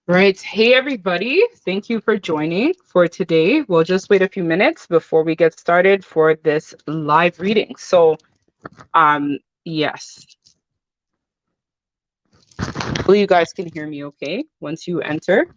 Right. Hey, everybody. Thank you for joining for today. We'll just wait a few minutes before we get started for this live reading. So, yes. Hopefully you guys can hear me okay once you enter.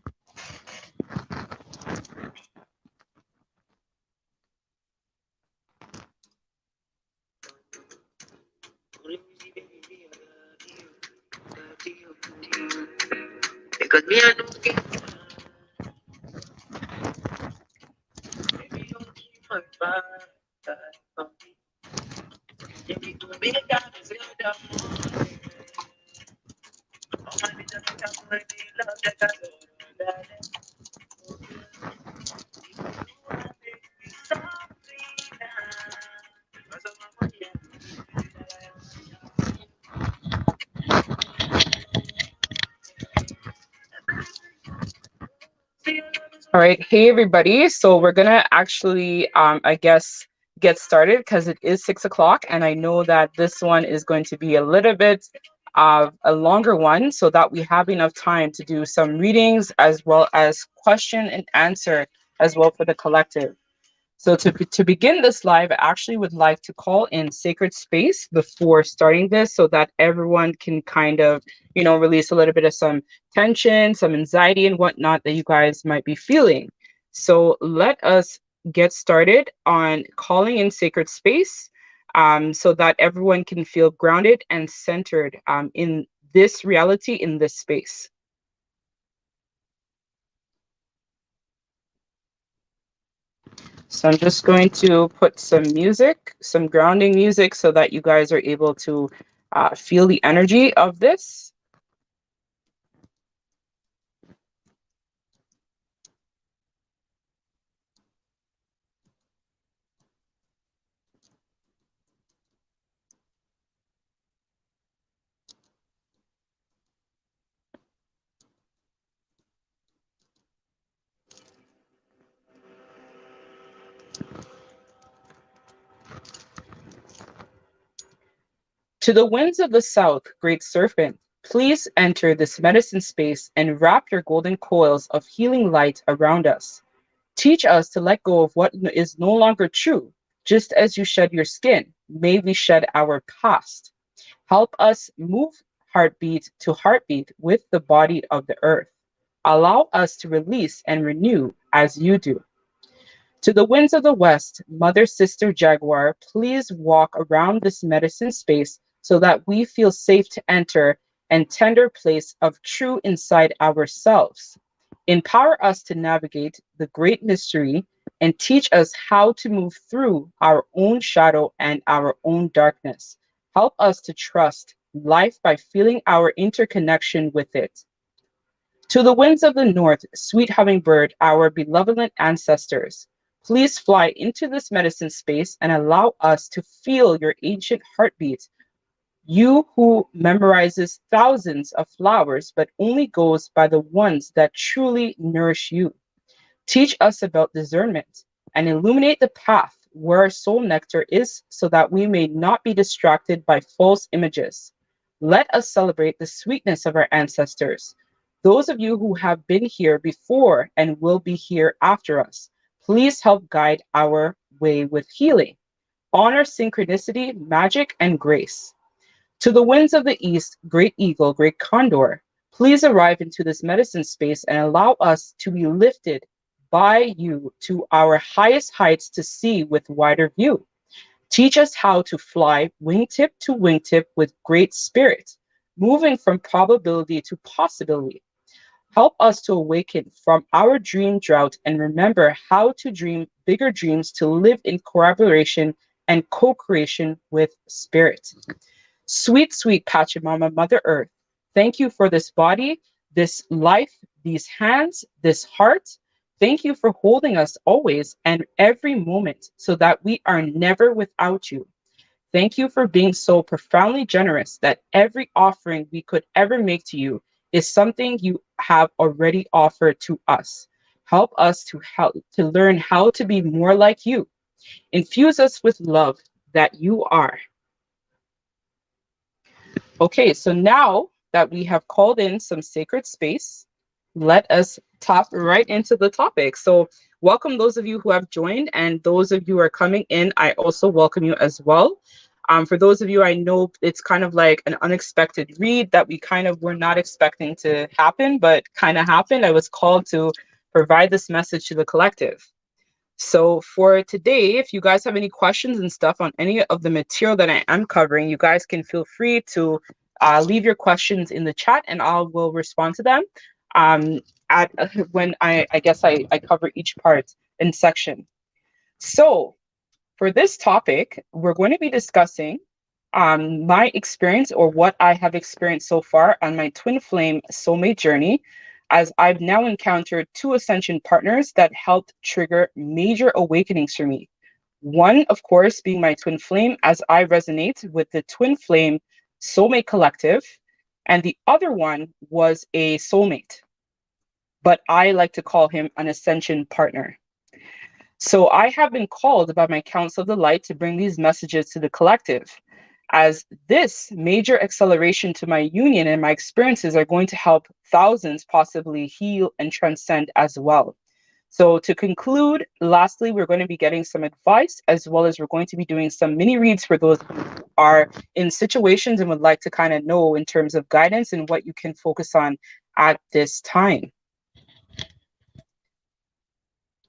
All right. Hey, everybody. So we're going to actually, I guess, get started because it is 6 o'clock. And I know that this one is going to be a little bit of a longer one so that we have enough time to do some readings as well as question and answer as well for the collective. So to begin this live, I actually would like to call in sacred space before starting this so that everyone can kind of, release a little bit of some tension, some anxiety and whatnot that you guys might be feeling. So let us get started on calling in sacred space so that everyone can feel grounded and centered in this reality, in this space. So I'm just going to put some music, some grounding music, so that you guys are able to feel the energy of this. To the winds of the south, great serpent, please enter this medicine space and wrap your golden coils of healing light around us. Teach us to let go of what is no longer true. Just as you shed your skin, may we shed our past. Help us move heartbeat to heartbeat with the body of the earth. Allow us to release and renew as you do. To the winds of the west, Mother Sister Jaguar, please walk around this medicine space so that we feel safe to enter and tender place of true inside ourselves. Empower us to navigate the great mystery and teach us how to move through our own shadow and our own darkness. Help us to trust life by feeling our interconnection with it. To the winds of the north, sweet hummingbird, our benevolent ancestors, please fly into this medicine space and allow us to feel your ancient heartbeat. You who memorizes thousands of flowers but only goes by the ones that truly nourish you. Teach us about discernment and illuminate the path where our soul nectar is so that we may not be distracted by false images. Let us celebrate the sweetness of our ancestors. Those of you who have been here before and will be here after us, please help guide our way with healing. Honor synchronicity, magic, and grace. To the winds of the east, great eagle, great condor, please arrive into this medicine space and allow us to be lifted by you to our highest heights to see with wider view. Teach us how to fly wingtip to wingtip with great spirit, moving from probability to possibility. Help us to awaken from our dream drought and remember how to dream bigger dreams to live in collaboration and co-creation with spirit. Sweet, sweet Pachamama, Mother Earth, thank you for this body, this life, these hands, this heart. Thank you for holding us always and every moment so that we are never without you. Thank you for being so profoundly generous that every offering we could ever make to you is something you have already offered to us. Help to learn how to be more like you. Infuse us with love that you are. Okay, so now that we have called in some sacred space, let us top right into the topic. So welcome those of you who have joined, and those of you who are coming in, I also welcome you as well. For those of you, I know it's kind of like an unexpected read that we kind of were not expecting to happen, but kind of happened. I was called to provide this message to the collective. So for today, if you guys have any questions and stuff on any of the material that I am covering, you guys can feel free to leave your questions in the chat, and I will respond to them at when I guess I cover each part in section. So for this topic, we're going to be discussing my experience, or what I have experienced so far on my twin flame soulmate journey, as I've now encountered two ascension partners that helped trigger major awakenings for me. One, of course, being my twin flame, as I resonate with the twin flame soulmate collective, and the other one was a soulmate, but I like to call him an ascension partner. So I have been called by my Council of the Light to bring these messages to the collective, as this major acceleration to my union and my experiences are going to help thousands possibly heal and transcend as well. So to conclude, lastly, we're going to be getting some advice, as well as we're going to be doing some mini reads for those who are in situations and would like to kind of know in terms of guidance and what you can focus on at this time.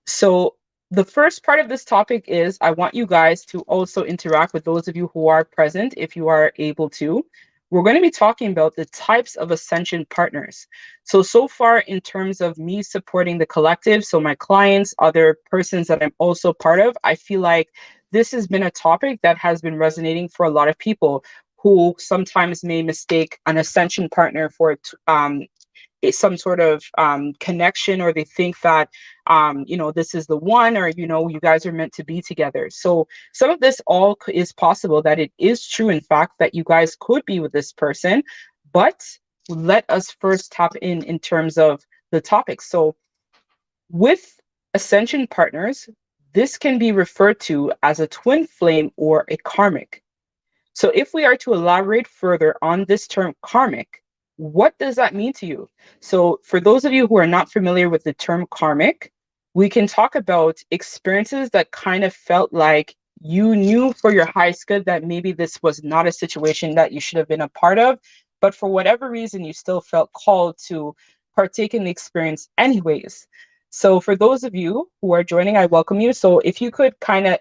So the first part of this topic is I want you guys to also interact with those of you who are present, if you are able to. We're going to be talking about the types of ascension partners. So far in terms of me supporting the collective, so my clients, other persons that I'm also part of, I feel like this has been a topic that has been resonating for a lot of people who sometimes may mistake an ascension partner for some sort of connection, or they think that this is the one, or you guys are meant to be together. So some of this all is possible, that it is true, in fact, that you guys could be with this person. But let us first tap in terms of the topic. So with ascension partners, this can be referred to as a twin flame or a karmic. So if we are to elaborate further on this term karmic, what does that mean to you? So for those of you who are not familiar with the term karmic, we can talk about experiences that kind of felt like you knew for your highest good that maybe this was not a situation that you should have been a part of, but for whatever reason, you still felt called to partake in the experience anyways. So for those of you who are joining, I welcome you. So if you could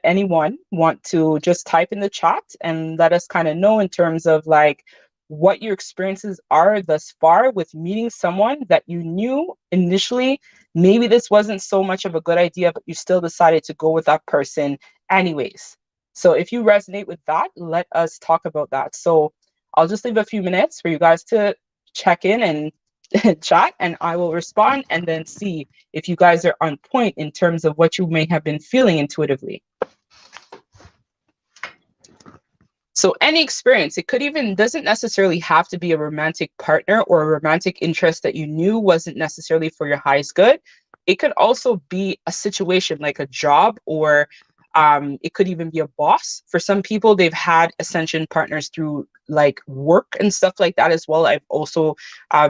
anyone want to just type in the chat and let us kind of know in terms of like what your experiences are thus far with meeting someone that you knew initially, maybe this wasn't so much of a good idea, but you still decided to go with that person anyways. So if you resonate with that, let us talk about that. So I'll just leave a few minutes for you guys to check in and chat, and I will respond and then see if you guys are on point in terms of what you may have been feeling intuitively. So any experience, it could even, doesn't necessarily have to be a romantic partner or a romantic interest that you knew wasn't necessarily for your highest good. It could also be a situation like a job, or it could even be a boss. For some people, they've had ascension partners through like work and stuff like that as well. I've also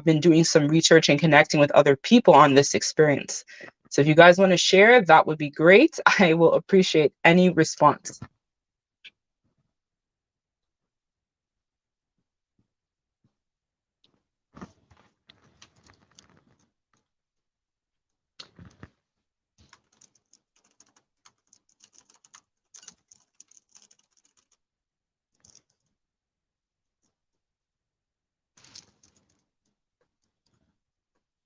been doing some research and connecting with other people on this experience. So if you guys want to share, that would be great. I will appreciate any response.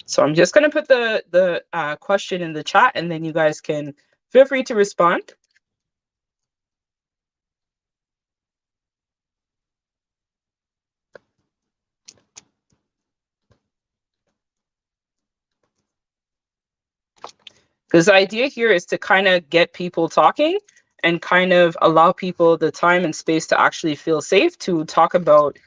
So I'm just going to put the question in the chat, and then you guys can feel free to respond. Because the idea here is to kind of get people talking and kind of allow people the time and space to actually feel safe to talk about,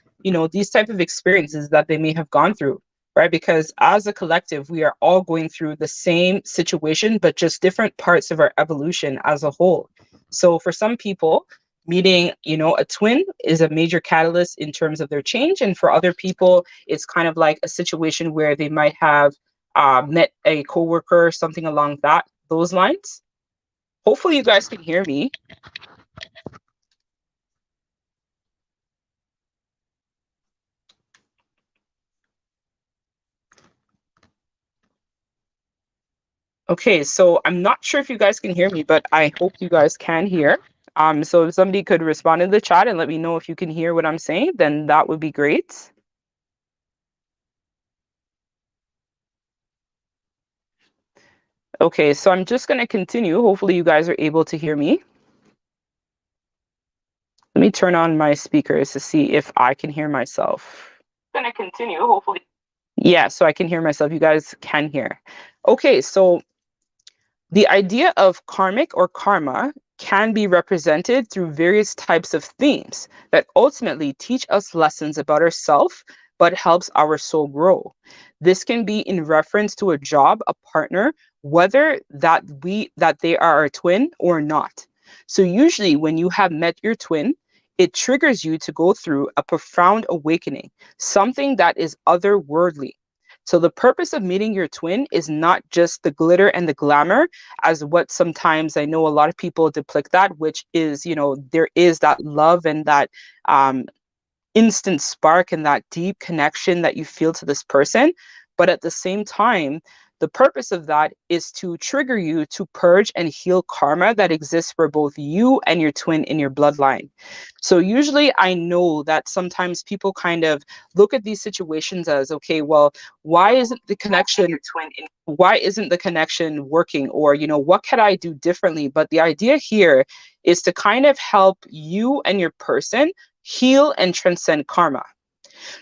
these type of experiences that they may have gone through, right? Because as a collective, we are all going through the same situation, but just different parts of our evolution as a whole. So for some people, meeting, a twin is a major catalyst in terms of their change. And for other people, it's kind of like a situation where they might have met a coworker, something along those lines. Hopefully you guys can hear me. Okay, so I'm not sure if you guys can hear me, but I hope you guys can hear. So if somebody could respond in the chat and let me know if you can hear what I'm saying, then that would be great. Okay, so I'm just going to continue. Hopefully you guys are able to hear me. Let me turn on my speakers to see if I can hear myself. I'm going to continue, hopefully. Yeah, so I can hear myself. You guys can hear. Okay, so the idea of karmic or karma can be represented through various types of themes that ultimately teach us lessons about ourselves, but helps our soul grow. This can be in reference to a job, a partner, whether that they are a twin or not. So usually when you have met your twin, it triggers you to go through a profound awakening, something that is otherworldly. So the purpose of meeting your twin is not just the glitter and the glamour, as what sometimes I know a lot of people depict that, which is, there is that love and that instant spark and that deep connection that you feel to this person. But at the same time, the purpose of that is to trigger you to purge and heal karma that exists for both you and your twin in your bloodline. So usually I know that sometimes people kind of look at these situations as, okay, well, why isn't the connection working? Or, what can I do differently? But the idea here is to kind of help you and your person heal and transcend karma.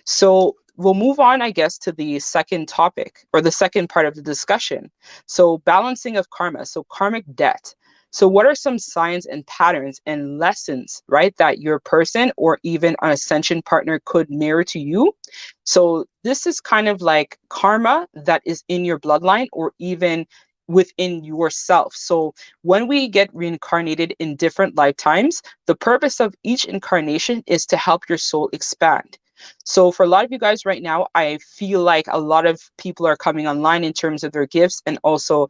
So we'll move on, I guess, to the second topic or the second part of the discussion. So balancing of karma, so karmic debt. So what are some signs and patterns and lessons, right, that your person or even an ascension partner could mirror to you? So this is kind of like karma that is in your bloodline or even within yourself. So when we get reincarnated in different lifetimes, the purpose of each incarnation is to help your soul expand. So for a lot of you guys right now, I feel like a lot of people are coming online in terms of their gifts and also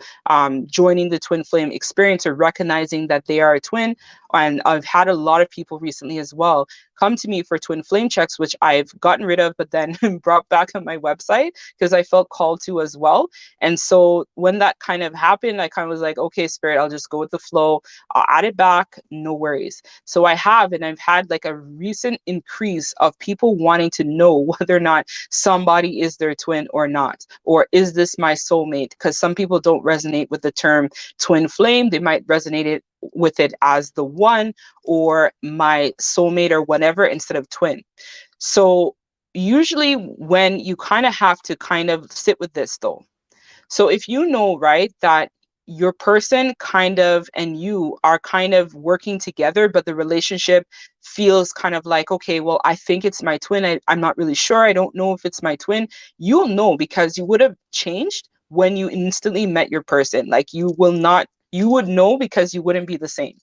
joining the twin flame experience or recognizing that they are a twin. And I've had a lot of people recently as well come to me for twin flame checks, which I've gotten rid of, but then brought back on my website because I felt called to as well. And so when that kind of happened, I kind of was like, okay, Spirit, I'll just go with the flow. I'll add it back. No worries. So I've had like a recent increase of people wanting to know whether or not somebody is their twin or not, or is this my soulmate? Because some people don't resonate with the term twin flame. They might resonate with it as the one or my soulmate or whatever instead of twin. So usually when you kind of have to kind of sit with this though. So if you know, right, that your person kind of and you are kind of working together, but the relationship feels kind of like, okay, well, I think it's my twin. I'm not really sure. I don't know if it's my twin. You'll know because you would have changed when you instantly met your person. Like you would know because you wouldn't be the same.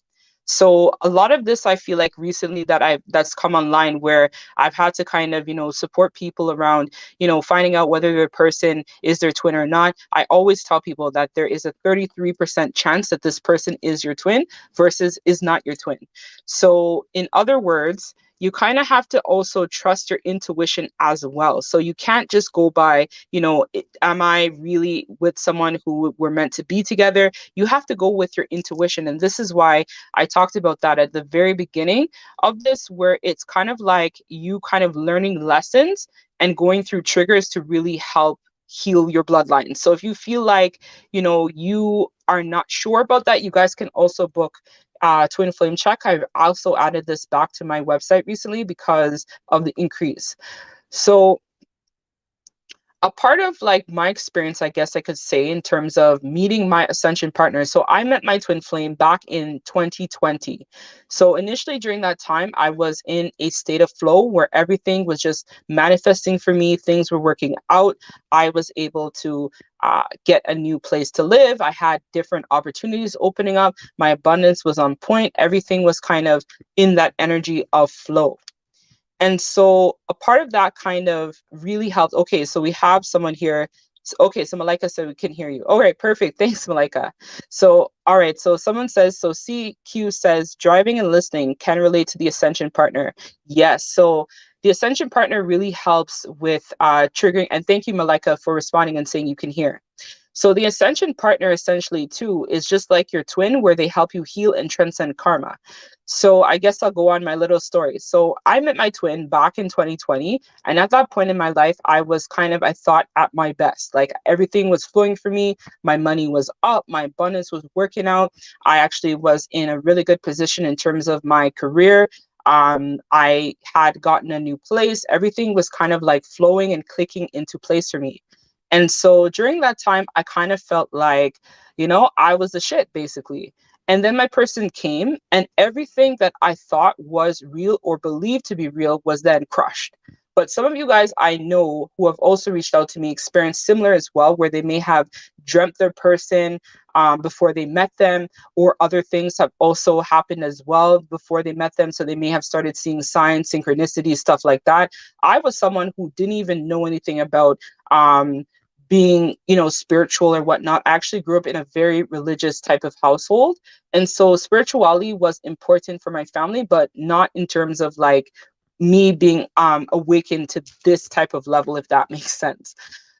So a lot of this, I feel like recently that's come online where I've had to kind of, support people around, finding out whether their person is their twin or not. I always tell people that there is a 33% chance that this person is your twin versus is not your twin. So in other words, you kind of have to also trust your intuition as well. So you can't just go by, am I really with someone who we're meant to be together? You have to go with your intuition. And this is why I talked about that at the very beginning of this, where it's kind of like you kind of learning lessons and going through triggers to really help heal your bloodline. So if you feel like, you are not sure about that, you guys can also book twin flame check. I've also added this back to my website recently because of the increase. So a part of like my experience, I guess I could say, in terms of meeting my ascension partner. So I met my twin flame back in 2020. So initially during that time, I was in a state of flow where everything was just manifesting for me. Things were working out. I was able to get a new place to live. I had different opportunities opening up. My abundance was on point. Everything was kind of in that energy of flow. And so a part of that kind of really helped. Okay, so we have someone here Okay, so Malika said we can hear you. All right, perfect. Thanks, Malika. So, all right, so someone says, so CQ says, driving and listening can relate to the Ascension partner. Yes, so the Ascension partner really helps with triggering, and thank you, Malika, for responding and saying you can hear. So the Ascension partner essentially too is just like your twin, where they help you heal and transcend karma. So I guess I'll go on my little story. So I met my twin back in 2020. And at that point in my life, I was kind of, I thought, at my best. Like everything was flowing for me. My money was up. My abundance was working out. I actually was in a really good position in terms of my career. I had gotten a new place. Everything was kind of like flowing and clicking into place for me. And so during that time, I kind of felt like, I was the shit basically. And then my person came, and everything that I thought was real or believed to be real was then crushed. But some of you guys I know who have also reached out to me experienced similar as well, where they may have dreamt their person before they met them, or other things have also happened as well before they met them. So they may have started seeing signs, synchronicity, stuff like that. I was someone who didn't even know anything about being, spiritual or whatnot. I actually grew up in a very religious type of household. And so spirituality was important for my family, but not in terms of like me being awakened to this type of level, if that makes sense.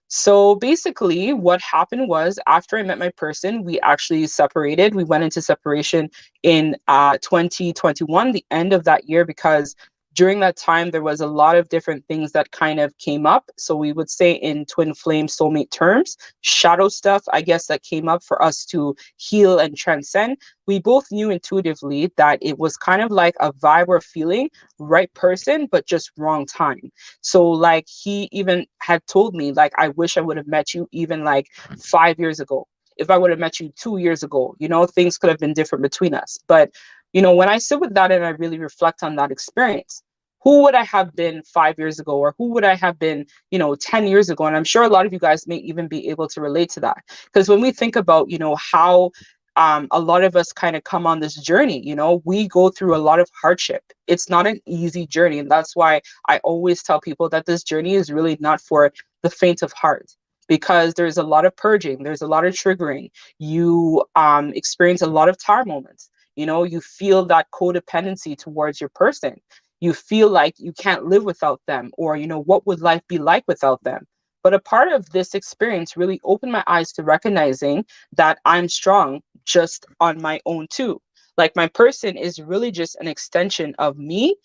So basically, what happened was after I met my person, we actually separated. We went into separation in 2021, the end of that year, because during that time, there was a lot of different things that kind of came up. So we would say in twin flame soulmate terms, shadow stuff, I guess, that came up for us to heal and transcend. We both knew intuitively that it was kind of like a vibe or feeling, right person, but just wrong time. So like he even had told me, like, I wish I would have met you even like 5 years ago. If I would have met you 2 years ago, things could have been different between us. But when I sit with that and I really reflect on that experience, who would I have been 5 years ago, or who would I have been, 10 years ago? And I'm sure a lot of you guys may even be able to relate to that. Because when we think about, how a lot of us kind of come on this journey, we go through a lot of hardship. It's not an easy journey. And that's why I always tell people that this journey is really not for the faint of heart, because there's a lot of purging, there's a lot of triggering. You experience a lot of tower moments. You feel that codependency towards your person. You feel like you can't live without them, or, what would life be like without them? But a part of this experience really opened my eyes to recognizing that I'm strong just on my own too. Like my person is really just an extension of me,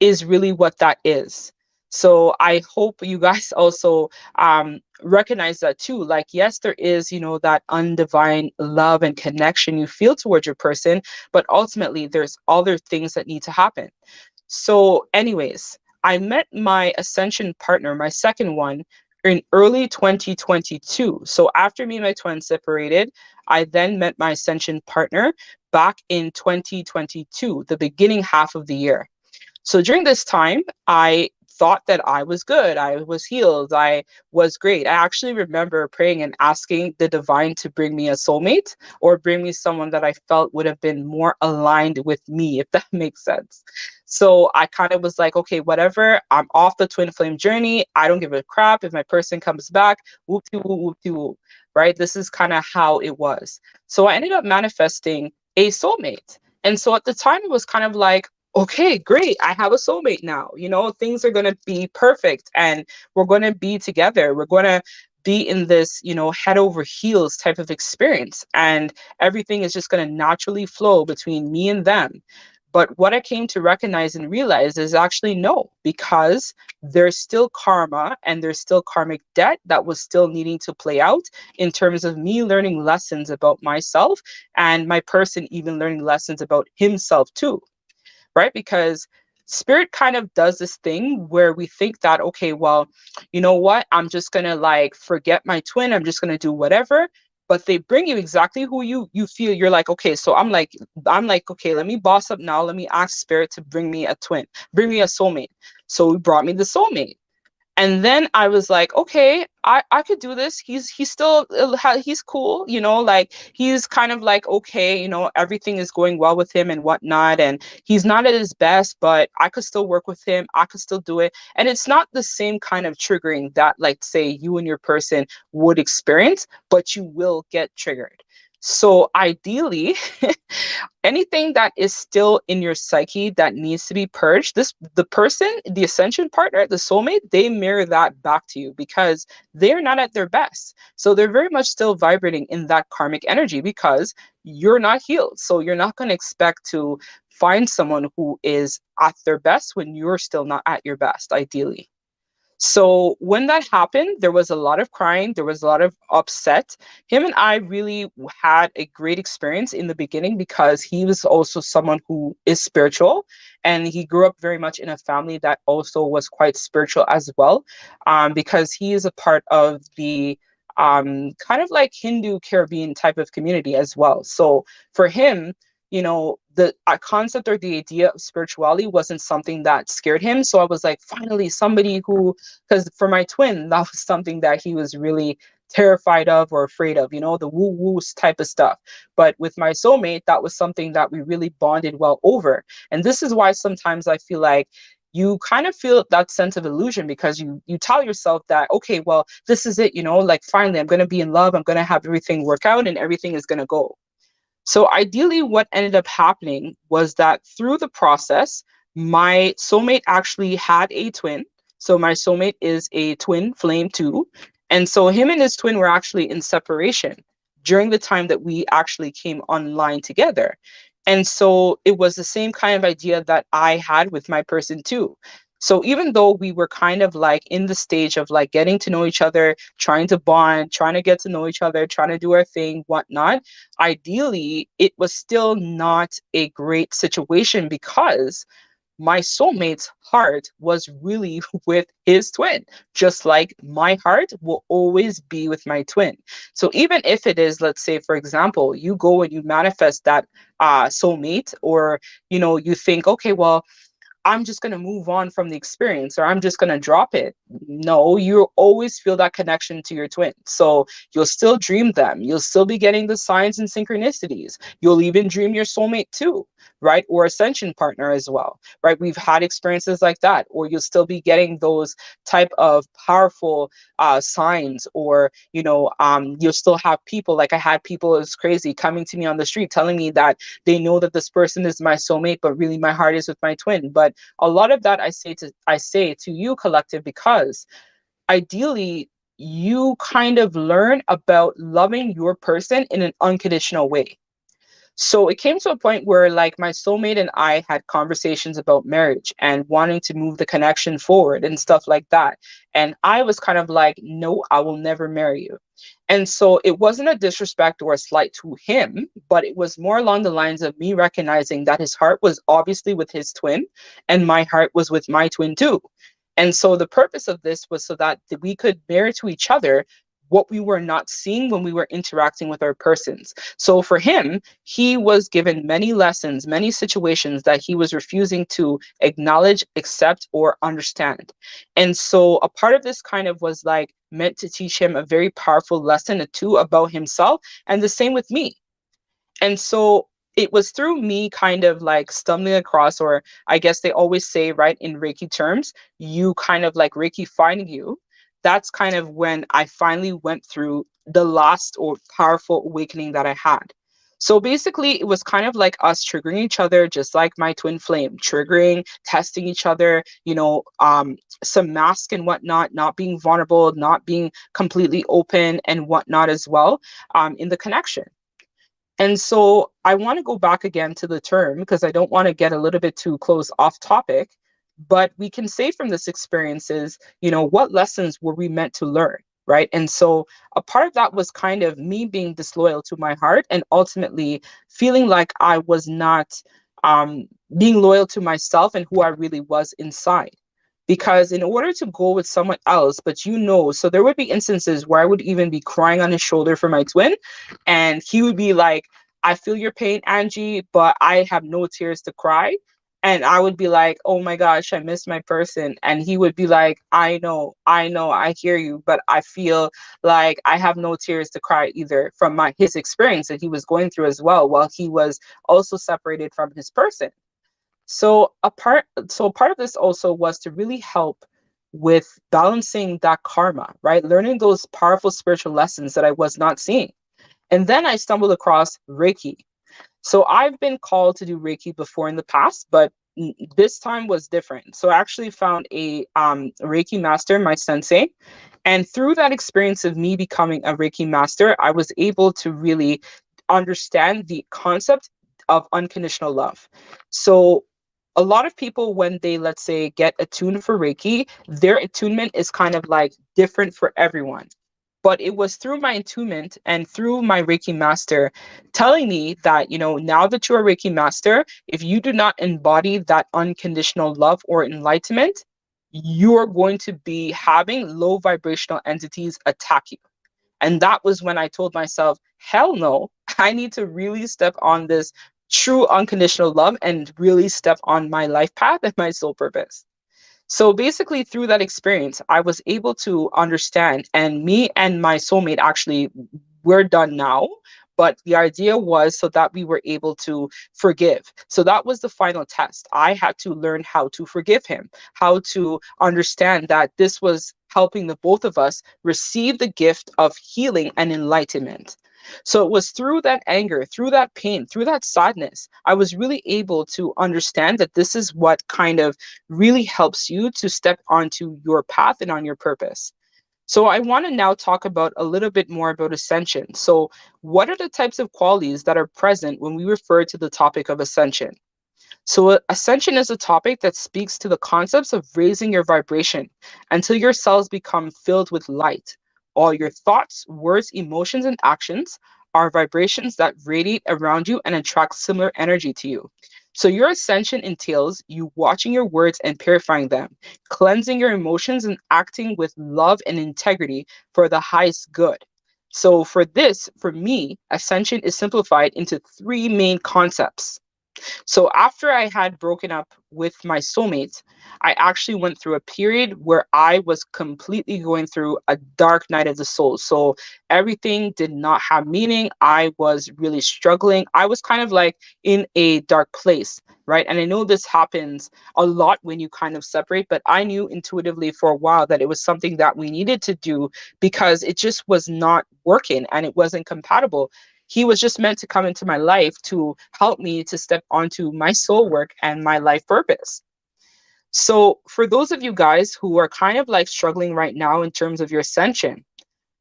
is really what that is. So I hope you guys also recognize that too. Like, yes, there is, that undivine love and connection you feel towards your person, but ultimately there's other things that need to happen. So anyways, I met my Ascension partner, my second one, in early 2022. So after me and my twin separated, I then met my Ascension partner back in 2022, the beginning half of the year. So during this time, I thought that I was good. I was healed. I was great. I actually remember praying and asking the divine to bring me a soulmate, or bring me someone that I felt would have been more aligned with me, if that makes sense. So I kind of was like, okay, whatever. I'm off the twin flame journey. I don't give a crap if my person comes back. Whoop de whoop, whoop de whoop. Right? This is kind of how it was. So I ended up manifesting a soulmate. And so at the time, it was kind of like, okay, great. I have a soulmate now. Things are going to be perfect, and we're going to be together. We're going to be in this, head over heels type of experience. And everything is just going to naturally flow between me and them. But what I came to recognize and realize is actually no, because there's still karma and there's still karmic debt that was still needing to play out, in terms of me learning lessons about myself, and my person even learning lessons about himself too. Right? Because spirit kind of does this thing where we think that, okay, well, you know what? I'm just going to like forget my twin. I'm just going to do whatever. But they bring you exactly who you feel. You're like, okay, so I'm like, okay, let me boss up now. Let me ask spirit to bring me a twin, bring me a soulmate. So he brought me the soulmate. And then I was like, okay, I could do this. He's still he's cool, you know, like he's kind of like, okay, you know, everything is going well with him and whatnot. And he's not at his best, but I could still work with him. I could still do it. And it's not the same kind of triggering that, like, say, you and your person would experience, but you will get triggered. So ideally, anything that is still in your psyche that needs to be purged, the person, the ascension partner, the soulmate, they mirror that back to you because they're not at their best. So they're very much still vibrating in that karmic energy because you're not healed. So you're not going to expect to find someone who is at their best when you're still not at your best, ideally. So when that happened, there was a lot of crying, there was a lot of upset. Him and I really had a great experience in the beginning because he was also someone who is spiritual, and he grew up very much in a family that also was quite spiritual as well, because he is a part of the kind of like Hindu Caribbean type of community as well. So for him, you know, the concept or the idea of spirituality wasn't something that scared him. So I was like, finally, somebody who, because for my twin, that was something that he was really terrified of or afraid of, you know, the woo woo type of stuff. But with my soulmate, that was something that we really bonded well over. And this is why sometimes I feel like you kind of feel that sense of illusion because you tell yourself that, okay, well, this is it, you know, like finally I'm going to be in love, I'm going to have everything work out and everything is going to go. So ideally, what ended up happening was that through the process, my soulmate actually had a twin. So my soulmate is a twin flame too. And so him and his twin were actually in separation during the time that we actually came online together. And so it was the same kind of idea that I had with my person too. So even though we were kind of like in the stage of like getting to know each other, trying to bond, trying to get to know each other, trying to do our thing, whatnot, ideally, it was still not a great situation because my soulmate's heart was really with his twin, just like my heart will always be with my twin. So even if it is, let's say, for example, you go and you manifest that soulmate, or you know, you think, okay, well, I'm just going to move on from the experience or I'm just going to drop it. No, you always feel that connection to your twin. So you'll still dream them. You'll still be getting the signs and synchronicities. You'll even dream your soulmate too, right? Or ascension partner as well, right? We've had experiences like that. Or you'll still be getting those type of powerful signs, or, you know, you'll still have people, like I had people, it's crazy, coming to me on the street telling me that they know that this person is my soulmate, but really my heart is with my twin. But a lot of that I say to you, collective, because ideally you kind of learn about loving your person in an unconditional way. So it came to a point where like my soulmate and I had conversations about marriage and wanting to move the connection forward and stuff like that. And I was kind of like, no, I will never marry you. And so it wasn't a disrespect or a slight to him, but it was more along the lines of me recognizing that his heart was obviously with his twin and my heart was with my twin too. And so the purpose of this was so that we could mirror to each other what we were not seeing when we were interacting with our persons. So for him, he was given many lessons, many situations that he was refusing to acknowledge, accept, or understand. And so a part of this kind of was like meant to teach him a very powerful lesson or two about himself, and the same with me. And so it was through me kind of like stumbling across, or I guess they always say, right, in Reiki terms, you kind of like Reiki finding you. That's kind of when I finally went through the last or powerful awakening that I had. So basically, it was kind of like us triggering each other, just like my twin flame, triggering, testing each other, you know, some mask and whatnot, not being vulnerable, not being completely open and whatnot as well, in the connection. And so I want to go back again to the term because I don't want to get a little bit too close off topic, but we can say from this experiences, you know, what lessons were we meant to learn, right? And so a part of that was kind of me being disloyal to my heart and ultimately feeling like I was not being loyal to myself and who I really was inside. Because in order to go with someone else, but you know, so there would be instances where I would even be crying on his shoulder for my twin, and he would be like, I feel your pain, Angie, but I have no tears to cry. And I would be like, oh my gosh, I miss my person. And he would be like, I know, I hear you, but I feel like I have no tears to cry either from his experience that he was going through as well, while he was also separated from his person. So part of this also was to really help with balancing that karma, right? Learning those powerful spiritual lessons that I was not seeing. And then I stumbled across Reiki. So I've been called to do Reiki before in the past, but this time was different. So I actually found a Reiki master, my sensei. And through that experience of me becoming a Reiki master, I was able to really understand the concept of unconditional love. So a lot of people, when they, let's say, get attuned for Reiki, their attunement is kind of like different for everyone. But it was through my attunement and through my Reiki master telling me that, now that you're a Reiki master, if you do not embody that unconditional love or enlightenment, you're going to be having low vibrational entities attack you. And that was when I told myself, hell no, I need to really step on this true unconditional love and really step on my life path and my soul purpose. So basically, through that experience, I was able to understand, and me and my soulmate actually, we're done now. But the idea was so that we were able to forgive. So that was the final test. I had to learn how to forgive him, how to understand that this was helping the both of us receive the gift of healing and enlightenment. So it was through that anger, through that pain, through that sadness, I was really able to understand that this is what kind of really helps you to step onto your path and on your purpose. So I want to now talk about a little bit more about ascension. So what are the types of qualities that are present when we refer to the topic of ascension? So ascension is a topic that speaks to the concepts of raising your vibration until your cells become filled with light. All your thoughts, words, emotions, and actions are vibrations that radiate around you and attract similar energy to you. So your ascension entails you watching your words and purifying them, cleansing your emotions and acting with love and integrity for the highest good. So for me, ascension is simplified into three main concepts. So after I had broken up with my soulmate, I actually went through a period where I was completely going through a dark night of the soul. So everything did not have meaning. I was really struggling. I was kind of like in a dark place, right? And I know this happens a lot when you kind of separate, but I knew intuitively for a while that it was something that we needed to do because it just was not working and it wasn't compatible. He was just meant to come into my life to help me to step onto my soul work and my life purpose. So, for those of you guys who are kind of like struggling right now in terms of your ascension,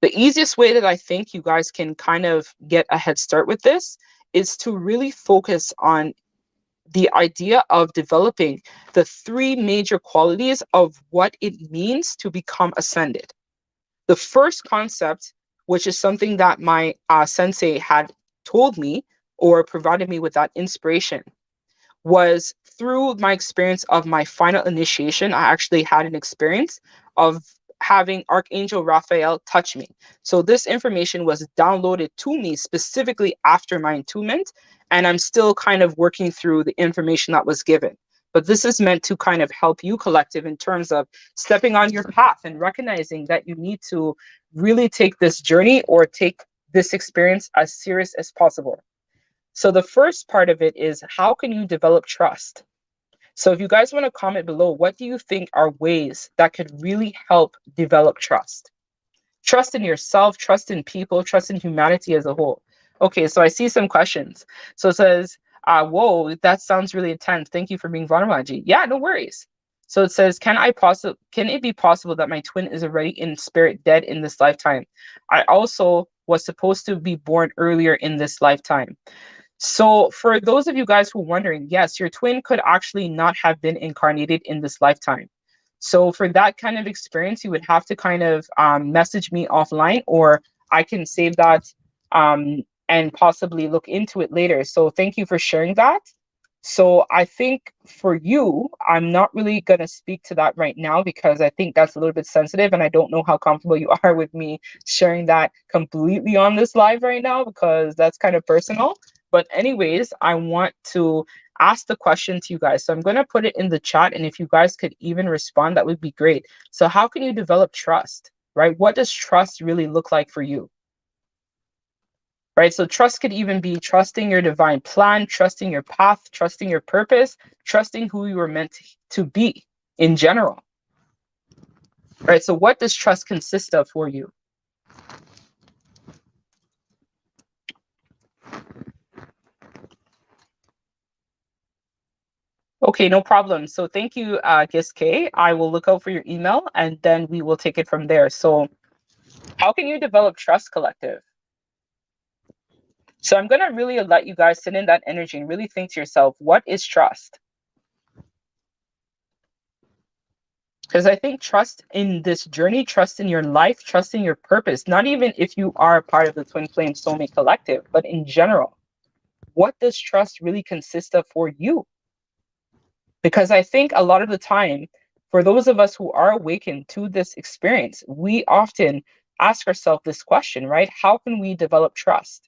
the easiest way that I think you guys can kind of get a head start with this is to really focus on the idea of developing the three major qualities of what it means to become ascended. The first concept, which is something that my sensei had told me or provided me with that inspiration, was through my experience of my final initiation. I actually had an experience of having Archangel Raphael touch me. So this information was downloaded to me specifically after my entombment, and I'm still kind of working through the information that was given. But this is meant to kind of help you collective in terms of stepping on your path and recognizing that you need to really take this journey or take this experience as serious as possible. So the first part of it is, how can you develop trust? So if you guys want to comment below, what do you think are ways that could really help develop trust? Trust in yourself, trust in people, trust in humanity as a whole. Okay, so I see some questions. So it says, whoa, that sounds really intense. Thank you for being vulnerable, Angie. Yeah, no worries. So it says, can it be possible that my twin is already in spirit dead in this lifetime? I also was supposed to be born earlier in this lifetime. So for those of you guys who are wondering, yes, your twin could actually not have been incarnated in this lifetime. So for that kind of experience, you would have to kind of message me offline, or I can save that and possibly look into it later. So thank you for sharing that. So I think for you, I'm not really going to speak to that right now because I think that's a little bit sensitive and I don't know how comfortable you are with me sharing that completely on this live right now because that's kind of personal. But anyways, I want to ask the question to you guys. So I'm going to put it in the chat. And if you guys could even respond, that would be great. So how can you develop trust, right? What does trust really look like for you? Right? So trust could even be trusting your divine plan, trusting your path, trusting your purpose, trusting who you were meant to be in general. Right? So what does trust consist of for you? Okay, no problem. So thank you, Gis K. I will look out for your email and then we will take it from there. So how can you develop trust, collective? So I'm going to really let you guys sit in that energy and really think to yourself, what is trust? Because I think trust in this journey, trust in your life, trust in your purpose, not even if you are a part of the Twin Flame Soulmate Collective, but in general, what does trust really consist of for you? Because I think a lot of the time, for those of us who are awakened to this experience, we often ask ourselves this question, right? How can we develop trust?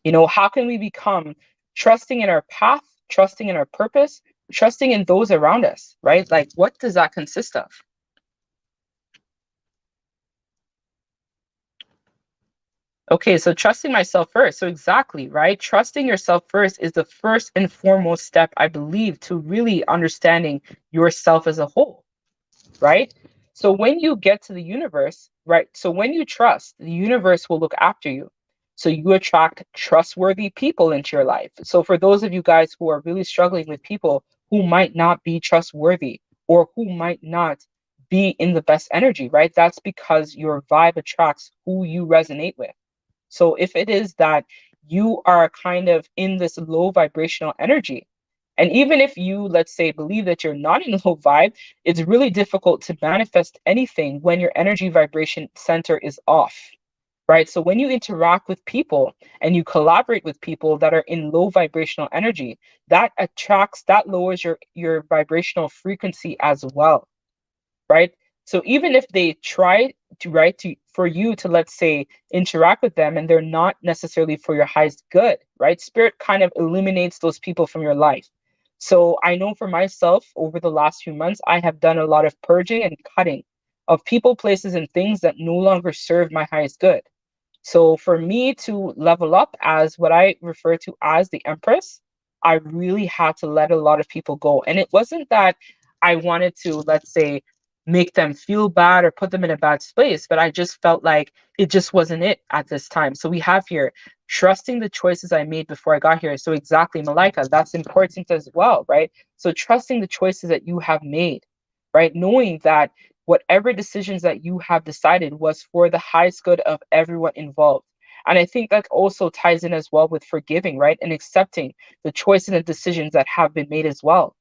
You know, how can we become trusting in our path, trusting in our purpose, trusting in those around us, right? Like, what does that consist of? Okay, so trusting myself first. So exactly, right? Trusting yourself first is the first and foremost step, I believe, to really understanding yourself as a whole, right? So when you get to the universe, right? So when you trust, the universe will look after you. So you attract trustworthy people into your life. So for those of you guys who are really struggling with people who might not be trustworthy or who might not be in the best energy, right? That's because your vibe attracts who you resonate with. So if it is that you are kind of in this low vibrational energy, and even if you, let's say, believe that you're not in low vibe, it's really difficult to manifest anything when your energy vibration center is off, right? So when you interact with people and you collaborate with people that are in low vibrational energy, that attracts, that lowers your vibrational frequency as well, right? So even if they try to, right, to for you to, let's say, interact with them and they're not necessarily for your highest good, right? Spirit kind of eliminates those people from your life. So I know for myself, over the last few months, I have done a lot of purging and cutting of people, places, and things that no longer serve my highest good. So for me to level up as what I refer to as the Empress, I really had to let a lot of people go. And it wasn't that I wanted to, let's say, make them feel bad or put them in a bad space, but I just felt like it just wasn't it at this time. So we have here trusting the choices I made before I got here. So exactly, Malika, that's important as well, right? So trusting the choices that you have made, right? Knowing that whatever decisions that you have decided was for the highest good of everyone involved. And I think that also ties in as well with forgiving, right? And accepting the choices and decisions that have been made as well.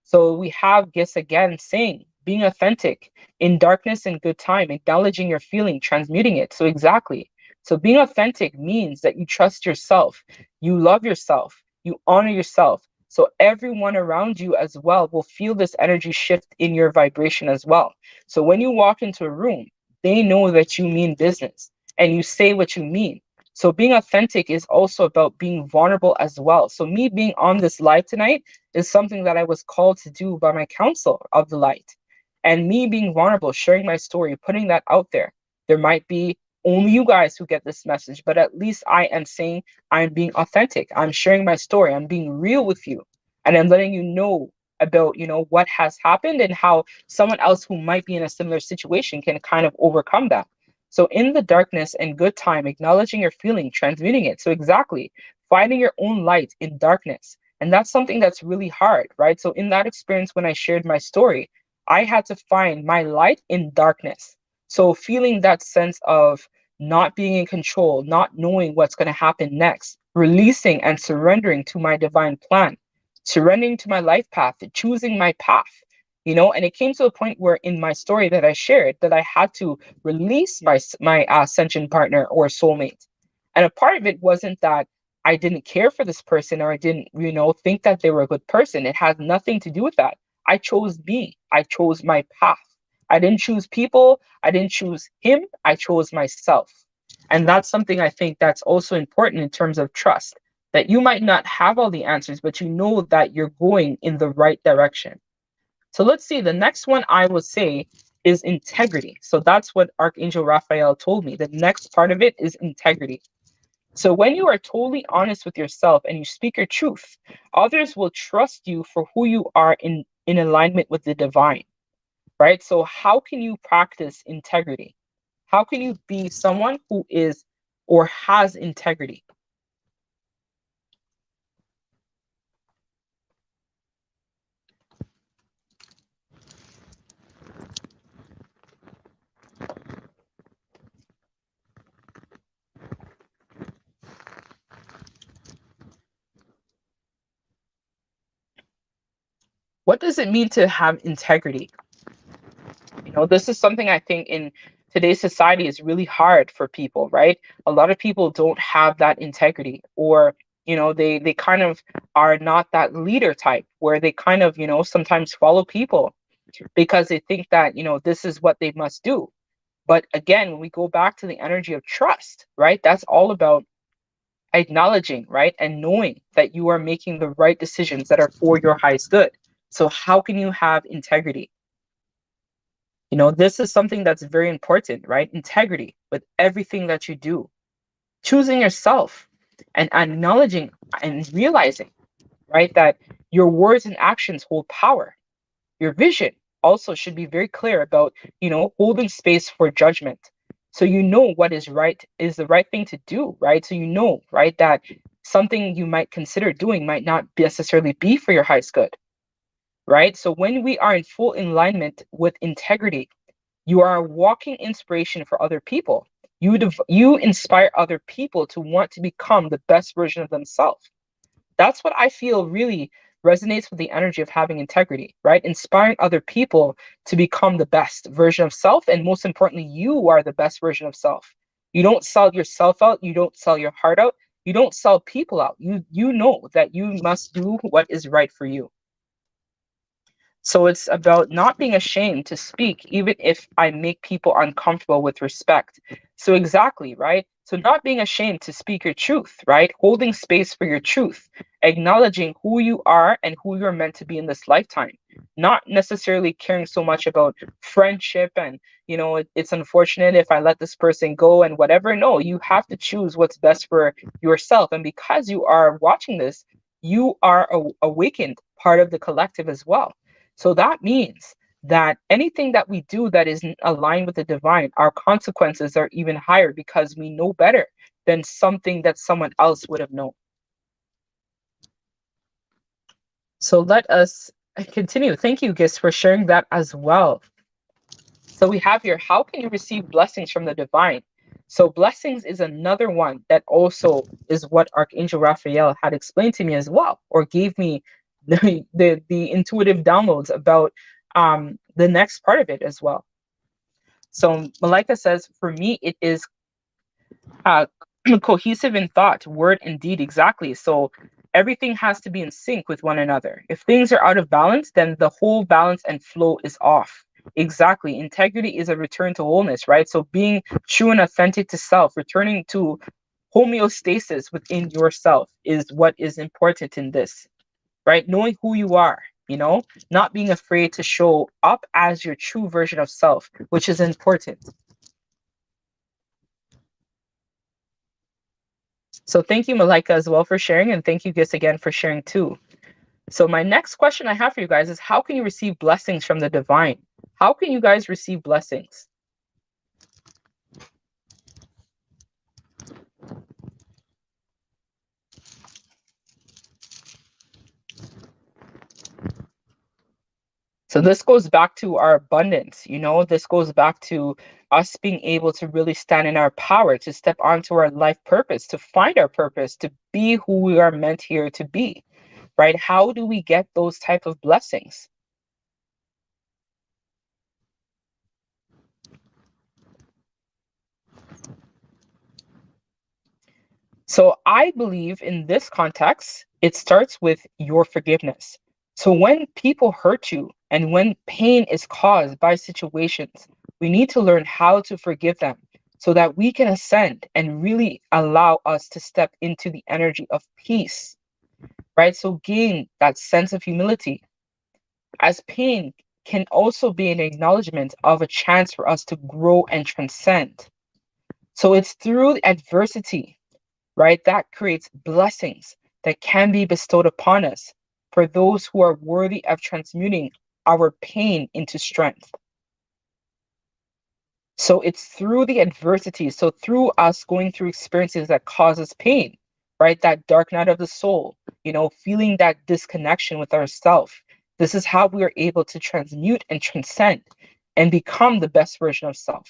So we have gifts again saying, being authentic in darkness and good time, acknowledging your feeling, transmuting it. So exactly. So being authentic means that you trust yourself, you love yourself, you honor yourself. So everyone around you as well will feel this energy shift in your vibration as well. So when you walk into a room, they know that you mean business and you say what you mean. So being authentic is also about being vulnerable as well. So me being on this live tonight is something that I was called to do by my council of the light. And me being vulnerable, sharing my story, putting that out there. There might be only you guys who get this message, but at least I am saying I'm being authentic. I'm sharing my story. I'm being real with you. And I'm letting you know about, what has happened and how someone else who might be in a similar situation can kind of overcome that. So in the darkness and good time, acknowledging your feeling, transmuting it. So exactly, finding your own light in darkness. And that's something that's really hard, right? So in that experience, when I shared my story, I had to find my light in darkness. So feeling that sense of not being in control, not knowing what's going to happen next, releasing and surrendering to my divine plan, surrendering to my life path, choosing my path, and it came to a point where in my story that I shared that I had to release my ascension partner or soulmate. And a part of it wasn't that I didn't care for this person or I didn't, think that they were a good person. It has nothing to do with that. I chose me. I chose my path. I didn't choose people. I didn't choose him. I chose myself. And that's something I think that's also important in terms of trust. that you might not have all the answers, but you know that you're going in the right direction. So let's see, the next one I would say is integrity. So that's what Archangel Raphael told me. The next part of it is integrity. So when you are totally honest with yourself and you speak your truth, others will trust you for who you are in alignment with the divine, right? So how can you practice integrity? How can you be someone who is or has integrity? What does it mean to have integrity? You know, this is something I think in today's society is really hard for people, right? A lot of people don't have that integrity, or you know, they kind of are not that leader type where they kind of, you know, sometimes follow people because they think that, you know, this is what they must do. But again, when we go back to the energy of trust, right? That's all about acknowledging, right? And knowing that you are making the right decisions that are for your highest good. So how can you have integrity? You know, this is something that's very important, right? Integrity with everything that you do, choosing yourself and acknowledging and realizing, right, that your words and actions hold power. Your vision also should be very clear about, you know, holding space for judgment. So you know what is right is the right thing to do, right? So you know, right, that something you might consider doing might not necessarily be for your highest good, right? So when we are in full alignment with integrity, you are a walking inspiration for other people. You inspire other people to want to become the best version of themselves. That's what I feel really resonates with the energy of having integrity, right? Inspiring other people to become the best version of self. And most importantly, you are the best version of self. You don't sell yourself out. You don't sell your heart out. You don't sell people out. You know that you must do what is right for you. So it's about not being ashamed to speak, even if I make people uncomfortable with respect. So, exactly, right? So, not being ashamed to speak your truth, right? Holding space for your truth, acknowledging who you are and who you're meant to be in this lifetime. Not necessarily caring so much about friendship and, you know, it's unfortunate if I let this person go and whatever. No, you have to choose what's best for yourself. And because you are watching this, you are a awakened part of the collective as well. So that means that anything that we do that isn't aligned with the divine, our consequences are even higher because we know better than something that someone else would have known. So let us continue. Thank you, Gis, for sharing that as well. So we have here, how can you receive blessings from the divine? So blessings is another one that also is what Archangel Raphael had explained to me as well, or gave me the intuitive downloads about the next part of it as well. So Malika says, for me, it is uh, cohesive in thought, word, and deed. Exactly. So everything has to be in sync with one another. If things are out of balance, then the whole balance and flow is off. Exactly. Integrity is a return to wholeness, right? So being true and authentic to self, returning to homeostasis within yourself is what is important in this, right? Knowing who you are, you know, not being afraid to show up as your true version of self, which is important. So thank you, Malika, as well for sharing, and thank you, Gis, again for sharing too. So my next question I have for you guys is, how can you receive blessings from the divine? How can you guys receive blessings? So this goes back to our abundance, you know, this goes back to us being able to really stand in our power, to step onto our life purpose, to find our purpose, to be who we are meant here to be, right? How do we get those type of blessings? So I believe in this context, it starts with your forgiveness. So when people hurt you and when pain is caused by situations, we need to learn how to forgive them so that we can ascend and really allow us to step into the energy of peace, right? So gain that sense of humility, as pain can also be an acknowledgement of a chance for us to grow and transcend. So it's through adversity, right, that creates blessings that can be bestowed upon us for those who are worthy of transmuting our pain into strength. So it's through the adversity, so through us going through experiences that cause us pain, right? That dark night of the soul, feeling that disconnection with ourself. This is how we are able to transmute and transcend and become the best version of self,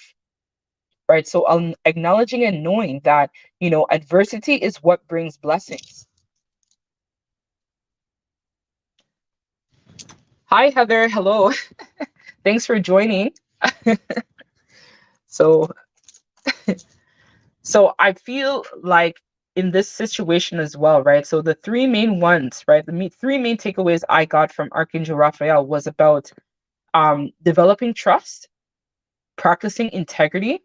right? So acknowledging and knowing that, adversity is what brings blessings. Hi, Heather. Hello. Thanks for joining. So, so I feel like in this situation as well, right? So the three main ones, right? Three main takeaways I got from Archangel Raphael was about developing trust, practicing integrity,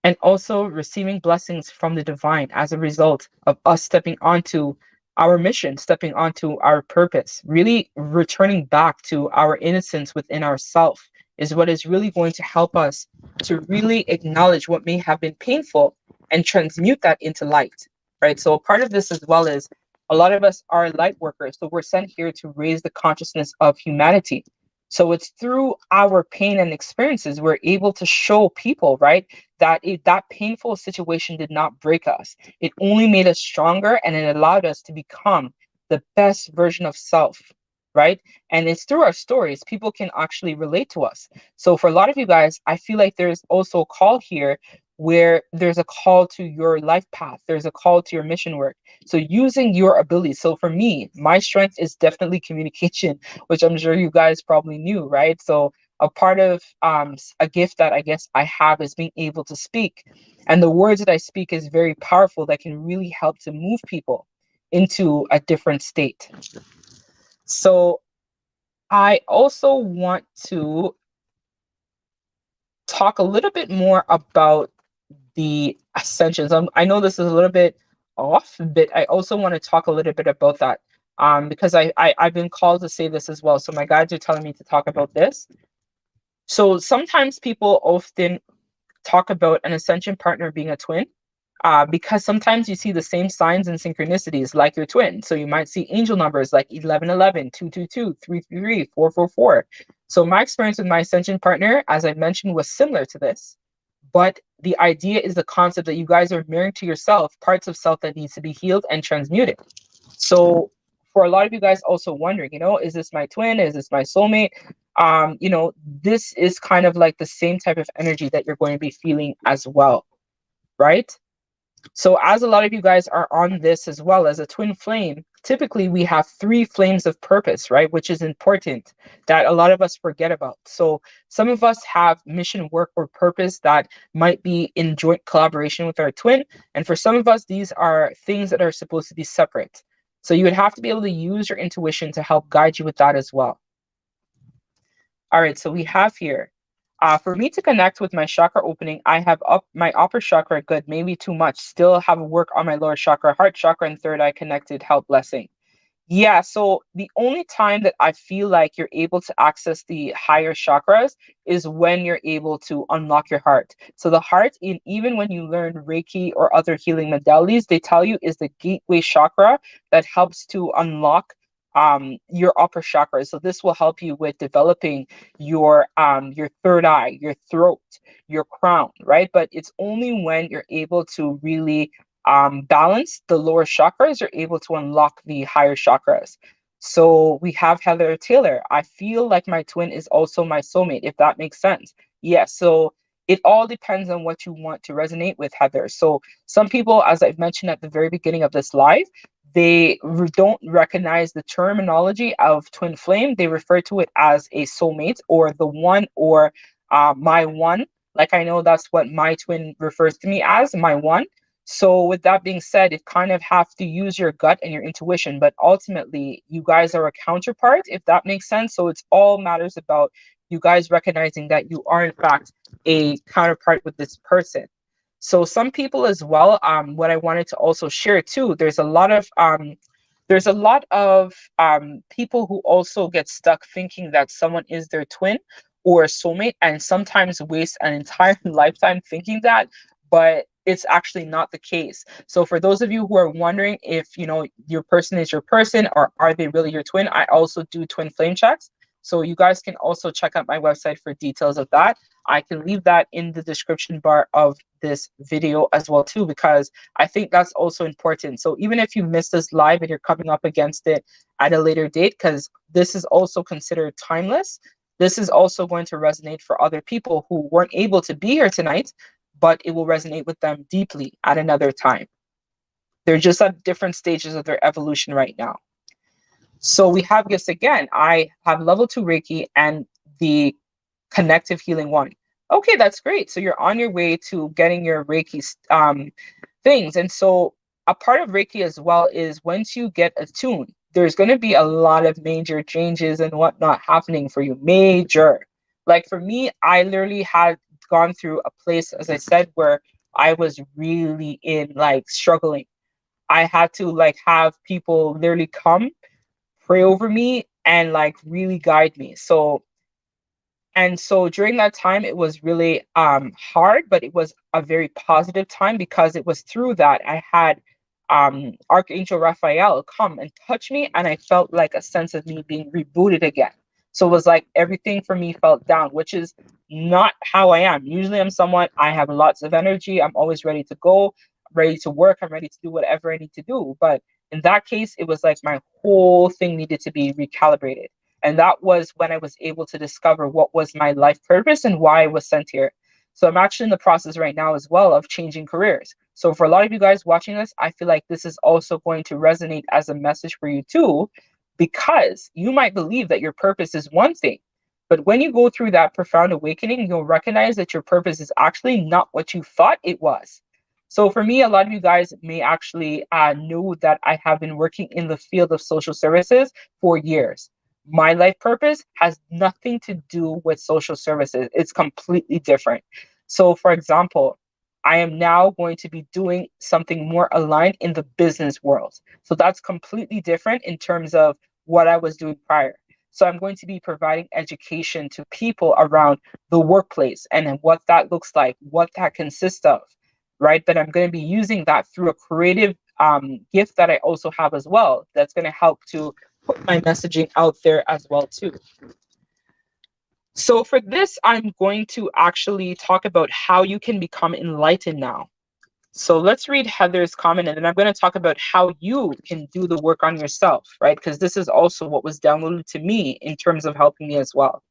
and also receiving blessings from the divine as a result of us stepping onto our mission, stepping onto our purpose, really returning back to our innocence within ourself is what is really going to help us to really acknowledge what may have been painful and transmute that into light, right? So part of this as well is a lot of us are light workers, so we're sent here to raise the consciousness of humanity. So it's through our pain and experiences we're able to show people, right, that that painful situation did not break us. It only made us stronger, and it allowed us to become the best version of self, right? And it's through our stories people can actually relate to us. So for a lot of you guys, I feel like there's also a call here where there's a call to your life path. There's a call to your mission work. So using your abilities. So for me, my strength is definitely communication, which I'm sure you guys probably knew, right? So a part of a gift that I guess I have is being able to speak. And the words that I speak is very powerful that can really help to move people into a different state. So I also want to talk a little bit more about the ascensions. I know this is a little bit off, but I also want to talk a little bit about that because I've been called to say this as well. So my guides are telling me to talk about this. So sometimes people often talk about an ascension partner being a twin because sometimes you see the same signs and synchronicities like your twin. So you might see angel numbers like 1111, 222, 333, 444. So my experience with my ascension partner, as I mentioned, was similar to this. But the idea is the concept that you guys are mirroring to yourself parts of self that needs to be healed and transmuted. So for a lot of you guys also wondering, is this my twin? Is this my soulmate? This is kind of like the same type of energy that you're going to be feeling as well, right? So as a lot of you guys are on this as well as a twin flame, typically we have three flames of purpose, right? Which is important that a lot of us forget about. So some of us have mission work or purpose that might be in joint collaboration with our twin. And for some of us, these are things that are supposed to be separate. So you would have to be able to use your intuition to help guide you with that as well. All right, so we have here, for me to connect with my chakra opening, I have up my upper chakra good, maybe too much. Still have work on my lower chakra, heart chakra, and third eye connected, help blessing. Yeah, so the only time that I feel like you're able to access the higher chakras is when you're able to unlock your heart. So the heart, even when you learn Reiki or other healing modalities, they tell you is the gateway chakra that helps to unlock your upper chakras. So this will help you with developing your third eye, your throat, your crown, right? But it's only when you're able to really balance the lower chakras, you're able to unlock the higher chakras. So we have Heather Taylor. I feel like my twin is also my soulmate, if that makes sense. Yes. So it all depends on what you want to resonate with, Heather. So some people, as I've mentioned at the very beginning of this live, they don't recognize the terminology of twin flame. They refer to it as a soulmate or the one or my one. Like I know that's what my twin refers to me as, my one. So with that being said, it kind of have to use your gut and your intuition, but ultimately you guys are a counterpart, if that makes sense. So it's all matters about you guys recognizing that you are in fact a counterpart with this person. So some people as well, what I wanted to also share too, there's a lot of people who also get stuck thinking that someone is their twin or a soulmate, and sometimes waste an entire lifetime thinking that, but it's actually not the case. So for those of you who are wondering if, you know, your person is your person or are they really your twin, I also do twin flame checks. So you guys can also check out my website for details of that. I can leave that in the description bar of this video as well too, because I think that's also important. So even if you missed this live and you're coming up against it at a later date, because this is also considered timeless, this is also going to resonate for other people who weren't able to be here tonight, but it will resonate with them deeply at another time. They're just at different stages of their evolution right now. So we have gifts again. I have level 2 Reiki and the connective healing one. Okay, that's great. So you're on your way to getting your Reiki things. And so a part of Reiki as well is once you get attuned, there's going to be a lot of major changes and whatnot happening for you. Major. Like for me, I literally had gone through a place, as I said, where I was really in like struggling. I had to like have people literally come pray over me and like really guide me. So during that time, it was really hard, but it was a very positive time because it was through that I had Archangel Raphael come and touch me, and I felt like a sense of me being rebooted again. So it was like everything for me felt down, which is not how I am. Usually I'm someone, I have lots of energy. I'm always ready to go, ready to work. I'm ready to do whatever I need to do. But in that case, it was like my whole thing needed to be recalibrated. And that was when I was able to discover what was my life purpose and why I was sent here. So I'm actually in the process right now as well of changing careers. So for a lot of you guys watching this, I feel like this is also going to resonate as a message for you too, because you might believe that your purpose is one thing, but when you go through that profound awakening, you'll recognize that your purpose is actually not what you thought it was. So for me, a lot of you guys may actually know that I have been working in the field of social services for years. My life purpose has nothing to do with social services. It's completely different. So for example, I am now going to be doing something more aligned in the business world. So that's completely different in terms of what I was doing prior. So I'm going to be providing education to people around the workplace and what that looks like, what that consists of, right? But I'm going to be using that through a creative gift that I also have as well. That's going to help to put my messaging out there as well too. So for this, I'm going to actually talk about how you can become enlightened now. So let's read Heather's comment, and then I'm going to talk about how you can do the work on yourself, right? Because this is also what was downloaded to me in terms of helping me as well.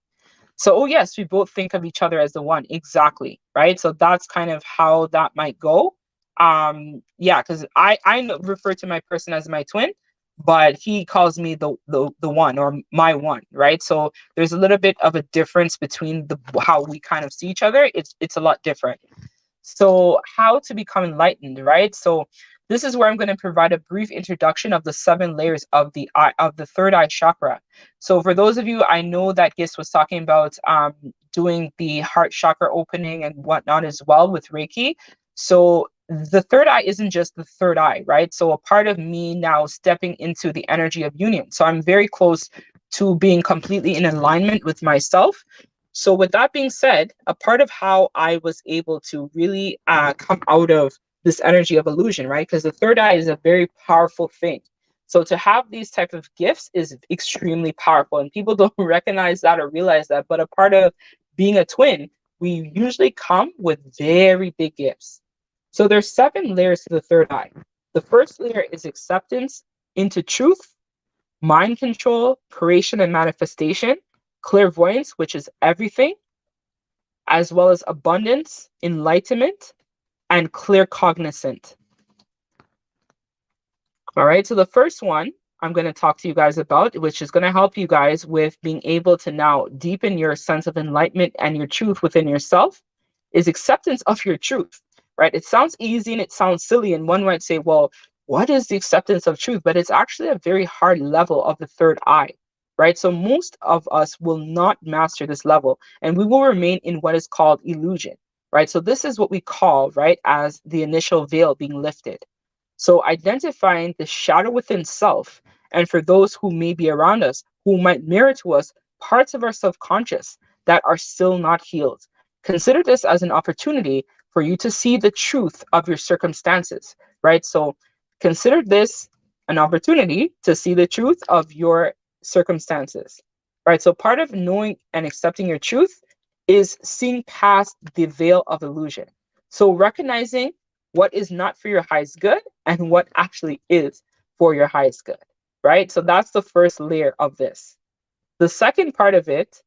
So, oh yes, we both think of each other as the one. Exactly, right? So that's kind of how that might go. Yeah, because I refer to my person as my twin, but he calls me the one or my one, right? So there's a little bit of a difference between the how we kind of see each other. It's a lot different. So how to become enlightened, right? So this is where I'm going to provide a brief introduction of the 7 layers of the eye, of the third eye chakra. So for those of you, I know that Gis was talking about doing the heart chakra opening and whatnot as well with Reiki. So the third eye isn't just the third eye, right? So a part of me now stepping into the energy of union. So I'm very close to being completely in alignment with myself. So with that being said, a part of how I was able to really come out of this energy of illusion, right? Because the third eye is a very powerful thing. So to have these type of gifts is extremely powerful, and people don't recognize that or realize that. But a part of being a twin, we usually come with very big gifts. So there's 7 layers to the third eye. The first layer is acceptance into truth, mind control, creation and manifestation, clairvoyance, which is everything, as well as abundance, enlightenment, and claircognizant. All right, so the first one I'm going to talk to you guys about, which is going to help you guys with being able to now deepen your sense of enlightenment and your truth within yourself, is acceptance of your truth, right? It sounds easy and it sounds silly, and one might say, well, what is the acceptance of truth? But it's actually a very hard level of the third eye, right? So most of us will not master this level, and we will remain in what is called illusion. right? So this is what we call, right, as the initial veil being lifted. So identifying the shadow within self, and for those who may be around us, who might mirror to us parts of our subconscious that are still not healed. Consider this as an opportunity for you to see the truth of your circumstances, right? So consider this an opportunity to see the truth of your circumstances, right? So part of knowing and accepting your truth is seeing past the veil of illusion. So recognizing what is not for your highest good and what actually is for your highest good, right? So that's the first layer of this. The second part of it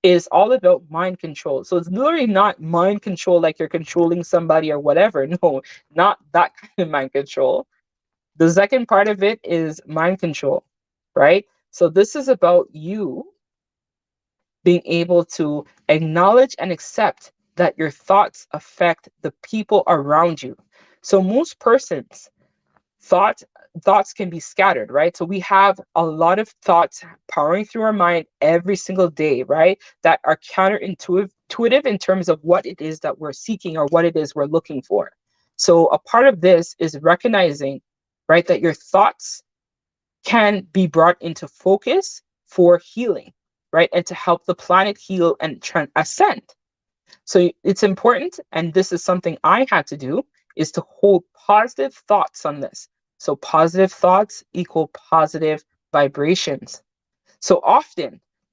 is all about mind control. So it's literally not mind control like you're controlling somebody or whatever. No, not that kind of mind control. The second part of it is mind control, right? So this is about you being able to acknowledge and accept that your thoughts affect the people around you. So most persons thoughts can be scattered, right? So we have a lot of thoughts powering through our mind every single day, right? That are counterintuitive in terms of what it is that we're seeking or what it is we're looking for. So a part of this is recognizing, right, that your thoughts can be brought into focus for healing, right? And to help the planet heal and ascend. So it's important, and this is something I had to do, is to hold positive thoughts on this. So positive thoughts equal positive vibrations. So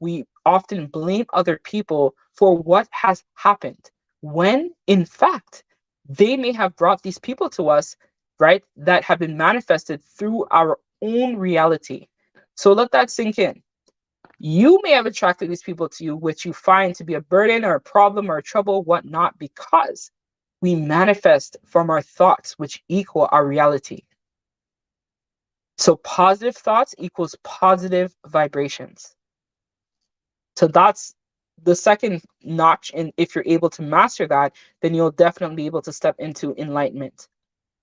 we often blame other people for what has happened, when in fact, they may have brought these people to us, right, that have been manifested through our own reality. So let that sink in. You may have attracted these people to you, which you find to be a burden or a problem or a trouble, whatnot, because we manifest from our thoughts, which equal our reality. So positive thoughts equals positive vibrations. So that's the second notch. And if you're able to master that, then you'll definitely be able to step into enlightenment,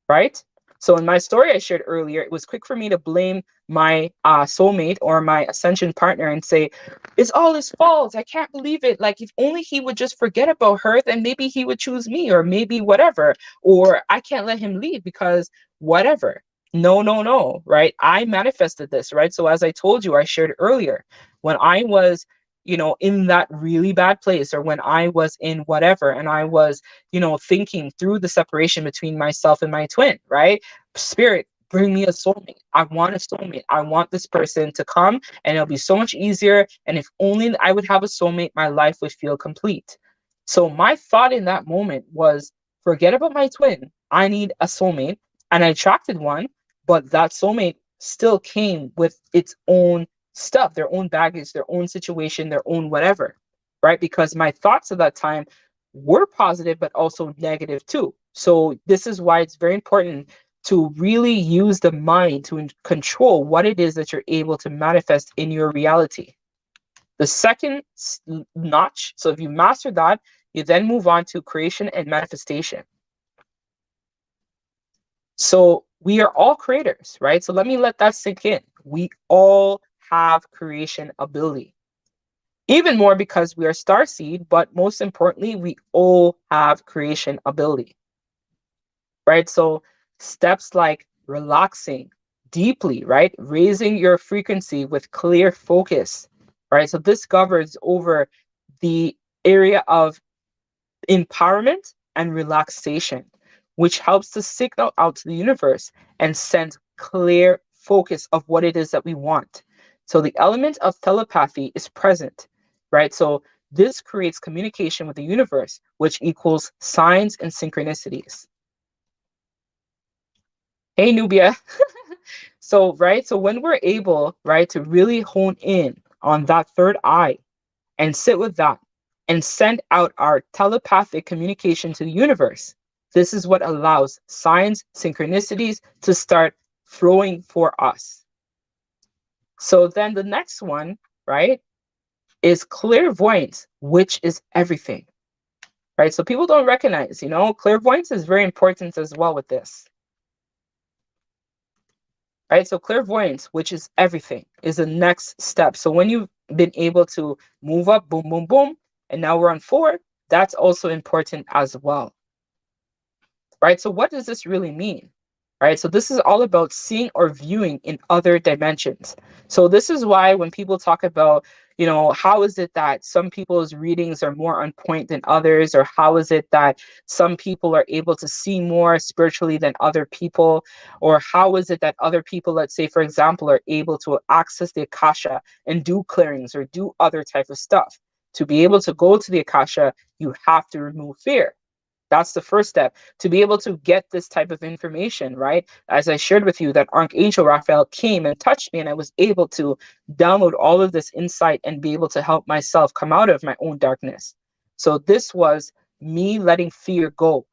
right? So in my story I shared earlier, it was quick for me to blame my soulmate or my ascension partner and say, it's all his fault. I can't believe it. Like, if only he would just forget about her, then maybe he would choose me, or maybe whatever. Or I can't let him leave because whatever. No, no, no, right? I manifested this, right? So as I told you, I shared earlier, when I was, in that really bad place, or when I was in whatever, and I was, thinking through the separation between myself and my twin, right? Spirit, bring me a soulmate. I want a soulmate. I want this person to come, and it'll be so much easier. And if only I would have a soulmate, my life would feel complete. So my thought in that moment was, forget about my twin. I need a soulmate. And I attracted one, but that soulmate still came with its own stuff, their own baggage, their own situation, their own whatever, right? Because my thoughts at that time were positive, but also negative too. So this is why it's very important to really use the mind to control what it is that you're able to manifest in your reality. The second notch, so if you master that, you then move on to creation and manifestation. So we are all creators, right? So let me let that sink in. We all have creation ability. Even more because we are starseed, but most importantly, we all have creation ability, right? So steps like relaxing deeply, right? Raising your frequency with clear focus, right? So this governs over the area of empowerment and relaxation, which helps to signal out to the universe and send clear focus of what it is that we want. So the element of telepathy is present, right? So this creates communication with the universe, which equals signs and synchronicities. Hey, Nubia. So, right, so when we're able, right, to really hone in on that third eye and sit with that and send out our telepathic communication to the universe, this is what allows signs, synchronicities to start flowing for us. So then the next one, right, is clairvoyance, which is everything, right? So people don't recognize, clairvoyance is very important as well with this. Right, so clairvoyance, which is everything, is the next step. So when you've been able to move up, boom, boom, boom, and now we're on 4, That's also important as well, right? So what does this really mean? Right? So this is all about seeing or viewing in other dimensions. So this is why when people talk about, how is it that some people's readings are more on point than others, or how is it that some people are able to see more spiritually than other people, or how is it that other people, let's say, for example, are able to access the Akasha and do clearings or do other type of stuff. To be able to go to the Akasha, you have to remove fear. That's the first step to be able to get this type of information, right? As I shared with you, that Archangel Raphel came and touched me, and I was able to download all of this insight and be able to help myself come out of my own darkness. So this was me letting fear go,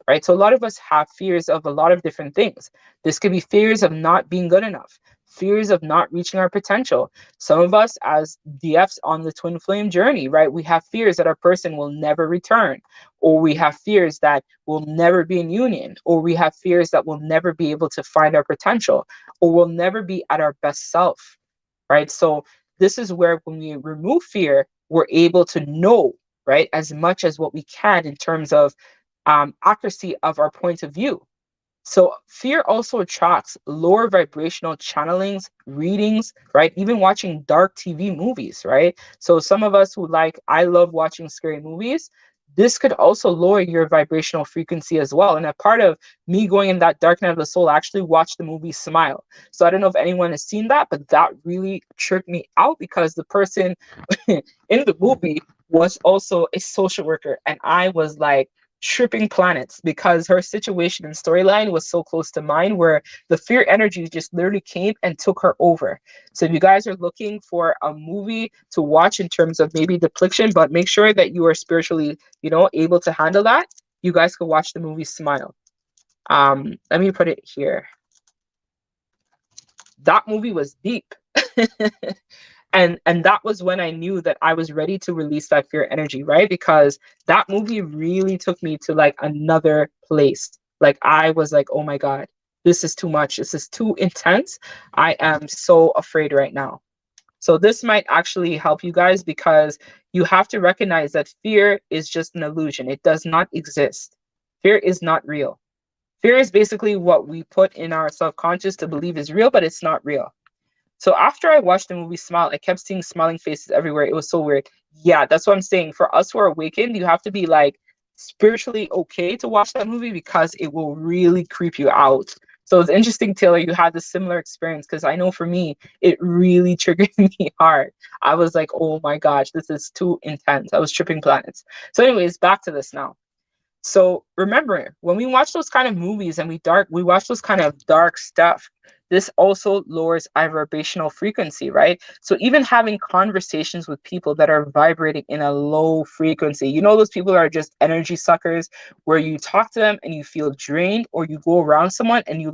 right? So a lot of us have fears of a lot of different things. This could be fears of not being good enough, fears of not reaching our potential. Some of us, as DFs on the twin flame journey, right? We have fears that our person will never return, or we have fears that we'll never be in union, or we have fears that we'll never be able to find our potential, or we'll never be at our best self, right? So this is where when we remove fear, we're able to know, right, as much as what we can in terms of accuracy of our point of view. So fear also attracts lower vibrational channelings, readings, right? Even watching dark TV movies, right? So some of us who I love watching scary movies, this could also lower your vibrational frequency as well. And a part of me going in that dark night of the soul, I actually watched the movie Smile. So I don't know if anyone has seen that, but that really tripped me out because the person in the movie was also a social worker. And I was like, tripping planets because her situation and storyline was so close to mine, where the fear energy just literally came and took her over. So if you guys are looking for a movie to watch in terms of maybe depiction, but make sure that you are spiritually, able to handle that, you guys can watch the movie Smile. Let me put it here. That movie was deep. And that was when I knew that I was ready to release that fear energy, right? Because that movie really took me to another place. I was like, oh my God, this is too much. This is too intense. I am so afraid right now. So this might actually help you guys, because you have to recognize that fear is just an illusion. It does not exist. Fear is not real. Fear is basically what we put in our subconscious to believe is real, but it's not real. So after I watched the movie Smile, I kept seeing smiling faces everywhere. It was so weird. Yeah, that's what I'm saying. For us who are awakened, you have to be spiritually okay to watch that movie, because it will really creep you out. So it's interesting, Taylor, you had this similar experience, because I know for me, it really triggered me hard. I was like, oh my gosh, this is too intense. I was tripping planets. So anyways, back to this now. So remember, when we watch those kind of movies and we watch those kind of dark stuff, this also lowers our vibrational frequency, right? So even having conversations with people that are vibrating in a low frequency, those people are just energy suckers, where you talk to them and you feel drained, or you go around someone and you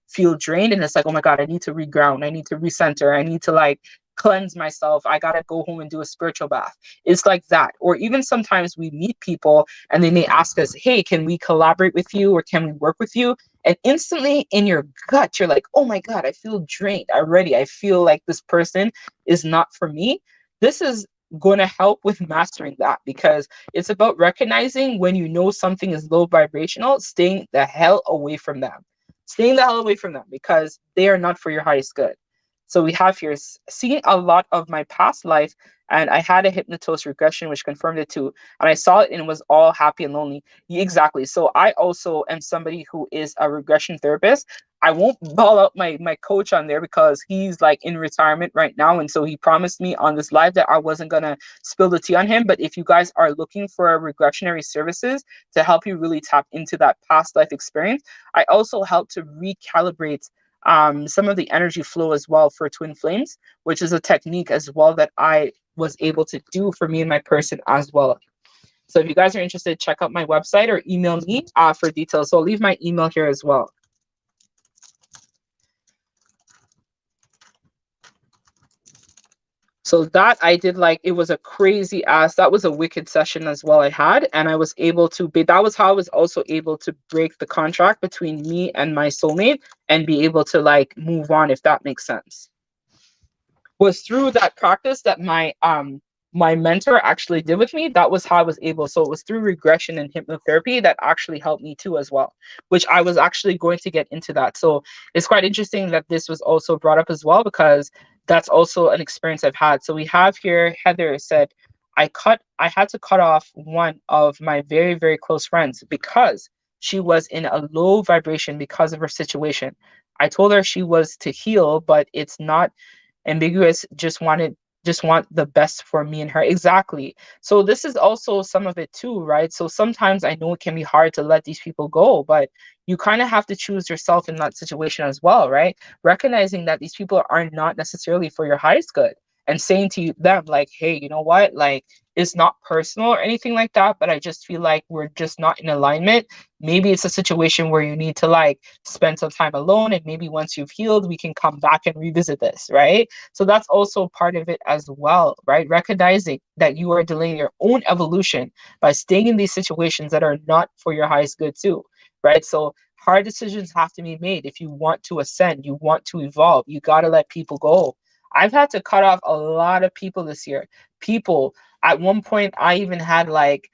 feel drained, and it's like, oh my God, I need to reground, I need to recenter, I need to cleanse myself, I gotta go home and do a spiritual bath. It's like that. Or even sometimes we meet people and they may ask us, hey, can we collaborate with you, or can we work with you? And instantly in your gut, you're like, oh my God, I feel drained already. I feel like this person is not for me. This is going to help with mastering that, because it's about recognizing when something is low vibrational, staying the hell away from them. Staying the hell away from them, because they are not for your highest good. So we have here seeing a lot of my past life, and I had a hypnosis regression which confirmed it too. And I saw it and it was all happy and lonely. Yeah, exactly. So I also am somebody who is a regression therapist. I won't ball out my coach on there, because he's in retirement right now. And so he promised me on this live that I wasn't going to spill the tea on him. But if you guys are looking for regressionary services to help you really tap into that past life experience, I also help to recalibrate some of the energy flow as well for twin flames, which is a technique as well that I was able to do for me and my person as well. So if you guys are interested, check out my website or email me for details. So I'll leave my email here as well. So that I did, it was a crazy ass, that was a wicked session as well I had. And I was able to be, that was how I was also able to break the contract between me and my soulmate and be able to move on, if that makes sense. Was through that practice that my my mentor actually did with me, that was how I was able. So it was through regression and hypnotherapy that actually helped me too as well, which I was actually going to get into that. So it's quite interesting that this was also brought up as well, because that's also an experience I've had. So we have here, Heather said, I had to cut off one of my very, very close friends because she was in a low vibration because of her situation. I told her she was to heal, but it's not ambiguous, just want the best for me and her. Exactly. So this is also some of it too, right? So sometimes I know it can be hard to let these people go, but you kind of have to choose yourself in that situation as well, right? Recognizing that these people are not necessarily for your highest good, and saying to them like, hey, you know what, like, it's not personal or anything like that, but I just feel like we're just not in alignment. Maybe it's a situation where you need to like spend some time alone, and maybe once you've healed, we can come back and revisit this, right? So that's also part of it as well, right? Recognizing that you are delaying your own evolution by staying in these situations that are not for your highest good too, right? So hard decisions have to be made. If you want to ascend, you want to evolve, you got to let people go. I've had to cut off a lot of people this year. People, at one point, I even had like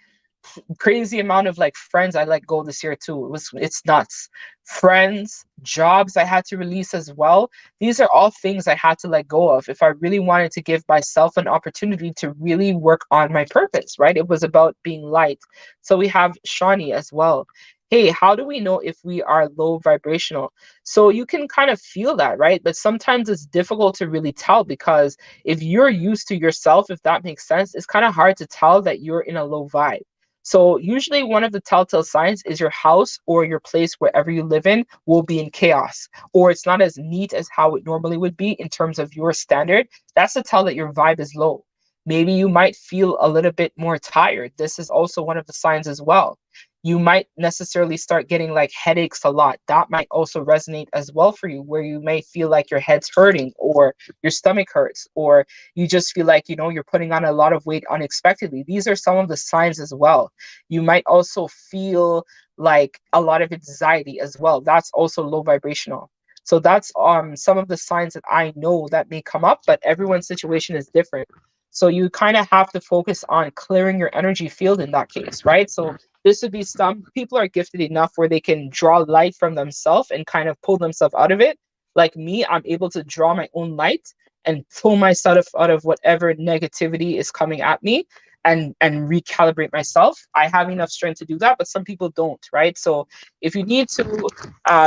crazy amount of like friends I let go this year too. It's nuts. Friends, jobs I had to release as well. These are all things I had to let go of if I really wanted to give myself an opportunity to really work on my purpose, right? It was about being light. So we have Shawnee as well. Hey, how do we know if we are low vibrational? So you can kind of feel that, right? But sometimes it's difficult to really tell, because if you're used to yourself, if that makes sense, it's kind of hard to tell that you're in a low vibe. So usually one of the telltale signs is your house or your place wherever you live in will be in chaos, or it's not as neat as how it normally would be in terms of your standard. That's to tell that your vibe is low. Maybe you might feel a little bit more tired. This is also one of the signs as well. You might necessarily start getting like headaches a lot. That might also resonate as well for you, where you may feel like your head's hurting or your stomach hurts, or you just feel like, you know, you're putting on a lot of weight unexpectedly. These are some of the signs as well. You might also feel like a lot of anxiety as well. That's also low vibrational. So that's some of the signs that I know that may come up, but everyone's situation is different. So you kind of have to focus on clearing your energy field in that case, right? So this would be, some people are gifted enough where they can draw light from themselves and kind of pull themselves out of it. Like me, I'm able to draw my own light and pull myself out of whatever negativity is coming at me, and recalibrate myself. I have enough strength to do that, but some people don't, right? So if you need to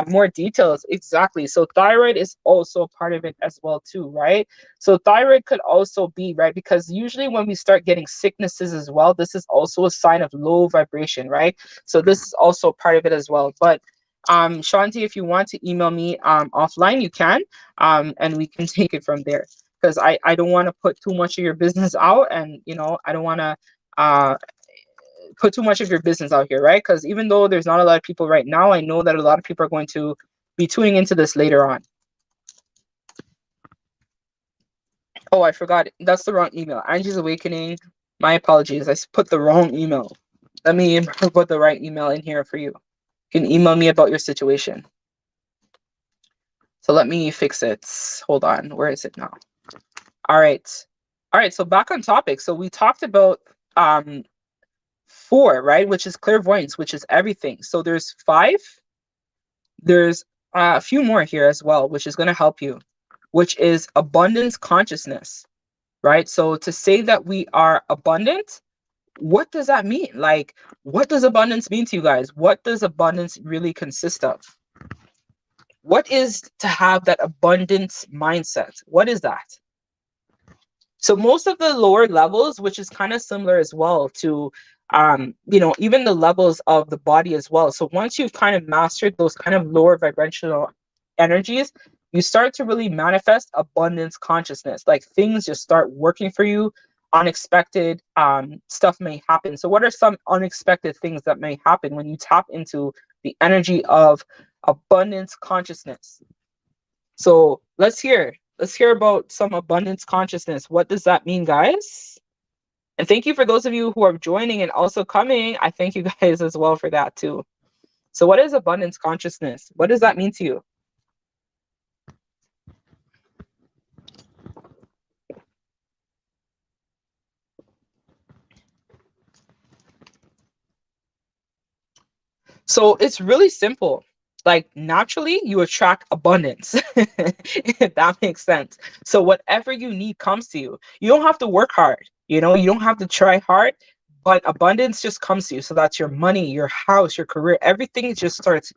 more details, exactly. So thyroid is also a part of it as well too, right? So thyroid could also be, right, because usually when we start getting sicknesses as well, this is also a sign of low vibration, right? So this is also part of it as well. But Shanti, if you want to email me offline, you can, and we can take it from there, because I don't want to put too much of your business out, and you know, I don't want to uh put too much of your business out here, right? Because even though there's not a lot of people right now, I know that a lot of people are going to be tuning into this later on. Oh, I forgot, that's the wrong email. Angie's Awakening, my apologies, I put the wrong email. Let me put the right email in here for you. You can email me about your situation. So let me fix it. Hold on, where is it now? All right. All right, so back on topic. So we talked about 4, right? Which is clairvoyance, which is everything. So there's 5. There's a few more here as well, which is going to help you, which is abundance consciousness, right? So to say that we are abundant, what does that mean? Like, what does abundance mean to you guys? What does abundance really consist of? What is to have that abundance mindset? What is that? So most of the lower levels, which is kind of similar as well to, you know, even the levels of the body as well. So once you've kind of mastered those kind of lower vibrational energies, you start to really manifest abundance consciousness. Like things just start working for you. Unexpected stuff may happen. So what are some unexpected things that may happen when you tap into the energy of abundance consciousness? So let's hear about some abundance consciousness. What does that mean, guys? And thank you for those of you who are joining and also coming. I thank you guys as well for that too. So what is abundance consciousness? What does that mean to you? So it's really simple. Like naturally, you attract abundance, if that makes sense. So whatever you need comes to you. You don't have to work hard, you know, you don't have to try hard, but abundance just comes to you. So that's your money, your house, your career, everything just starts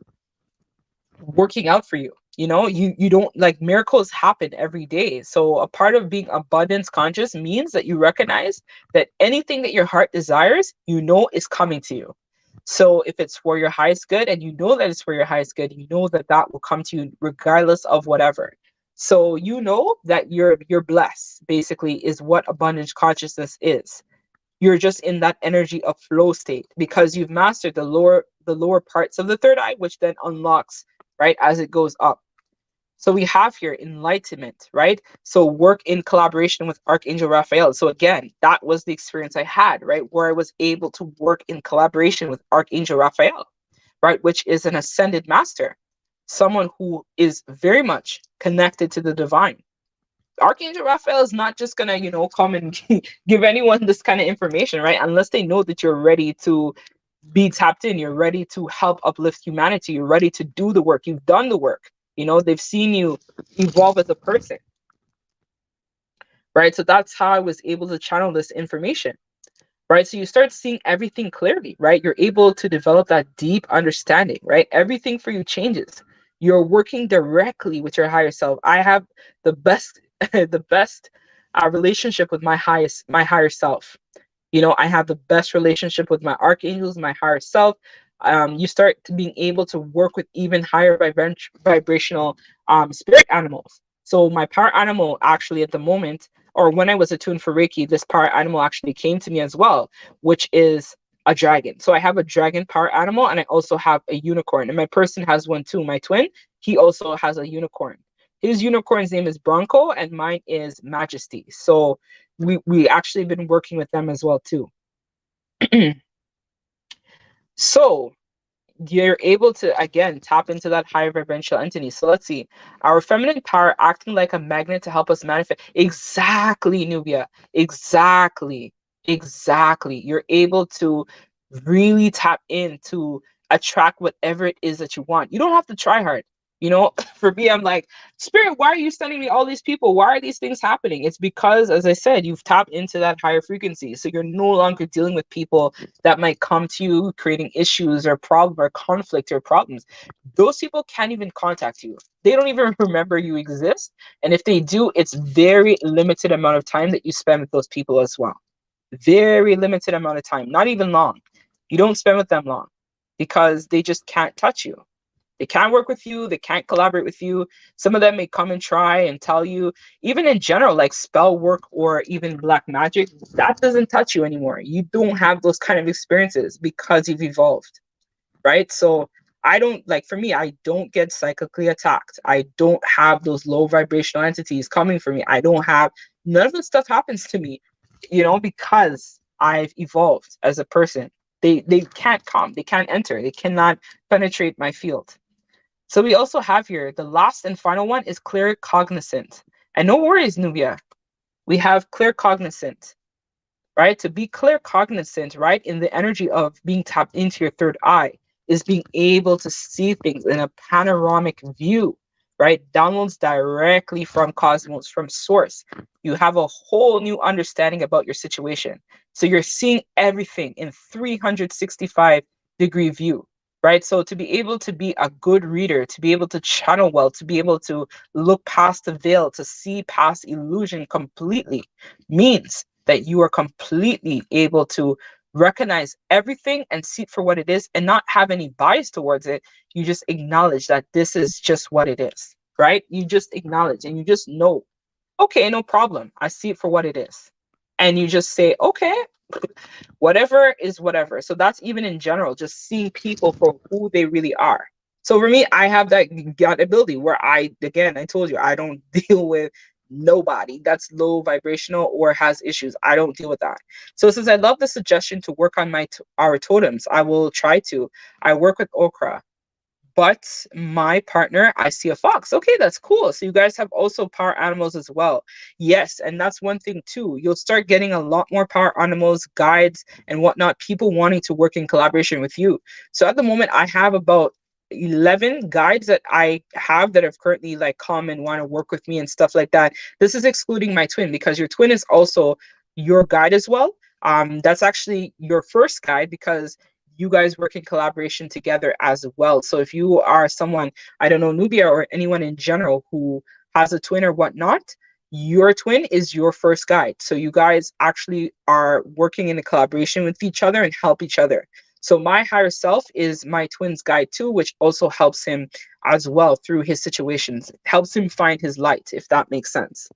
working out for you. You know, you don't like miracles happen every day. So a part of being abundance conscious means that you recognize that anything that your heart desires, you know, is coming to you. So if it's for your highest good and you know that it's for your highest good, you know that that will come to you regardless of whatever. So you know that you're blessed, basically, is what abundance consciousness is. You're just in that energy of flow state because you've mastered the lower parts of the third eye, which then unlocks, right, as it goes up. So we have here enlightenment, right? So work in collaboration with Archangel Raphael. So again, that was the experience I had, right? Where I was able to work in collaboration with Archangel Raphael, right? Which is an ascended master, someone who is very much connected to the divine. Archangel Raphael is not just gonna, come and give anyone this kind of information, right? Unless they know that you're ready to be tapped in, you're ready to help uplift humanity, you're ready to do the work, you've done the work. They've seen you evolve as a person, right? So that's how I was able to channel this information, right? So you start seeing everything clearly, right? You're able to develop that deep understanding, right? Everything for you changes. You're working directly with your higher self. I have the best, the best relationship with my higher self. I have the best relationship with my archangels, my higher self. You start to being able to work with even higher vibrational spirit animals. So my power animal actually at the moment, or when I was attuned for Reiki, this power animal actually came to me as well, which is a dragon. So I have a dragon power animal and I also have a unicorn. And my person has one too. My twin, he also has a unicorn. His unicorn's name is Bronco and mine is Majesty. So we actually been working with them as well too. So you're able to again tap into that higher vibrational entity. So let's see, our feminine power acting like a magnet to help us manifest. Exactly, Nubia. Exactly. You're able to really tap in to attract whatever it is that you want. You don't have to try hard. For me, I'm like, Spirit, why are you sending me all these people? Why are these things happening? It's because, as I said, you've tapped into that higher frequency. So you're no longer dealing with people that might come to you creating issues or problem or conflict or problems. Those people can't even contact you. They don't even remember you exist. And if they do, it's very limited amount of time that you spend with those people as well. Very limited amount of time, not even long. You don't spend with them long because they just can't touch you. They can't work with you. They can't collaborate with you. Some of them may come and try and tell you, even in general, like spell work or even black magic, that doesn't touch you anymore. You don't have those kind of experiences because you've evolved, right? So I don't, like, for me, I don't get psychically attacked. I don't have those low vibrational entities coming for me. I don't have, none of this stuff happens to me, because I've evolved as a person. They can't come, they can't enter, they cannot penetrate my field. So we also have here, the last and final one is Claircognizant. And no worries, Nubia. We have Claircognizant, right? To be Claircognizant, right, in the energy of being tapped into your third eye is being able to see things in a panoramic view, right? Downloads directly from cosmos, from source. You have a whole new understanding about your situation. So you're seeing everything in 365-degree view, right? So to be able to be a good reader, to be able to channel well, to be able to look past the veil, to see past illusion completely means that you are completely able to recognize everything and see it for what it is and not have any bias towards it. You just acknowledge that this is just what it is, right? You just acknowledge and you just know, okay, no problem. I see it for what it is. And you just say, okay, whatever is whatever. So that's even in general, just seeing people for who they really are. So for me, I have that gut ability where I told you, I don't deal with nobody that's low vibrational or has issues. I don't deal with that. So since I love the suggestion to work on our totems, I will try to. I work with okra, but my partner, I see a fox. Okay, that's cool. So you guys have also power animals as well. Yes, and that's one thing too. You'll start getting a lot more power animals, guides, and whatnot, people wanting to work in collaboration with you. So at the moment, I have about 11 guides that I have that have currently like come and want to work with me and stuff like that. This is excluding my twin, because your twin is also your guide as well. That's actually your first guide, because you guys work in collaboration together as well. So if you are someone, I don't know, Nubia or anyone in general who has a twin or whatnot, your twin is your first guide. So you guys actually are working in a collaboration with each other and help each other. So my higher self is my twin's guide too, which also helps him as well through his situations, helps him find his light, if that makes sense.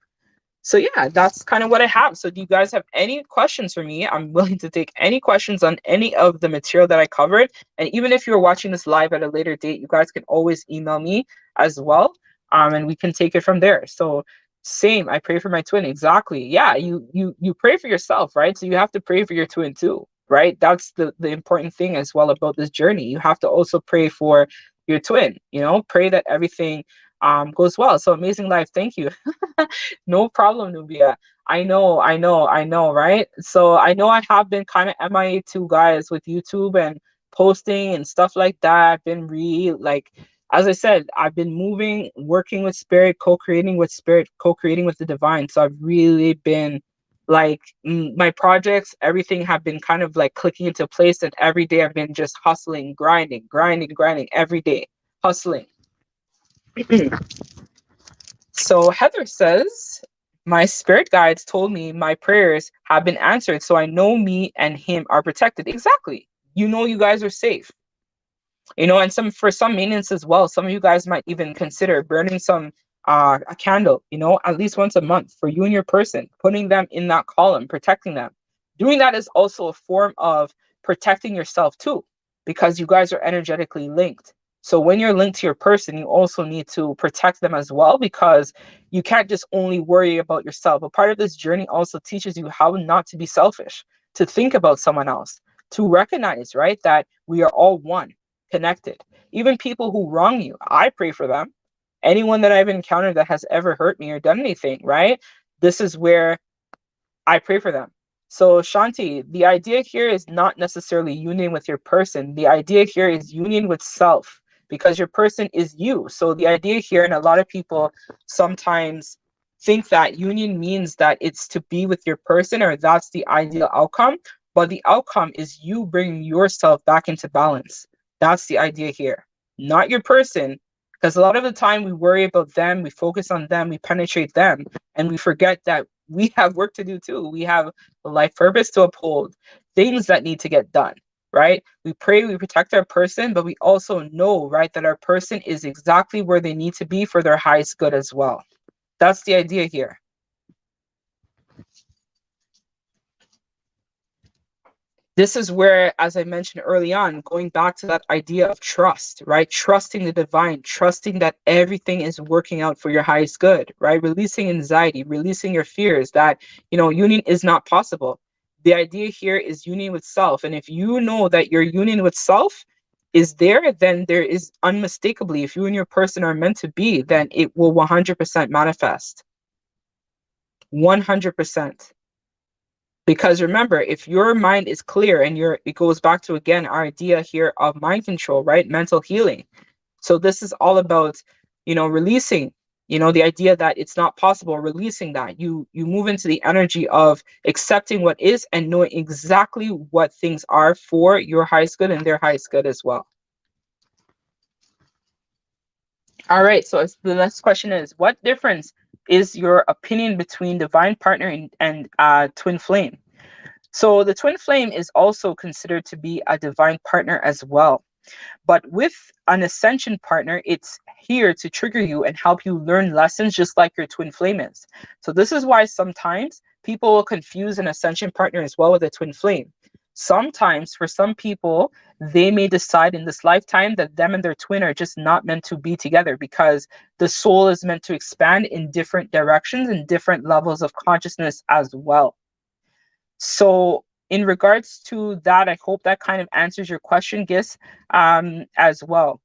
So yeah, that's kind of what I have. So do you guys have any questions for me? I'm willing to take any questions on any of the material that I covered. And even if you're watching this live at a later date, you guys can always email me as well. And we can take it from there. So same, I pray for my twin. Exactly. Yeah, you pray for yourself, right? So you have to pray for your twin too, right? That's the important thing as well about this journey. You have to also pray for your twin, pray that everything goes well. So amazing life. Thank you. No problem, Nubia. I know, right? So I know I have been kind of MIA too, guys, with YouTube and posting and stuff like that. I've been as I said, I've been moving, working with spirit, co-creating with spirit, co-creating with the divine. So I've really been my projects, everything have been kind of like clicking into place. And every day I've been just hustling, grinding every day, hustling. So Heather says, my spirit guides told me my prayers have been answered, so I know me and him are protected. Exactly. You guys are safe. And for some maintenance as well, some of you guys might even consider burning a candle, at least once a month for you and your person, putting them in that column, protecting them. Doing that is also a form of protecting yourself too, because you guys are energetically linked. So when you're linked to your person, you also need to protect them as well, because you can't just only worry about yourself. A part of this journey also teaches you how not to be selfish, to think about someone else, to recognize, right, that we are all one, connected. Even people who wrong you, I pray for them. Anyone that I've encountered that has ever hurt me or done anything, right? This is where I pray for them. So Shanti, the idea here is not necessarily union with your person. The idea here is union with self, because your person is you. So the idea here, and a lot of people sometimes think that union means that it's to be with your person, or that's the ideal outcome. But the outcome is you bringing yourself back into balance. That's the idea here, not your person. Because a lot of the time we worry about them, we focus on them, we penetrate them, and we forget that we have work to do too. We have a life purpose to uphold, things that need to get done, right? We pray, we protect our person, but we also know, right, that our person is exactly where they need to be for their highest good as well. That's the idea here. This is where, as I mentioned early on, going back to that idea of trust, right? Trusting the divine, trusting that everything is working out for your highest good, right? Releasing anxiety, releasing your fears that, union is not possible. The idea here is union with self. And if you know that your union with self is there, then there is unmistakably, if you and your person are meant to be, then it will 100% manifest. 100%. Because remember, if your mind is clear and it goes back to, again, our idea here of mind control, right? Mental healing. So this is all about, releasing, the idea that it's not possible, releasing that. You move into the energy of accepting what is and knowing exactly what things are for your highest good and their highest good as well. All right, so the next question is, what difference is your opinion between divine partner and twin flame? So the twin flame is also considered to be a divine partner as well. But with an ascension partner, it's here to trigger you and help you learn lessons just like your twin flame is. So this is why sometimes people will confuse an ascension partner as well with a twin flame. Sometimes for some people, they may decide in this lifetime that them and their twin are just not meant to be together, because the soul is meant to expand in different directions and different levels of consciousness as well. So in regards to that, I hope that kind of answers your question, Gis, as well.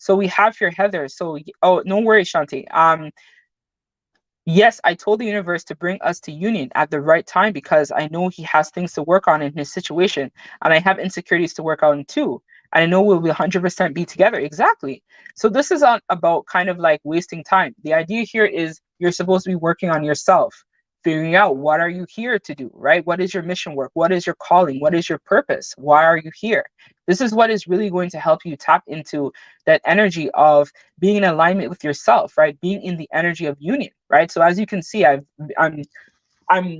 So we have here Heather. So, oh, no worries, Shanti. Yes, I told the universe to bring us to union at the right time because I know he has things to work on in his situation, and I have insecurities to work on too. And I know we'll 100% be together. Exactly. So this is not about kind of like wasting time. The idea here is you're supposed to be working on yourself, figuring out what are you here to do, right? What is your mission work? What is your calling? What is your purpose? Why are you here? This is what is really going to help you tap into that energy of being in alignment with yourself, right? Being in the energy of union, right? So as you can see, I'm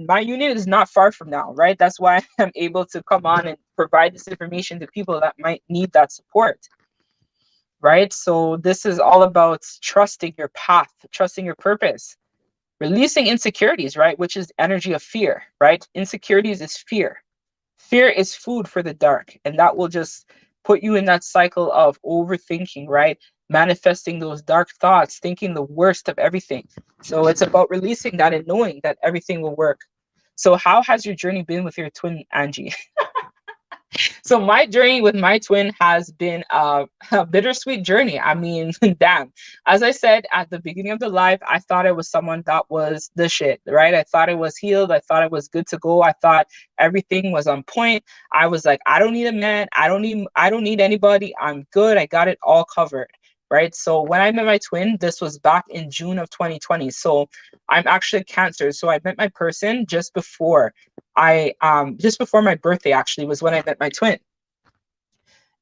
my union is not far from now, right? That's why I'm able to come on and provide this information to people that might need that support, right? So this is all about trusting your path, trusting your purpose, releasing insecurities, right? Which is energy of fear, right? Insecurities is fear. Fear is food for the dark, and that will just put you in that cycle of overthinking, right? Manifesting those dark thoughts, thinking the worst of everything. So it's about releasing that and knowing that everything will work. So how has your journey been with your twin, Angie? So my journey with my twin has been a bittersweet journey. I mean, damn. As I said at the beginning of the live, I thought I was someone that was the shit, right? I thought I was healed. I thought I was good to go. I thought everything was on point. I was like, I don't need a man. I don't need anybody. I'm good. I got it all covered. Right. So when I met my twin, this was back in June of 2020. So I'm actually Cancer. So I met my person just before my birthday actually was when I met my twin.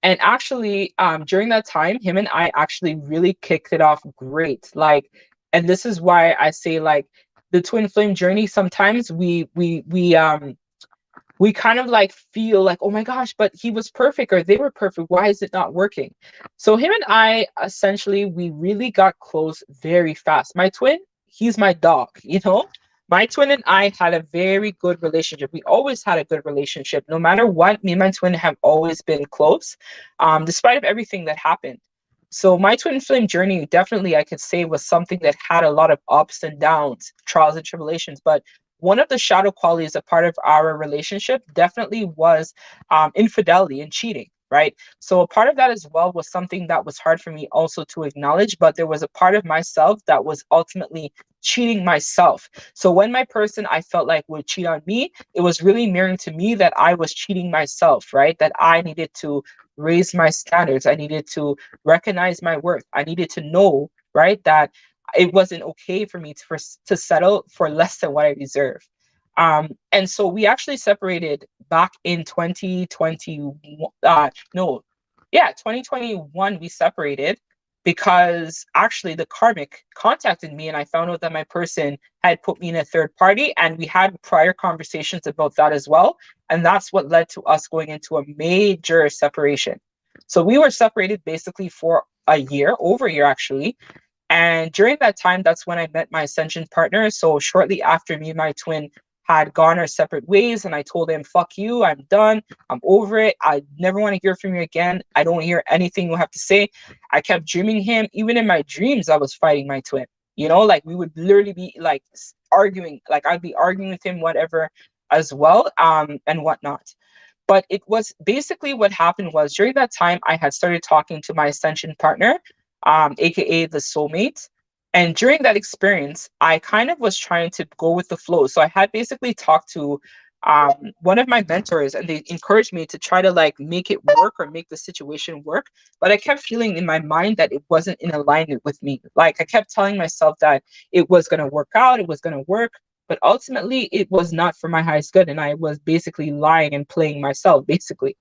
And actually, during that time, him and I actually really kicked it off great. Like, and this is why I say like the twin flame journey. Sometimes we kind of like feel like, oh my gosh, but he was perfect or they were perfect. Why is it not working? So him and I essentially we really got close very fast. My twin, he's my dog, you know. My twin and I had a very good relationship. We always had a good relationship. No matter what, me and my twin have always been close, despite of everything that happened. So my twin flame journey definitely I could say was something that had a lot of ups and downs, trials and tribulations. But one of the shadow qualities a part of our relationship definitely was infidelity and cheating, right? So a part of that as well was something that was hard for me also to acknowledge, but there was a part of myself that was ultimately cheating myself. So when my person I felt like would cheat on me, it was really mirroring to me that I was cheating myself, right? That I needed to raise my standards. I needed to recognize my worth. I needed to know, right, that it wasn't okay for me to settle for less than what I deserve. And so we actually separated back in 2020. No, yeah, 2021. We separated because actually the karmic contacted me and I found out that my person had put me in a third party, and we had prior conversations about that as well. And that's what led to us going into a major separation. So we were separated basically for a year, over a year actually. And during that time, that's when I met my Ascension partner. So shortly after me and my twin had gone our separate ways, and I told him, fuck you, I'm done. I'm over it. I never want to hear from you again. I don't hear anything you have to say. I kept dreaming him. Even in my dreams, I was fighting my twin. You know, like we would literally be like arguing, like I'd be arguing with him, whatever, as well, and whatnot. But it was basically what happened was during that time, I had started talking to my Ascension partner, aka the soulmate. And during that experience, I kind of was trying to go with the flow. So I had basically talked to one of my mentors, and they encouraged me to try to like make it work or make the situation work. But I kept feeling in my mind that it wasn't in alignment with me. Like I kept telling myself that it was going to work out, it was going to work. But ultimately, it was not for my highest good. And I was basically lying and playing myself, basically.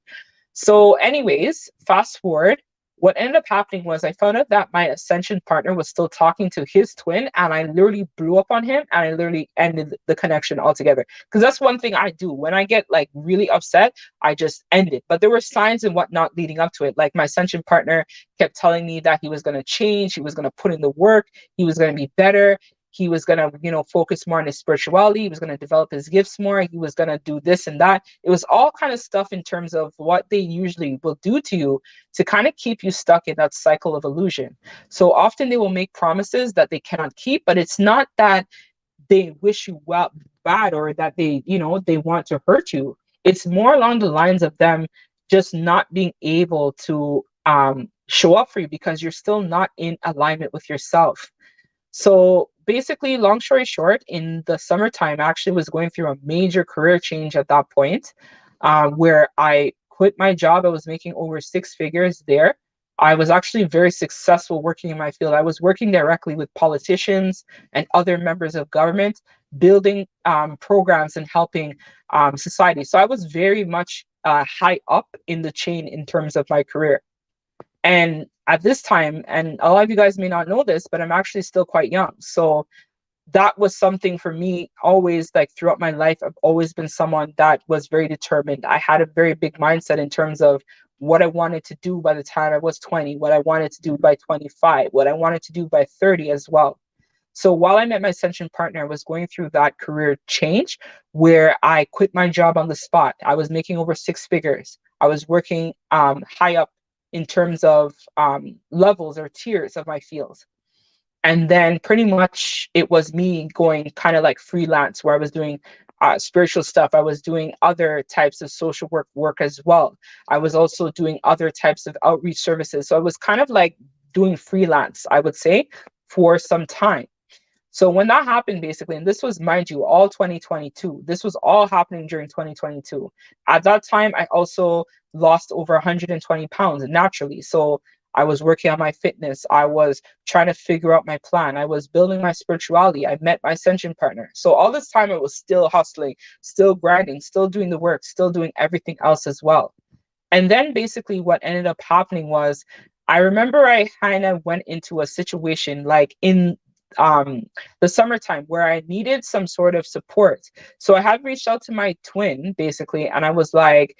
So, anyways, fast forward. What ended up happening was I found out that my Ascension partner was still talking to his twin, and I literally blew up on him and I literally ended the connection altogether. Because that's one thing I do. When I get like really upset, I just end it. But there were signs and whatnot leading up to it. Like my Ascension partner kept telling me that he was going to change, he was going to put in the work, he was going to be better. He was going to, focus more on his spirituality. He was going to develop his gifts more. He was going to do this and that. It was all kind of stuff in terms of what they usually will do to you to kind of keep you stuck in that cycle of illusion. So often they will make promises that they cannot keep, but it's not that they wish you well bad or that they want to hurt you. It's more along the lines of them just not being able to show up for you because you're still not in alignment with yourself. So basically, long story short, in the summertime, I actually was going through a major career change at that point, where I quit my job. I was making over six figures there. I was actually very successful working in my field. I was working directly with politicians and other members of government, building programs and helping society. So I was very much high up in the chain in terms of my career. And at this time, and a lot of you guys may not know this, but I'm actually still quite young. So that was something for me always, like throughout my life. I've always been someone that was very determined. I had a very big mindset in terms of what I wanted to do by the time I was 20, what I wanted to do by 25, what I wanted to do by 30 as well. So while I met my Ascension partner, I was going through that career change where I quit my job on the spot. I was making over six figures. I was working high up in terms of levels or tiers of my field. And then pretty much it was me going kind of like freelance where I was doing spiritual stuff. I was doing other types of social work as well. I was also doing other types of outreach services. So I was kind of like doing freelance, I would say, for some time. So when that happened, basically, and this was, mind you, all 2022, this was all happening during 2022. At that time, I also lost over 120 pounds naturally. So I was working on my fitness. I was trying to figure out my plan. I was building my spirituality. I met my Ascension partner. So all this time, I was still hustling, still grinding, still doing the work, still doing everything else as well. And then basically what ended up happening was I remember I kind of went into a situation like in um the summertime where I needed some sort of support. So I had reached out to my twin basically, and I was like,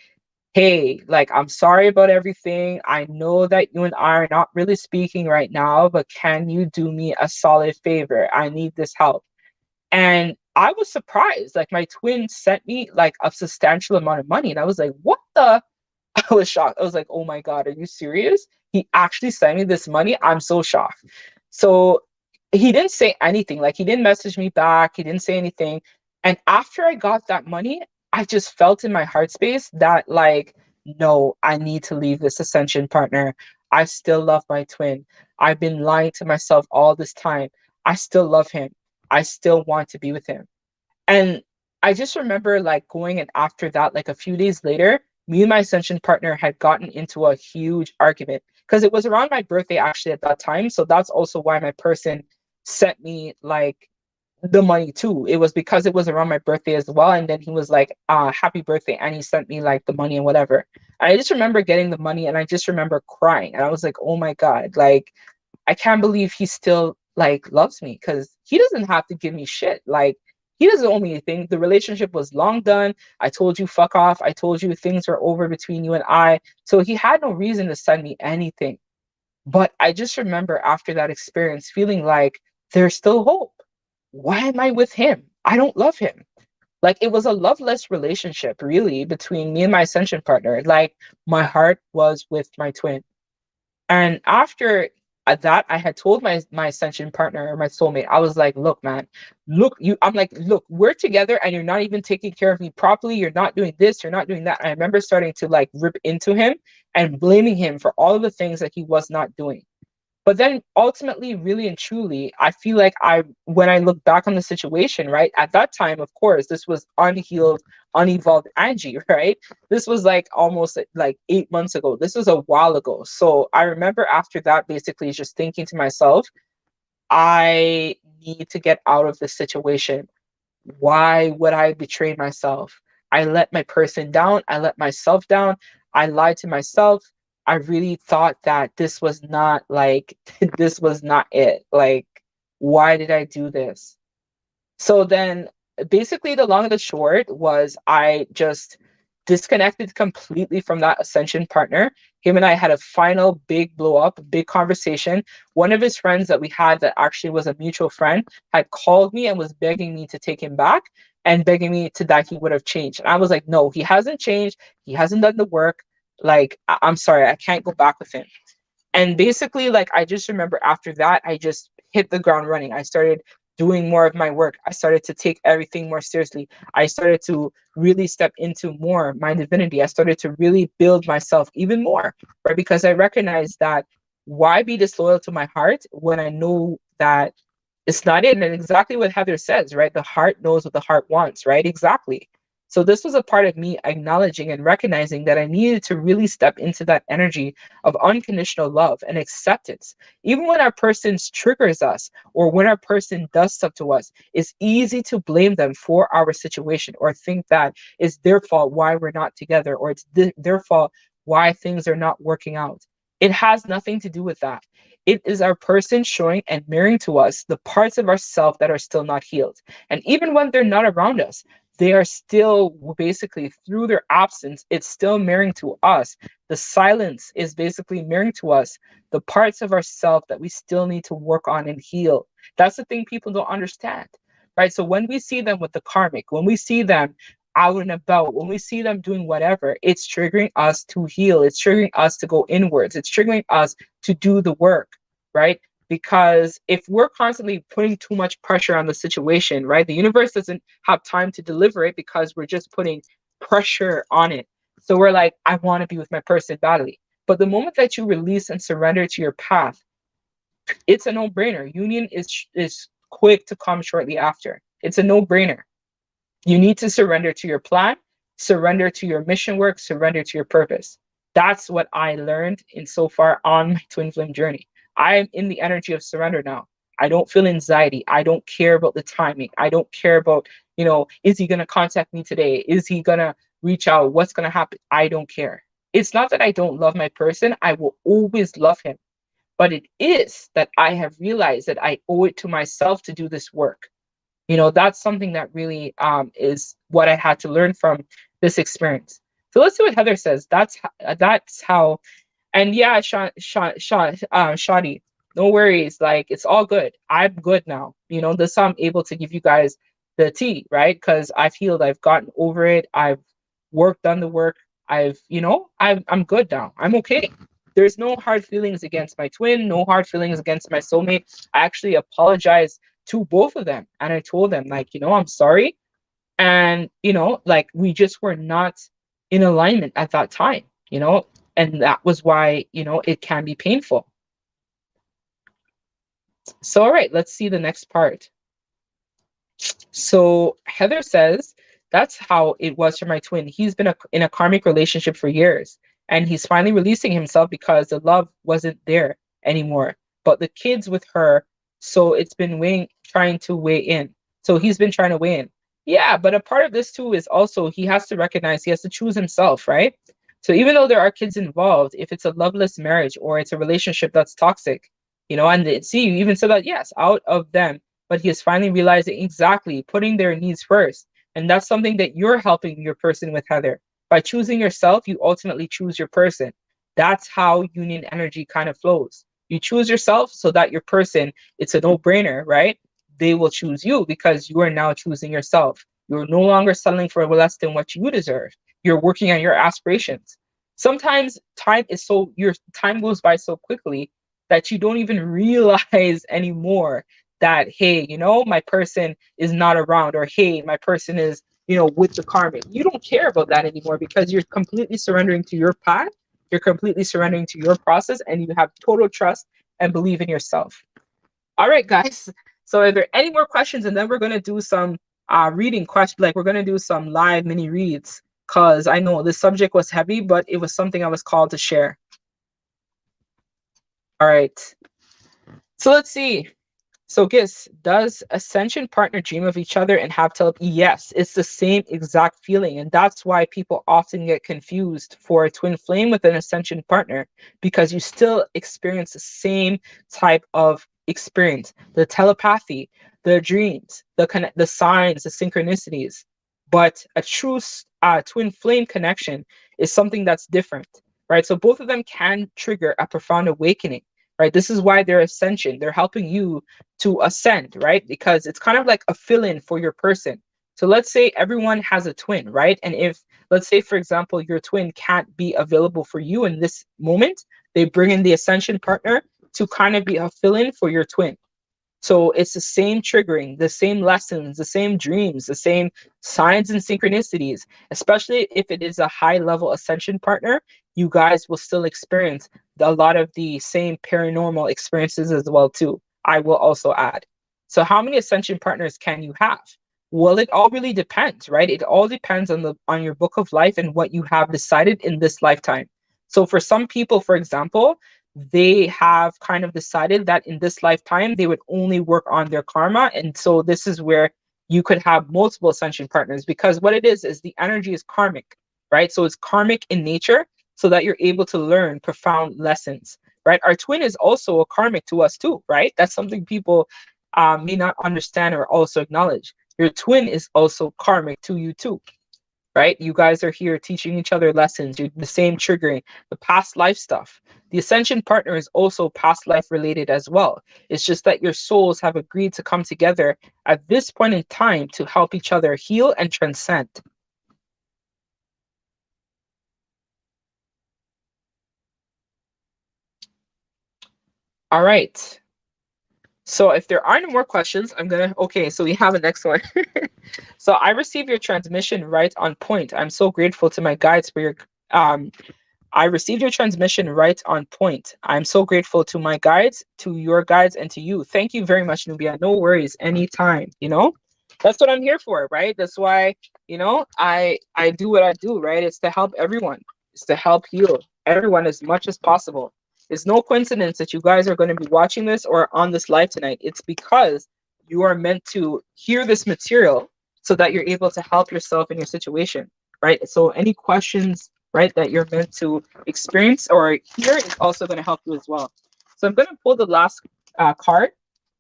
hey, like, I'm sorry about everything. I know that you and I are not really speaking right now, but can you do me a solid favor? I need this help. And I was surprised. Like, my twin sent me like a substantial amount of money. And I was like, what the? I was shocked. I was like, oh my God, are you serious? He actually sent me this money. I'm so shocked. So he didn't say anything. Like, he didn't message me back. He didn't say anything. And after I got that money, I just felt in my heart space that, like, no, I need to leave this Ascension partner. I still love my twin. I've been lying to myself all this time. I still love him. I still want to be with him. And I just remember like going, and after that, like a few days later, me and my Ascension partner had gotten into a huge argument because it was around my birthday actually at that time. So that's also why my person sent me like the money too. It was because it was around my birthday as well. And then he was like, happy birthday. And he sent me like the money and whatever. And I just remember getting the money and I just remember crying. And I was like, oh my God, like, I can't believe he still like loves me because he doesn't have to give me shit. Like, he doesn't owe me anything. The relationship was long done. I told you fuck off. I told you things are over between you and I. So he had no reason to send me anything. But I just remember after that experience feeling like there's still hope. Why am I with him? I don't love him. Like, it was a loveless relationship really between me and my Ascension partner. Like, my heart was with my twin. And after that, I had told my Ascension partner or my soulmate, I was like, look, man, look, I'm like, look, we're together and you're not even taking care of me properly. You're not doing this, you're not doing that. I remember starting to like rip into him and blaming him for all of the things that he was not doing. But then ultimately, really and truly, I feel like when I look back on the situation, right, at that time, of course, this was unhealed, unevolved Angie, right? This was like almost like 8 months ago. This was a while ago. So I remember after that, basically just thinking to myself, I need to get out of this situation. Why would I betray myself? I let my person down. I let myself down. I lied to myself. I really thought that this was not like, this was not it. Like, why did I do this? So then basically the long and the short was I just disconnected completely from that Ascension partner. Him and I had a final big blow up, big conversation. One of his friends that we had that actually was a mutual friend had called me and was begging me to take him back and begging me to that he would have changed. And I was like, no, he hasn't changed. He hasn't done the work. Like, I'm sorry, I can't go back with him. And basically, like, I just remember after that, I just hit the ground running. I started doing more of my work. I started to take everything more seriously. I started to really step into more my divinity. I started to really build myself even more, right? Because I recognized that why be disloyal to my heart when I know that it's not it? And exactly what Heather says, right? The heart knows what the heart wants, right? Exactly. So this was a part of me acknowledging and recognizing that I needed to really step into that energy of unconditional love and acceptance. Even when our person triggers us or when our person does stuff to us, it's easy to blame them for our situation or think that it's their fault why we're not together or it's their fault why things are not working out. It has nothing to do with that. It is our person showing and mirroring to us the parts of ourself that are still not healed. And even when they're not around us, they are still basically through their absence, it's still mirroring to us. The silence is basically mirroring to us the parts of ourself that we still need to work on and heal. That's the thing people don't understand, right? So when we see them with the karmic, when we see them out and about, when we see them doing whatever, it's triggering us to heal. It's triggering us to go inwards. It's triggering us to do the work, right? Because if we're constantly putting too much pressure on the situation, right, the universe doesn't have time to deliver it because we're just putting pressure on it. So we're like, I want to be with my person badly. But the moment that you release and surrender to your path, it's a no-brainer. Union is quick to come shortly after. It's a no-brainer. You need to surrender to your plan, surrender to your mission work, surrender to your purpose. That's what I learned in so far on my twin flame journey. I am in the energy of surrender now. I don't feel anxiety. I don't care about the timing. I don't care about, is he going to contact me today? Is he going to reach out? What's going to happen? I don't care. It's not that I don't love my person. I will always love him. But it is that I have realized that I owe it to myself to do this work. That's something that really is what I had to learn from this experience. So let's see what Heather says. That's how. And yeah, Shadi, no worries. Like, it's all good. I'm good now. This I'm able to give you guys the tea, right? Because I've healed. I've gotten over it. I've done the work. I'm good now. I'm okay. There's no hard feelings against my twin. No hard feelings against my soulmate. I actually apologize to both of them, and I told them, like, I'm sorry, and like, we just were not in alignment at that time, and that was why it can be painful. So all right, let's see the next part. So Heather says that's how it was for my twin. He's been in a karmic relationship for years, and he's finally releasing himself because the love wasn't there anymore. But the kids with her, so it's been trying to weigh in. So he's been trying to weigh in. Yeah, but a part of this too is also he has to recognize he has to choose himself, right? So even though there are kids involved, if it's a loveless marriage or it's a relationship that's toxic, and see, you even said that, yes, out of them, but he is finally realizing exactly putting their needs first. And that's something that you're helping your person with, Heather. By choosing yourself, you ultimately choose your person. That's how union energy kind of flows. You choose yourself so that your person, it's a no-brainer, right? They will choose you because you are now choosing yourself. You're no longer settling for less than what you deserve. You're working on your aspirations. Sometimes your time goes by so quickly that you don't even realize anymore that, hey, my person is not around, or hey, my person is, with the karmic. You don't care about that anymore because you're completely surrendering to your path. You're completely surrendering to your process, and you have total trust and believe in yourself. All right, guys. So are there any more questions? And then we're going to do some reading questions. Like, we're going to do some live mini reads because I know this subject was heavy, but it was something I was called to share. All right. So let's see. So Gis, does Ascension partner dream of each other and have telepathy? Yes, it's the same exact feeling. And that's why people often get confused for a twin flame with an Ascension partner, because you still experience the same type of experience, the telepathy, the dreams, the signs, the synchronicities. But a true twin flame connection is something that's different, right? So both of them can trigger a profound awakening, right? This is why they're Ascension. They're helping you to ascend, right? Because it's kind of like a fill-in for your person. So let's say everyone has a twin, right? And if, let's say, for example, your twin can't be available for you in this moment, they bring in the Ascension partner to kind of be a fill-in for your twin. So it's the same triggering, the same lessons, the same dreams, the same signs and synchronicities. Especially if it is a high level ascension partner, you guys will still experience a lot of the same paranormal experiences as well too. I will also add. So how many ascension partners can you have? Well, it all really depends, right? It all depends on your book of life and what you have decided in this lifetime. So for some people, for example, they have kind of decided that in this lifetime they would only work on their karma, and so this is where you could have multiple ascension partners, because what it is the energy is karmic, right? So it's karmic in nature, so that you're able to learn profound lessons, right? Our twin is also a karmic to us too, right? That's something people may not understand or also acknowledge. Your twin is also karmic to you too, right? You guys are here teaching each other lessons, you're the same triggering, the past life stuff. The ascension partner is also past life related as well. It's just that your souls have agreed to come together at this point in time to help each other heal and transcend. All right. So if there are no more questions, okay, so we have a next one. So I received your transmission right on point. I'm so grateful to my guides for your I received your transmission right on point. I'm so grateful to my guides, to your guides, and to you. Thank you very much, Nubia. No worries, anytime. That's what I'm here for, right? That's why, I do what I do, right? It's to help everyone. It's to help heal everyone as much as possible. It's no coincidence that you guys are going to be watching this or on this live tonight. It's because you are meant to hear this material so that you're able to help yourself in your situation, right? So any questions, right, that you're meant to experience or hear is also going to help you as well. So I'm going to pull the last card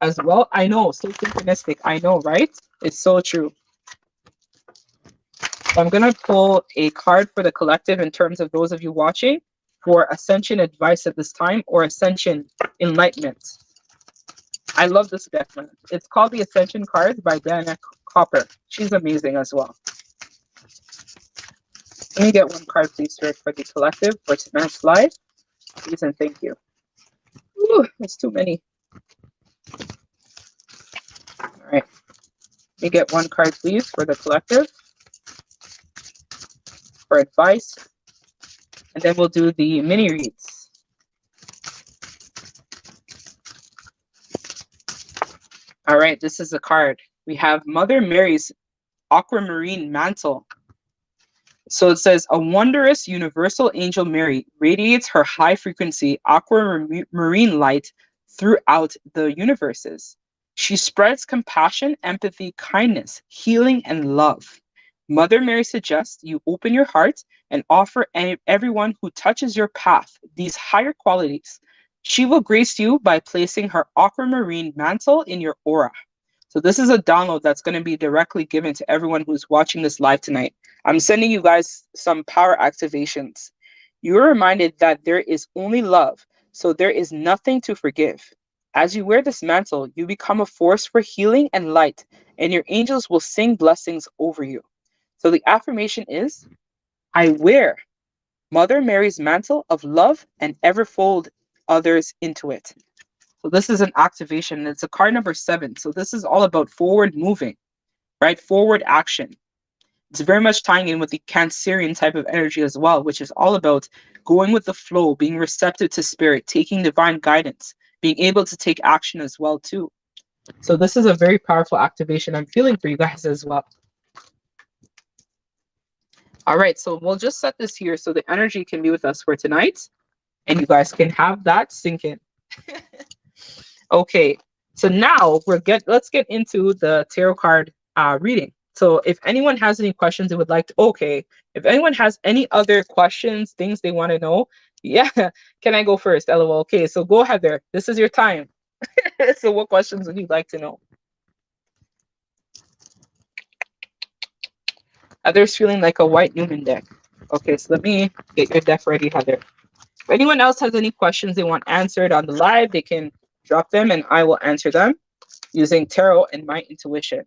as well. I know, so synchronistic. I know, right? It's so true. So I'm going to pull a card for the collective in terms of those of you watching for Ascension advice at this time, or Ascension Enlightenment. I love this deck, man. It's called the Ascension Cards by Diana Copper. She's amazing as well. Let me get one card, please, for the collective for tonight's live. Please and thank you. Ooh, it's too many. All right. Let me get one card, please, for the collective for advice. And then we'll do the mini reads. All right, this is a card. We have Mother Mary's Aquamarine Mantle. So it says, a wondrous universal angel Mary radiates her high frequency aquamarine light throughout the universes. She spreads compassion, empathy, kindness, healing, and love. Mother Mary suggests you open your heart and offer everyone who touches your path these higher qualities. She will grace you by placing her aquamarine mantle in your aura. So this is a download that's going to be directly given to everyone who's watching this live tonight. I'm sending you guys some power activations. You are reminded that there is only love, so there is nothing to forgive. As you wear this mantle, you become a force for healing and light, and your angels will sing blessings over you. So the affirmation is, I wear Mother Mary's mantle of love and ever fold others into it. So this is an activation. It's a card number 7. So this is all about forward moving, right? Forward action. It's very much tying in with the Cancerian type of energy as well, which is all about going with the flow, being receptive to spirit, taking divine guidance, being able to take action as well too. So this is a very powerful activation I'm feeling for you guys as well. All right, so we'll just set this here so the energy can be with us for tonight, and you guys can have that sink in. Okay, so now let's get into the tarot card reading. So if anyone has any questions they would like to, if anyone has any other questions, things they want to know, yeah, can I go first? LOL. Okay, so go ahead there. This is your time. So what questions would you like to know? Heather's feeling like a white Newman deck. Okay, so let me get your deck ready, Heather. If anyone else has any questions they want answered on the live, they can drop them and I will answer them using tarot and my intuition.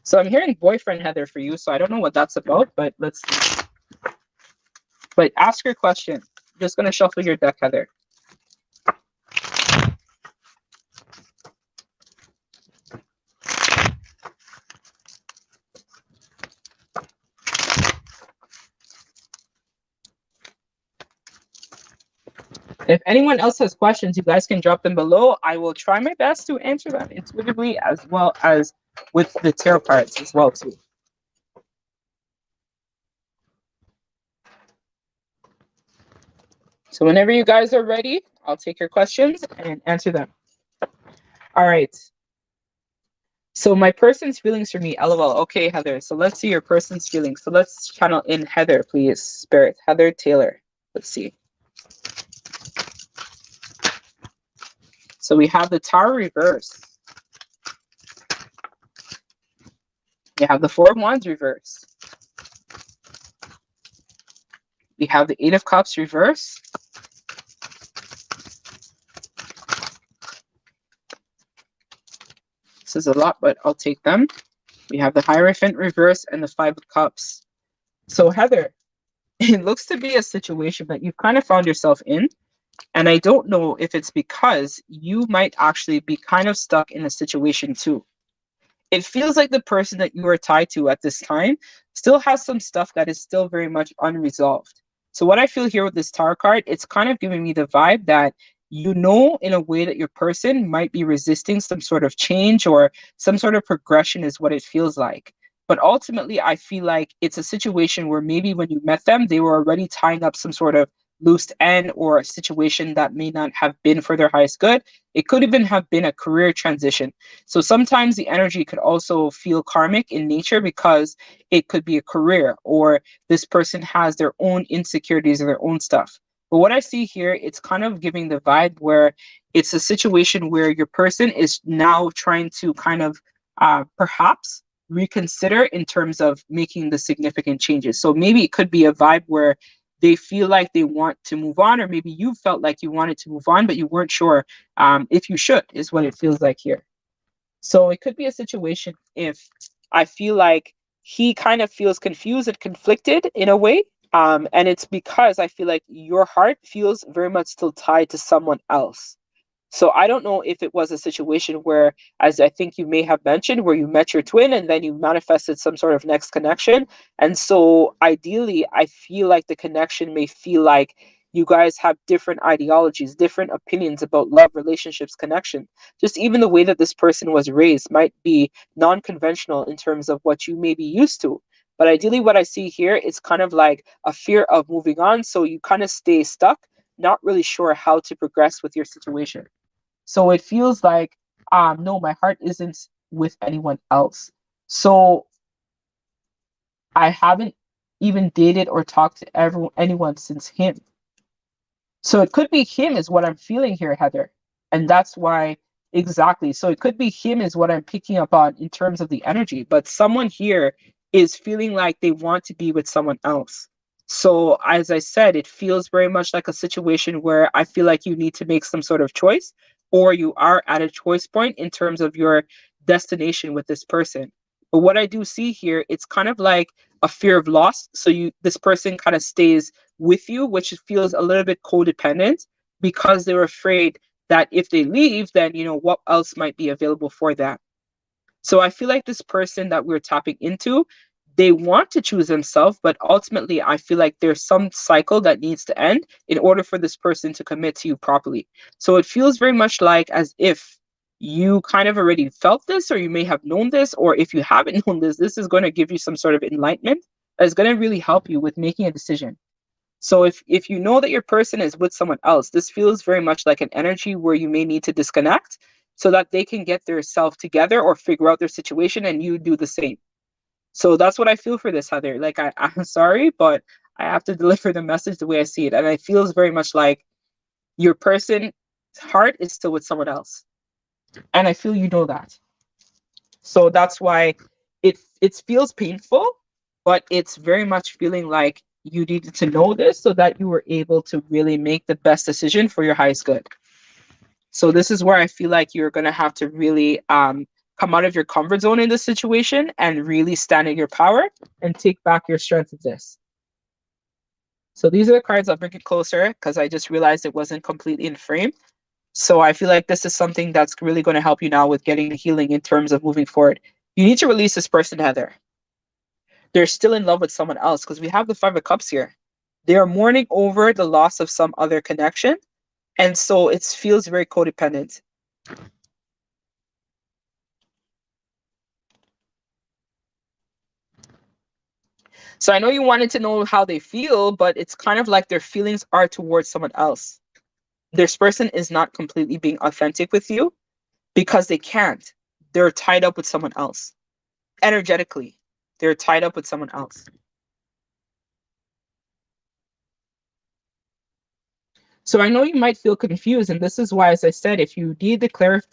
So I'm hearing boyfriend, Heather, for you, so I don't know what that's about, but let's see. But ask your question. I'm just going to shuffle your deck, Heather. If anyone else has questions, you guys can drop them below. I will try my best to answer them intuitively as well as with the tarot cards as well too. So whenever you guys are ready, I'll take your questions and answer them. All right. So my person's feelings for me, LOL. Okay, Heather. So let's see your person's feelings. So let's channel in Heather, please. Spirit, Heather Taylor. Let's see. So we have the Tower reverse. We have the Four of Wands reverse. We have the Eight of Cups reverse. This is a lot, but I'll take them. We have the Hierophant reverse and the Five of Cups. So Heather, it looks to be a situation that you've kind of found yourself in. And I don't know if it's because you might actually be kind of stuck in a situation too. It feels like the person that you are tied to at this time still has some stuff that is still very much unresolved. So what I feel here with this Tower card, it's kind of giving me the vibe that you know in a way that your person might be resisting some sort of change or some sort of progression is what it feels like. But ultimately, I feel like it's a situation where maybe when you met them, they were already tying up some sort of loose end or a situation that may not have been for their highest good. It could even have been a career transition. So sometimes the energy could also feel karmic in nature because it could be a career or this person has their own insecurities or their own stuff. But what I see here, it's kind of giving the vibe where it's a situation where your person is now trying to kind of perhaps reconsider in terms of making the significant changes. So maybe it could be a vibe where they feel like they want to move on, or maybe you felt like you wanted to move on, but you weren't sure if you should, is what it feels like here. So it could be a situation if I feel like he kind of feels confused and conflicted in a way. And it's because I feel like your heart feels very much still tied to someone else. So I don't know if it was a situation where, as I think you may have mentioned, where you met your twin and then you manifested some sort of next connection. And so ideally, I feel like the connection may feel like you guys have different ideologies, different opinions about love, relationships, connection. Just even the way that this person was raised might be non-conventional in terms of what you may be used to. But ideally, what I see here is kind of like a fear of moving on. So you kind of stay stuck, not really sure how to progress with your situation. So it feels like, no, my heart isn't with anyone else. So I haven't even dated or talked to anyone since him. So it could be him is what I'm feeling here, Heather. And that's why, exactly. So it could be him is what I'm picking up on in terms of the energy. But someone here is feeling like they want to be with someone else. So as I said, it feels very much like a situation where I feel like you need to make some sort of choice, or you are at a choice point in terms of your destination with this person. But what I do see here, it's kind of like a fear of loss. So this person kind of stays with you, which feels a little bit codependent because they're afraid that if they leave, then what else might be available for them. So I feel like this person that we're tapping into, they want to choose themselves, but ultimately I feel like there's some cycle that needs to end in order for this person to commit to you properly. So it feels very much like as if you kind of already felt this, or you may have known this, or if you haven't known this is going to give you some sort of enlightenment that's going to really help you with making a decision. So if you know that your person is with someone else, this feels very much like an energy where you may need to disconnect so that they can get their self together or figure out their situation, and you do the same. So that's what I feel for this, Heather. Like I'm sorry, but I have to deliver the message the way I see it. And it feels very much like your person's heart is still with someone else. And I feel you know that. So that's why it feels painful, but it's very much feeling like you needed to know this so that you were able to really make the best decision for your highest good. So this is where I feel like you're going to have to really come out of your comfort zone in this situation and really stand in your power and take back your strength of this. So these are the cards. I'll bring it closer because I just realized it wasn't completely in frame. So I feel like this is something that's really going to help you now with getting the healing in terms of moving forward. You need to release this person, Heather. They're still in love with someone else because we have the Five of Cups here. They are mourning over the loss of some other connection. And so it feels very codependent. So I know you wanted to know how they feel, but it's kind of like their feelings are towards someone else. This person is not completely being authentic with you because they can't. They're tied up with someone else. Energetically, they're tied up with someone else. So I know you might feel confused, and this is why, as I said, if you need the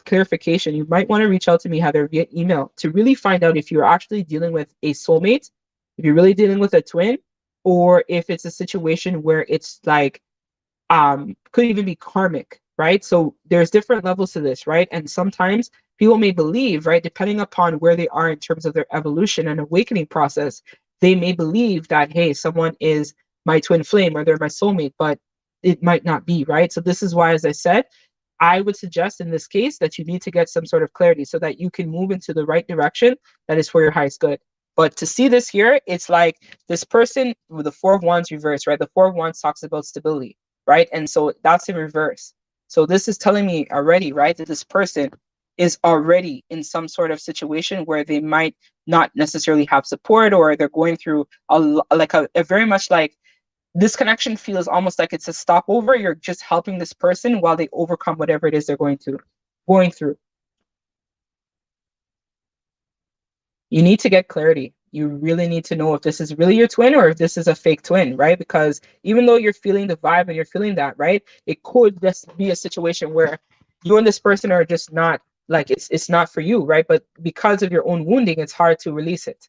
clarification, you might want to reach out to me, Heather, via email to really find out if you're actually dealing with a soulmate, if you're really dealing with a twin, or if it's a situation where it's like could even be karmic, right? So there's different levels to this, right? And sometimes people may believe, right, depending upon where they are in terms of their evolution and awakening process, they may believe that, hey, someone is my twin flame or they're my soulmate, but it might not be, right? So this is why, as I said, I would suggest in this case that you need to get some sort of clarity so that you can move into the right direction that is for your highest good. But to see this here, it's like this person with the Four of Wands reverse, right? The Four of Wands talks about stability, right? And so that's in reverse. So this is telling me already, right, that this person is already in some sort of situation where they might not necessarily have support, or they're going through a very much like this connection feels almost like it's a stopover. You're just helping this person while they overcome whatever it is they're going through. You need to get clarity. You really need to know if this is really your twin or if this is a fake twin, right? Because even though you're feeling the vibe and you're feeling that, right, it could just be a situation where you and this person are just not like it's not for you, right? But because of your own wounding, it's hard to release it.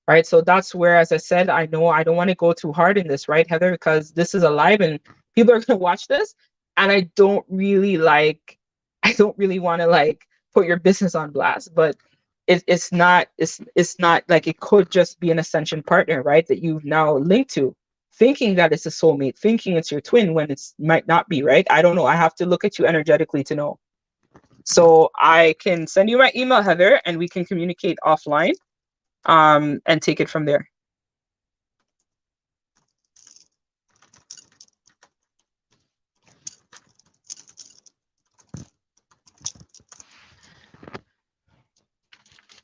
Right. So that's where, as I said, I know I don't want to go too hard in this, right, Heather, because this is alive and people are going to watch this. And I don't really want to like put your business on blast, but it's not like it could just be an ascension partner, right, that you've now linked to, thinking that it's a soulmate, thinking it's your twin when it's might not be, right? I don't know. I have to look at you energetically to know. So I can send you my email, Heather, and we can communicate offline and take it from there.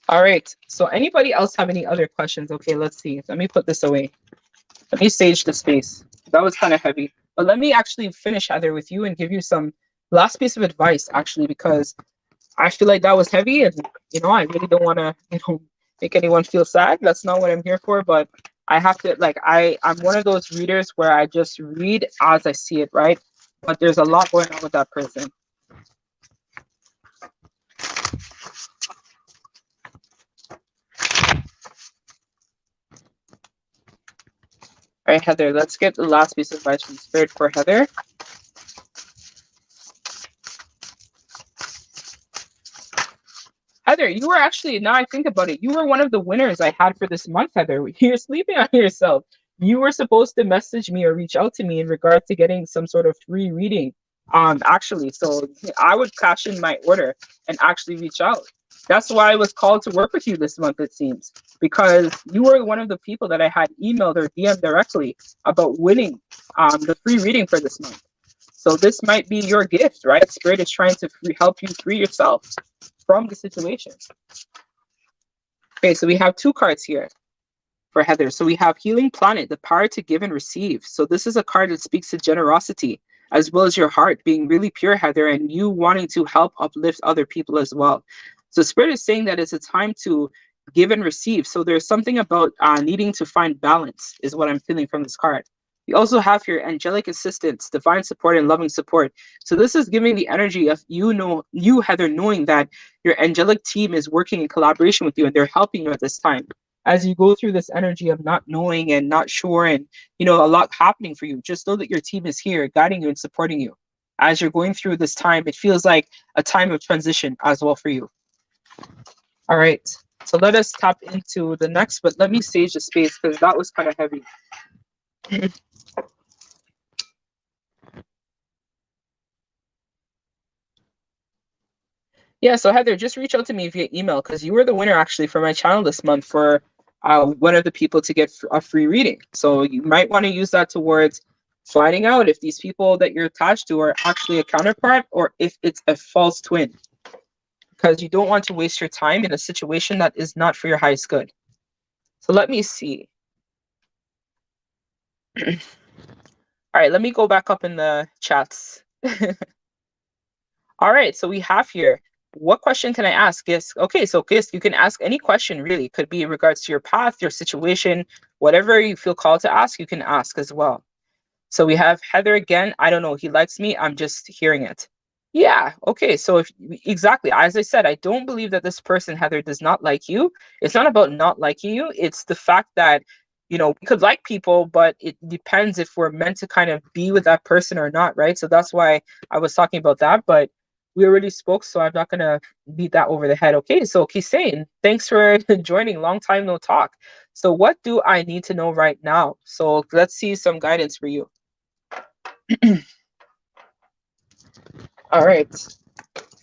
All right. So anybody else have any other questions? Okay, let's see. Let me put this away. Let me sage the space. That was kind of heavy. But let me actually finish, Heather, with you and give you some last piece of advice, actually, because I feel like that was heavy and, I really don't want to, make anyone feel sad. That's not what I'm here for. But I have to, like, I'm one of those readers where I just read as I see it, right? But there's a lot going on with that person. All right, Heather, let's get the last piece of advice from Spirit for Heather. Heather, you were actually, now I think about it, you were one of the winners I had for this month, Heather. You're sleeping on yourself. You were supposed to message me or reach out to me in regard to getting some sort of free reading. Actually, so I would cash in my order and actually reach out. That's why I was called to work with you this month, it seems, because you were one of the people that I had emailed or DM'd directly about winning the free reading for this month. So this might be your gift, right? Spirit is trying to help you free yourself from the situation. Okay, so we have two cards here for Heather. So we have Healing Planet, the power to give and receive. So this is a card that speaks to generosity, as well as your heart being really pure, Heather, and you wanting to help uplift other people as well. So Spirit is saying that it's a time to give and receive. So there's something about needing to find balance is what I'm feeling from this card. You also have your angelic assistance, divine support, and loving support. So this is giving the energy of you, Heather, knowing that your angelic team is working in collaboration with you and they're helping you at this time. As you go through this energy of not knowing and not sure and, a lot happening for you, just know that your team is here guiding you and supporting you. As you're going through this time, it feels like a time of transition as well for you. All right. So let us tap into the next, but let me sage the space because that was kind of heavy. Yeah, so Heather, just reach out to me via email because you were the winner actually for my channel this month for one of the people to get a free reading. So you might want to use that towards finding out if these people that you're attached to are actually a counterpart or if it's a false twin, because you don't want to waste your time in a situation that is not for your highest good. So let me see. All right, let me go back up in the chats. All right, so we have here, what question can I ask? Yes, okay, so yes, you can ask any question really. It could be in regards to your path, your situation, whatever you feel called to ask, you can ask as well. So we have Heather again. I don't know, he likes me, I'm just hearing it. Yeah, okay, so if exactly, as I said, I don't believe that this person, Heather, does not like you. It's not about not liking you. It's the fact that, you know, we could like people, but it depends if we're meant to kind of be with that person or not, right? So that's why I was talking about that, but we already spoke, so I'm not gonna beat that over the head. Okay, so Kisain, thanks for joining. Long time no talk. So what do I need to know right now? So let's see some guidance for you. All right.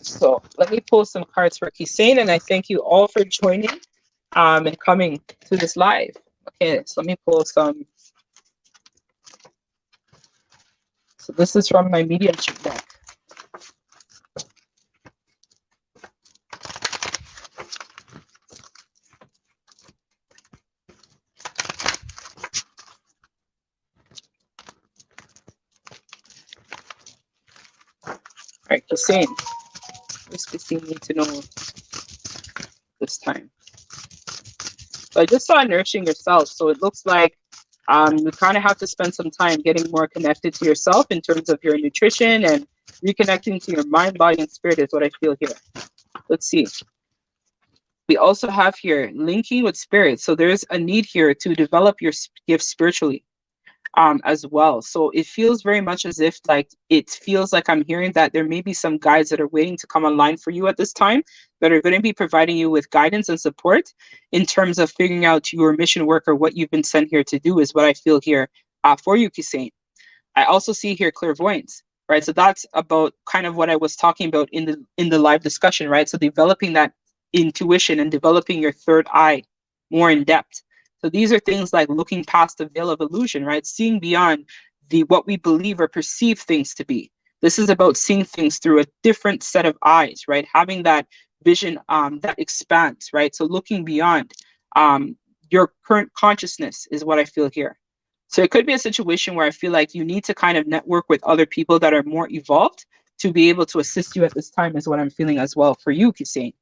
So let me pull some cards for Kisain, and I thank you all for joining and coming to this live. Okay, so let me pull some. So this is from my mediumship deck. All right, Kisain. What does Kisain need to know this time? So I just saw nourishing yourself. So it looks like you kind of have to spend some time getting more connected to yourself in terms of your nutrition and reconnecting to your mind, body, and spirit is what I feel here. Let's see. We also have here linking with spirit. So there's a need here to develop your gifts spiritually as well. So it feels very much as if like it feels like I'm hearing that there may be some guides that are waiting to come online for you at this time that are going to be providing you with guidance and support in terms of figuring out your mission work or what you've been sent here to do is what I feel here for you, Kisain. I also see here clairvoyance, right? So that's about kind of what I was talking about in the live discussion, right? So developing that intuition and developing your third eye more in depth. So these are things like looking past the veil of illusion, right? Seeing beyond the what we believe or perceive things to be. This is about seeing things through a different set of eyes, right? Having that vision that expands, right? So looking beyond your current consciousness is what I feel here. So it could be a situation where I feel like you need to kind of network with other people that are more evolved to be able to assist you at this time is what I'm feeling as well for you, Kisain.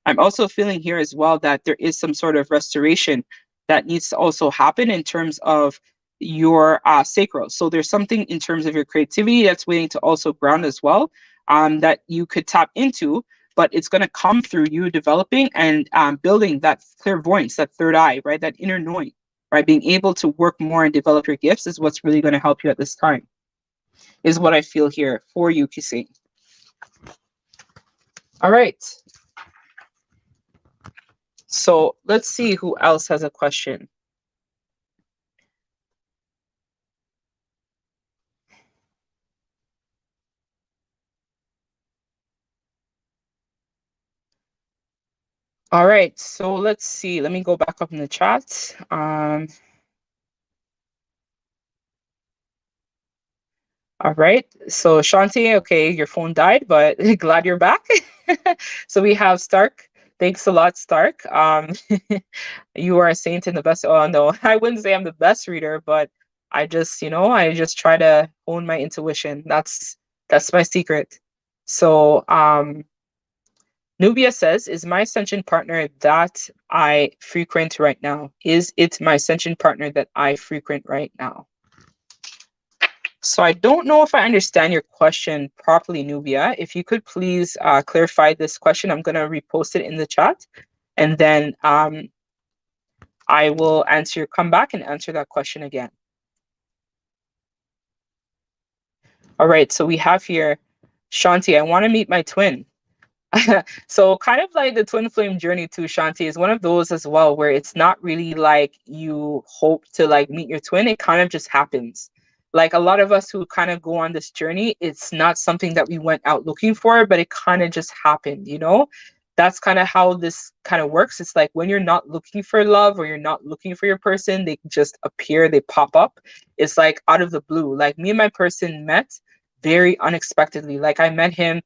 I'm also feeling here as well that there is some sort of restoration that needs to also happen in terms of your sacral. So there's something in terms of your creativity that's waiting to also ground as well that you could tap into, but it's going to come through you developing and building that clairvoyance, that third eye, right? That inner knowing, right? Being able to work more and develop your gifts is what's really going to help you at this time, is what I feel here for you, Kisain. All right. So let's see who else has a question. All right, so let's see. Let me go back up in the chat. All right, so Shanti, okay, your phone died, but glad you're back. So we have Stark. Thanks a lot, Stark. You are a saint in the best. Oh no, I wouldn't say I'm the best reader, but I just, I just try to own my intuition. That's my secret. So, Nubia says, is my ascension partner that I frequent right now? Is it my ascension partner that I frequent right now? So I don't know if I understand your question properly, Nubia. If you could please clarify this question, I'm going to repost it in the chat. And then I will come back and answer that question again. All right, so we have here, Shanti, I want to meet my twin. So kind of like the twin flame journey to Shanti is one of those as well, where it's not really like you hope to like meet your twin. It kind of just happens. Like a lot of us who kind of go on this journey, it's not something that we went out looking for, but it kind of just happened, that's kind of how this kind of works. It's like when you're not looking for love or you're not looking for your person, they just appear, they pop up. It's like out of the blue. Like me and my person met very unexpectedly. Like I met him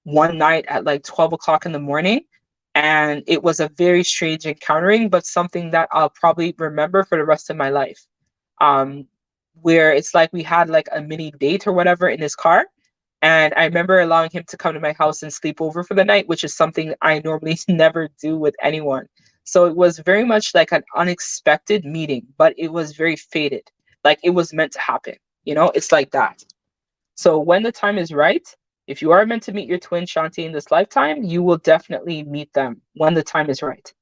one night at like 12 o'clock in the morning, and it was a very strange encountering, but something that I'll probably remember for the rest of my life. Um, where it's like we had like a mini date or whatever in his car. And I remember allowing him to come to my house and sleep over for the night, which is something I normally never do with anyone. So it was very much like an unexpected meeting, but it was very fated. Like it was meant to happen. You know, it's like that. So when the time is right, if you are meant to meet your twin Shanti in this lifetime, you will definitely meet them when the time is right.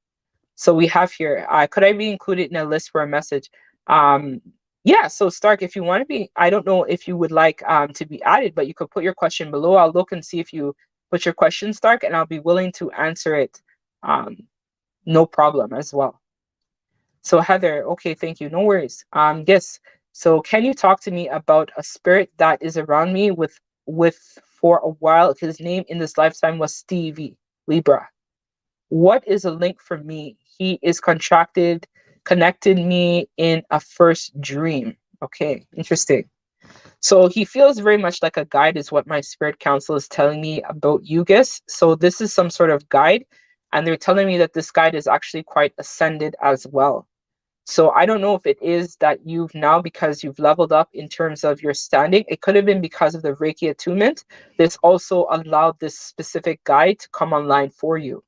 So we have here, could I be included in a list for a message? Um, yeah, so Stark, if you want to be, I don't know if you would like to be added, but you could put your question below. I'll look and see if you put your question, Stark, and I'll be willing to answer it. No problem as well. So Heather, okay, thank you. No worries. Yes. So can you talk to me about a spirit that is around me with for a while? His name in this lifetime was Stevie Libra. What is a link for me? He is connected me in a first dream. Okay, interesting. So he feels very much like a guide, is what my spirit council is telling me about Yugis. So this is some sort of guide, and they're telling me that this guide is actually quite ascended as well. So I don't know if it is that you've now, because you've leveled up in terms of your standing, it could have been because of the Reiki attunement. This also allowed this specific guide to come online for you.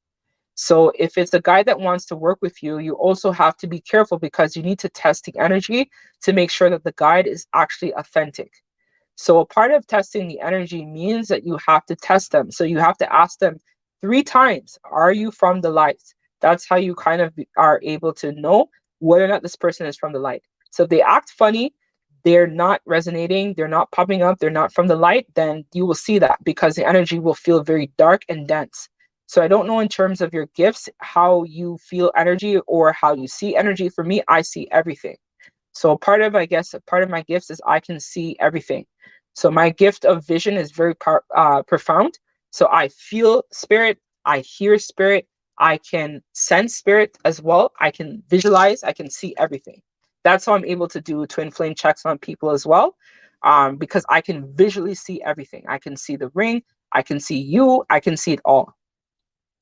So if it's a guy that wants to work with you, you also have to be careful because you need to test the energy to make sure that the guide is actually authentic. So a part of testing the energy means that you have to test them. So you have to ask them 3 times, are you from the light? That's how you kind of are able to know whether or not this person is from the light. So if they act funny, they're not resonating, they're not popping up, they're not from the light, then you will see that because the energy will feel very dark and dense. So I don't know in terms of your gifts, how you feel energy or how you see energy. For me, I see everything. So part of, I guess, part of my gifts is I can see everything. So my gift of vision is very profound. So I feel spirit, I hear spirit, I can sense spirit as well. I can visualize, I can see everything. That's how I'm able to do twin flame checks on people as well, because I can visually see everything. I can see the ring, I can see you, I can see it all.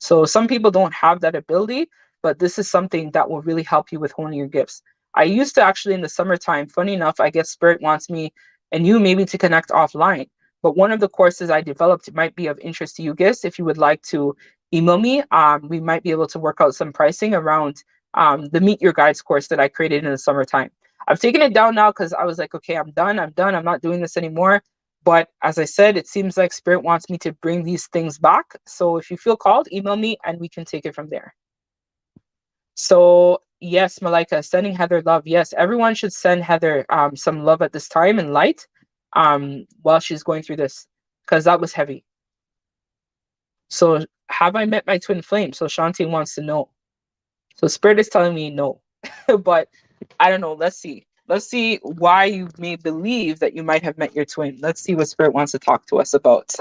So some people don't have that ability, but this is something that will really help you with honing your gifts. I used to actually in the summertime, funny enough, I guess Spirit wants me and you maybe to connect offline. But one of the courses I developed might be of interest to you guys. If you would like to email me, we might be able to work out some pricing around the Meet Your Guides course that I created in the summertime. I've taken it down now because I was like, okay, I'm done. I'm not doing this anymore. But as I said, it seems like Spirit wants me to bring these things back. So if you feel called, email me and we can take it from there. So yes, Malika, sending Heather love. Yes, everyone should send Heather some love at this time and light while she's going through this, because that was heavy. So have I met my twin flame? So Shanti wants to know. So Spirit is telling me no, but I don't know. Let's see. Let's see why you may believe that you might have met your twin. Let's see what Spirit wants to talk to us about.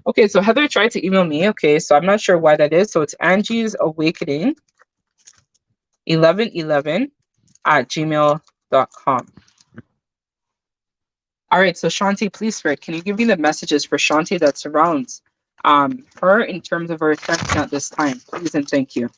Okay, so Heather tried to email me. Okay, so I'm not sure why that is. So it's Angie's Awakening 1111 at gmail.com. All right, so Shanti, please, Spirit, can you give me the messages for Shanti that surrounds her in terms of her ascension at this time? Please and thank you.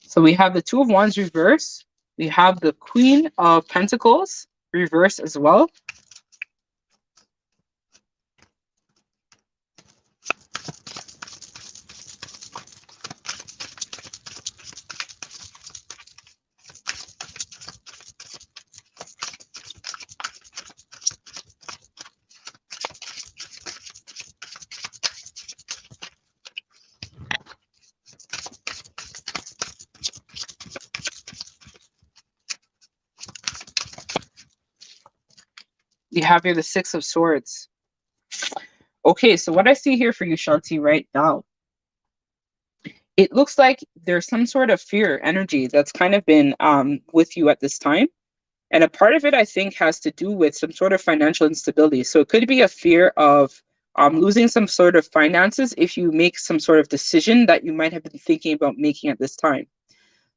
So we have the Two of Wands reverse. We have the Queen of Pentacles reverse as well. You have here the Six of Swords. Okay, so what I see here for you, Shanti, right now, it looks like there's some sort of fear energy that's kind of been with you at this time. And a part of it, I think, has to do with some sort of financial instability. So it could be a fear of losing some sort of finances if you make some sort of decision that you might have been thinking about making at this time.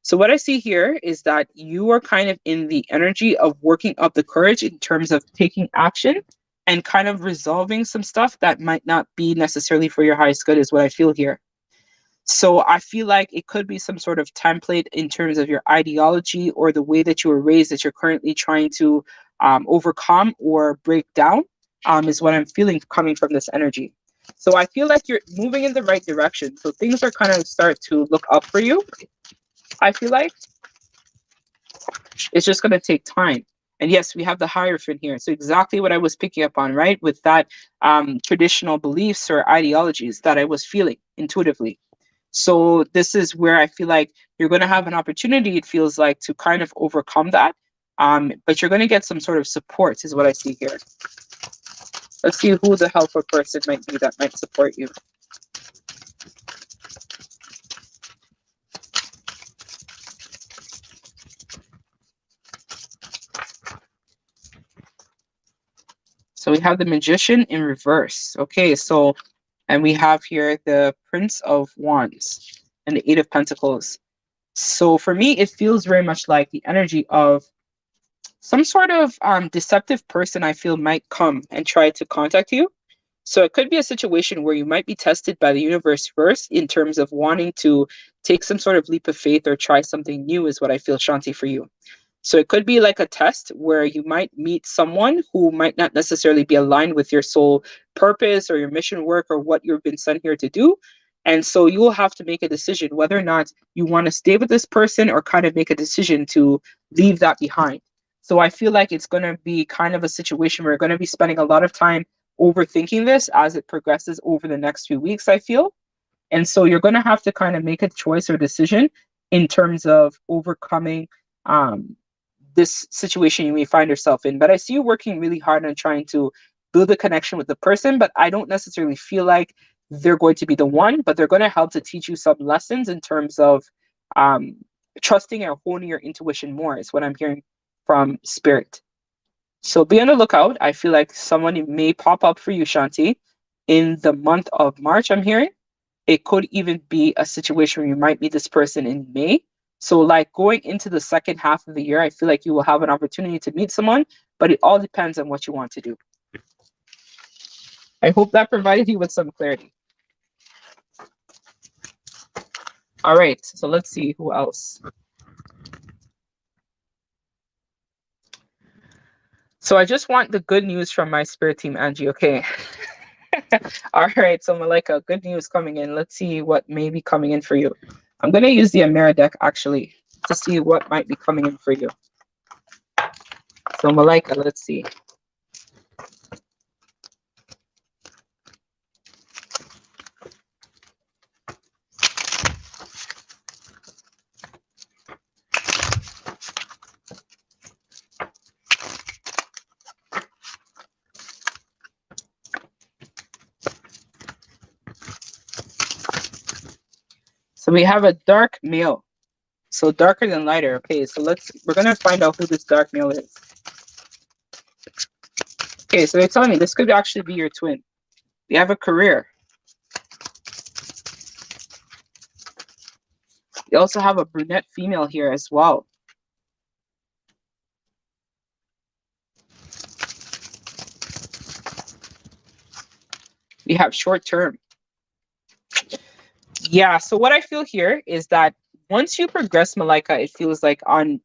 So what I see here is that you are kind of in the energy of working up the courage in terms of taking action and kind of resolving some stuff that might not be necessarily for your highest good is what I feel here. So I feel like it could be some sort of template in terms of your ideology or the way that you were raised that you're currently trying to overcome or break down is what I'm feeling coming from this energy. So I feel like you're moving in the right direction. So things are kind of start to look up for you. I feel like it's just going to take time. And yes, we have the Hierophant here. So exactly what I was picking up on, right? With that traditional beliefs or ideologies that I was feeling intuitively. So this is where I feel like you're going to have an opportunity, it feels like, to kind of overcome that. But you're going to get some sort of support is what I see here. Let's see who the helper person might be that might support you. So we have the Magician in reverse. Okay, so, and we have here the Prince of Wands and the Eight of Pentacles. So for me, it feels very much like the energy of some sort of deceptive person I feel might come and try to contact you. So it could be a situation where you might be tested by the universe first in terms of wanting to take some sort of leap of faith or try something new is what I feel, Shanti, for you. So it could be like a test where you might meet someone who might not necessarily be aligned with your soul purpose or your mission work or what you've been sent here to do. And so you will have to make a decision whether or not you want to stay with this person or kind of make a decision to leave that behind. So I feel like it's going to be kind of a situation where you're going to be spending a lot of time overthinking this as it progresses over the next few weeks, I feel. And so you're going to have to kind of make a choice or decision in terms of overcoming this situation you may find yourself in. But I see you working really hard on trying to build a connection with the person, but I don't necessarily feel like they're going to be the one, but they're going to help to teach you some lessons in terms of trusting and honing your intuition more is what I'm hearing from Spirit. So be on the lookout. I feel like someone may pop up for you, Shanti, in the month of March, I'm hearing. It could even be a situation where you might meet this person in May. So like going into the second half of the year, I feel like you will have an opportunity to meet someone, but it all depends on what you want to do. I hope that provided you with some clarity. All right, so let's see who else. So I just want the good news from my spirit team, Angie, okay? All right, so Malika, good news coming in. Let's see what may be coming in for you. I'm going to use the Amira deck, actually, to see what might be coming in for you. So Malika, let's see. So we have a dark male. So darker than lighter. Okay, so we're gonna find out who this dark male is. Okay, so they're telling me this could actually be your twin. We have a career. You also have a brunette female here as well. We have short term. Yeah, so what I feel here is that once you progress, Malika, it feels like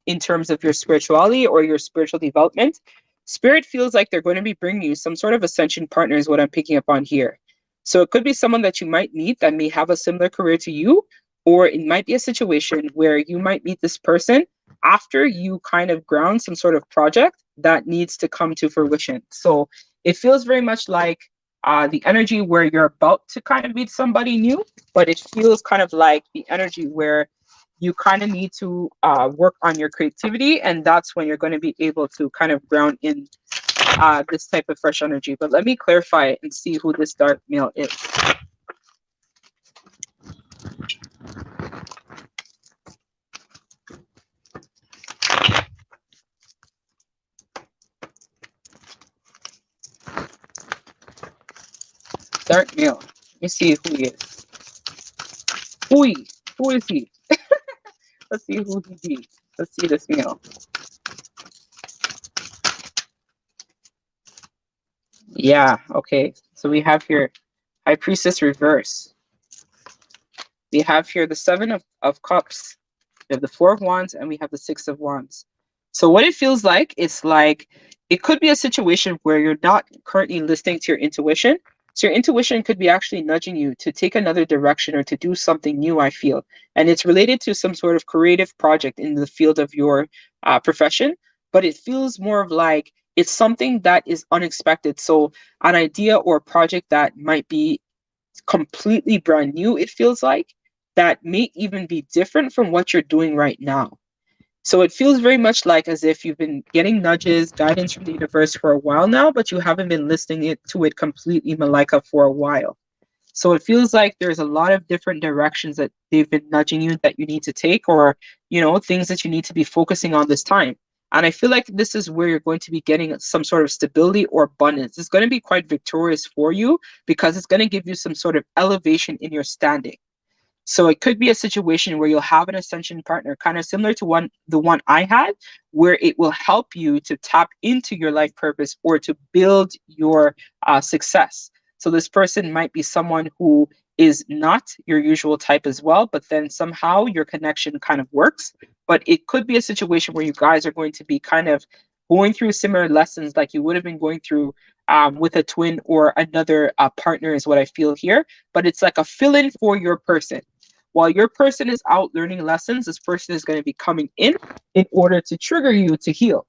in terms of your spirituality or your spiritual development, Spirit feels like they're going to be bringing you some sort of ascension partner is what I'm picking up on here. So it could be someone that you might meet that may have a similar career to you, or it might be a situation where you might meet this person after you kind of ground some sort of project that needs to come to fruition. So it feels very much like the energy where you're about to kind of meet somebody new, but it feels kind of like the energy where you kind of need to work on your creativity, and that's when you're going to be able to kind of ground in this type of fresh energy. But let me clarify it and see who this dark male is. Dark male. Let me see who he is. Who is he? Let's see who he is. Let's see this male. Yeah, okay. So we have here High Priestess reverse. We have here the Seven of Cups. We have the Four of Wands, and we have the Six of Wands. So what it feels like, it's like it could be a situation where you're not currently listening to your intuition. So your intuition could be actually nudging you to take another direction or to do something new, I feel. And it's related to some sort of creative project in the field of your profession. But it feels more of like it's something that is unexpected. So an idea or a project that might be completely brand new, it feels like, that may even be different from what you're doing right now. So it feels very much like as if you've been getting nudges, guidance from the universe for a while now, but you haven't been listening to it completely, Malika, for a while. So it feels like there's a lot of different directions that they've been nudging you that you need to take, or, you know, things that you need to be focusing on this time. And I feel like this is where you're going to be getting some sort of stability or abundance. It's going to be quite victorious for you because it's going to give you some sort of elevation in your standing. So it could be a situation where you'll have an ascension partner, kind of similar to the one I had, where it will help you to tap into your life purpose or to build your success. So this person might be someone who is not your usual type as well, but then somehow your connection kind of works. But it could be a situation where you guys are going to be kind of going through similar lessons like you would have been going through with a twin or another partner, is what I feel here. But it's like a fill-in for your person. While your person is out learning lessons, this person is going to be coming in order to trigger you to heal.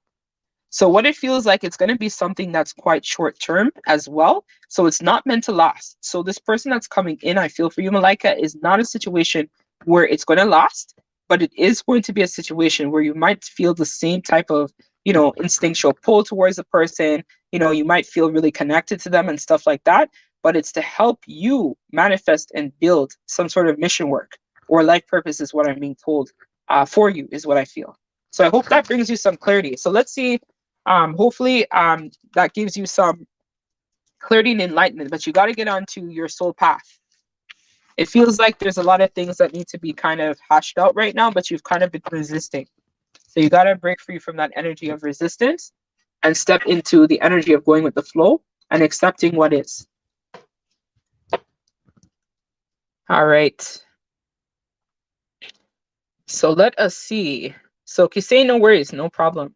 So what it feels like, it's going to be something that's quite short term as well. So it's not meant to last. So this person that's coming in, I feel for you, Malika, is not a situation where it's going to last, but it is going to be a situation where you might feel the same type of, you know, instinctual pull towards the person. You know, you might feel really connected to them and stuff like that. But it's to help you manifest and build some sort of mission work or life purpose, is what I'm being told for you, is what I feel. So I hope that brings you some clarity. So let's see. Hopefully that gives you some clarity and enlightenment, but you got to get onto your soul path. It feels like there's a lot of things that need to be kind of hashed out right now, but you've kind of been resisting. So you got to break free from that energy of resistance and step into the energy of going with the flow and accepting what is. All right. So let us see. So Kisei, no worries, no problem.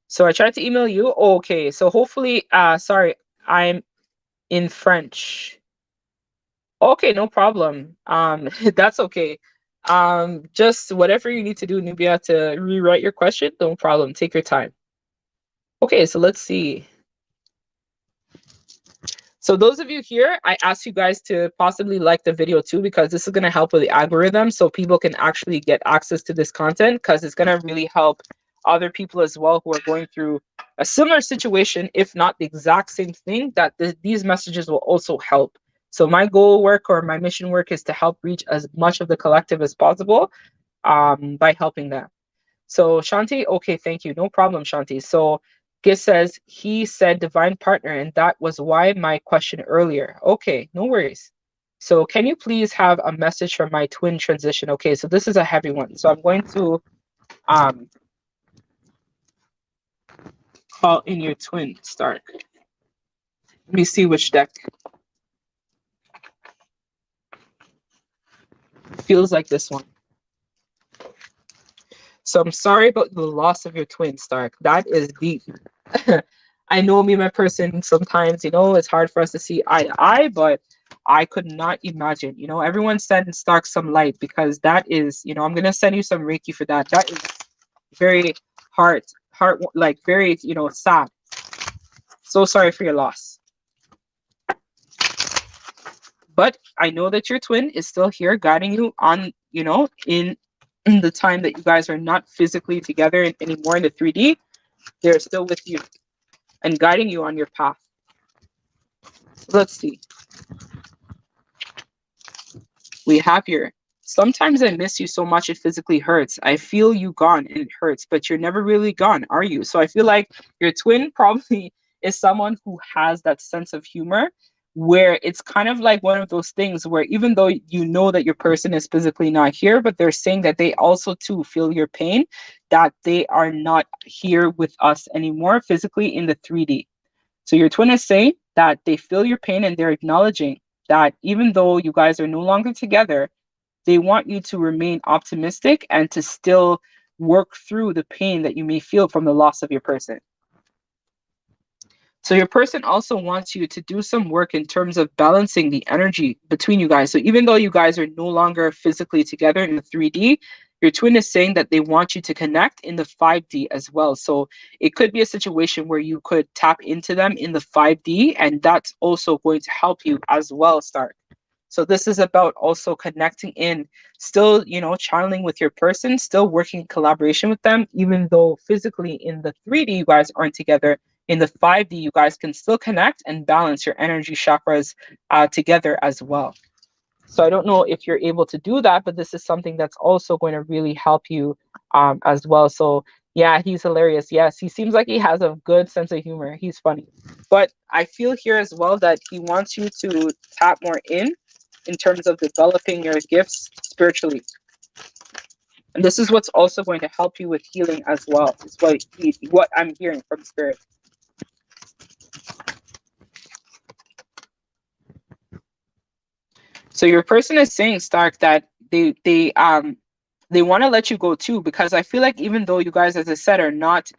So I tried to email you. Oh, okay. So hopefully, sorry, I'm in French. Okay, no problem. That's okay. Just whatever you need to do, Nubia, to rewrite your question, no problem. Take your time. Okay, so let's see. So those of you here, I ask you guys to possibly like the video too, because this is going to help with the algorithm so people can actually get access to this content, because it's going to really help other people as well who are going through a similar situation, if not the exact same thing, that these messages will also help. So my goal work or my mission work is to help reach as much of the collective as possible by helping them. So Shanti, okay, thank you. No problem, Shanti. So Giz says, he said divine partner, and that was why my question earlier. Okay, no worries. So can you please have a message from my twin transition? Okay, so this is a heavy one. So I'm going to call in your twin, Stark. Let me see which deck. Feels like this one. So I'm sorry about the loss of your twin, Stark. That is deep. I know me, my person, sometimes, you know, it's hard for us to see eye to eye, but I could not imagine, you know, everyone send Stark some light, because that is, you know, I'm going to send you some Reiki for that. That is very like very, you know, sad. So sorry for your loss. But I know that your twin is still here guiding you on, you know, in the time that you guys are not physically together anymore in the 3D. They're still with you. and guiding you on your path. Let's see. We have here, sometimes I miss you so much it physically hurts. I feel you gone and it hurts, but you're never really gone, are you? So I feel like your twin probably is someone who has that sense of humor, where it's kind of like one of those things where even though you know that your person is physically not here, but they're saying that they also too feel your pain, that they are not here with us anymore physically in the 3D. So your twin is saying that they feel your pain and they're acknowledging that even though you guys are no longer together, they want you to remain optimistic and to still work through the pain that you may feel from the loss of your person. So your person also wants you to do some work in terms of balancing the energy between you guys. So even though you guys are no longer physically together in the 3D, your twin is saying that they want you to connect in the 5D as well. So it could be a situation where you could tap into them in the 5D, and that's also going to help you as well, Stark. So this is about also connecting in, still, you know, channeling with your person, still working in collaboration with them, even though physically in the 3D you guys aren't together. In the 5D, you guys can still connect and balance your energy chakras together as well. So I don't know if you're able to do that, but this is something that's also going to really help you as well. So yeah, he's hilarious. Yes, he seems like he has a good sense of humor. He's funny. But I feel here as well that he wants you to tap more in terms of developing your gifts spiritually. And this is what's also going to help you with healing as well. Is what I'm hearing from Spirit. So your person is saying, Stark, that they want to let you go too, because I feel like even though you guys, as I said, are not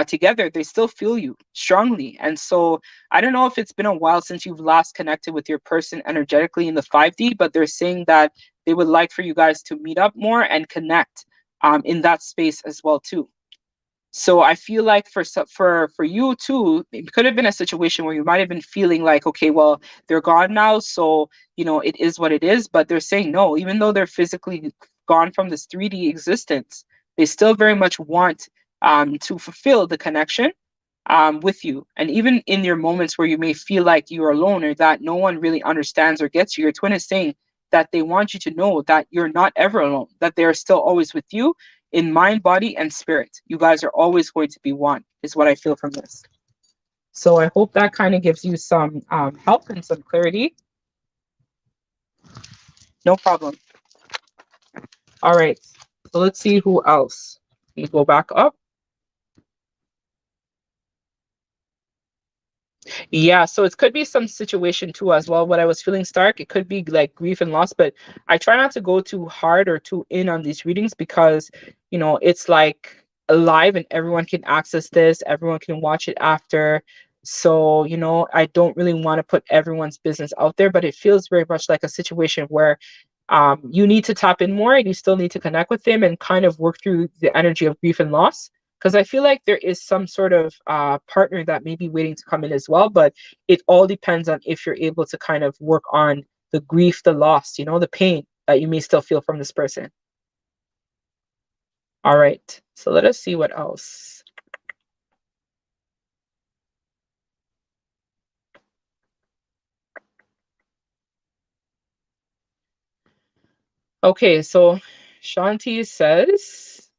together, they still feel you strongly. And so I don't know if it's been a while since you've last connected with your person energetically in the 5D, but they're saying that they would like for you guys to meet up more and connect in that space as well too. So I feel like for you too, it could have been a situation where you might have been feeling like, okay, well, they're gone now, so you know it is what it is. But they're saying no, even though they're physically gone from this 3D existence, they still very much want to fulfill the connection with you. And even in your moments where you may feel like you're alone or that no one really understands or gets you, your twin is saying that they want you to know that you're not ever alone, that they are still always with you in mind, body, and spirit. You guys are always going to be one, is what I feel from this. So I hope that kind of gives you some help and some clarity. No problem. All right. So let's see who else. Let me go back up. Yeah, so it could be some situation too as well. What I was feeling, Stark, it could be like grief and loss, but I try not to go too hard or too in on these readings because, you know, it's like live and everyone can access this, everyone can watch it after. So, you know, I don't really want to put everyone's business out there, but it feels very much like a situation where you need to tap in more and you still need to connect with them and kind of work through the energy of grief and loss, because I feel like there is some sort of partner that may be waiting to come in as well, but it all depends on if you're able to kind of work on the grief, the loss, you know, the pain that you may still feel from this person. All right, so let us see what else. Okay, so Shanti says,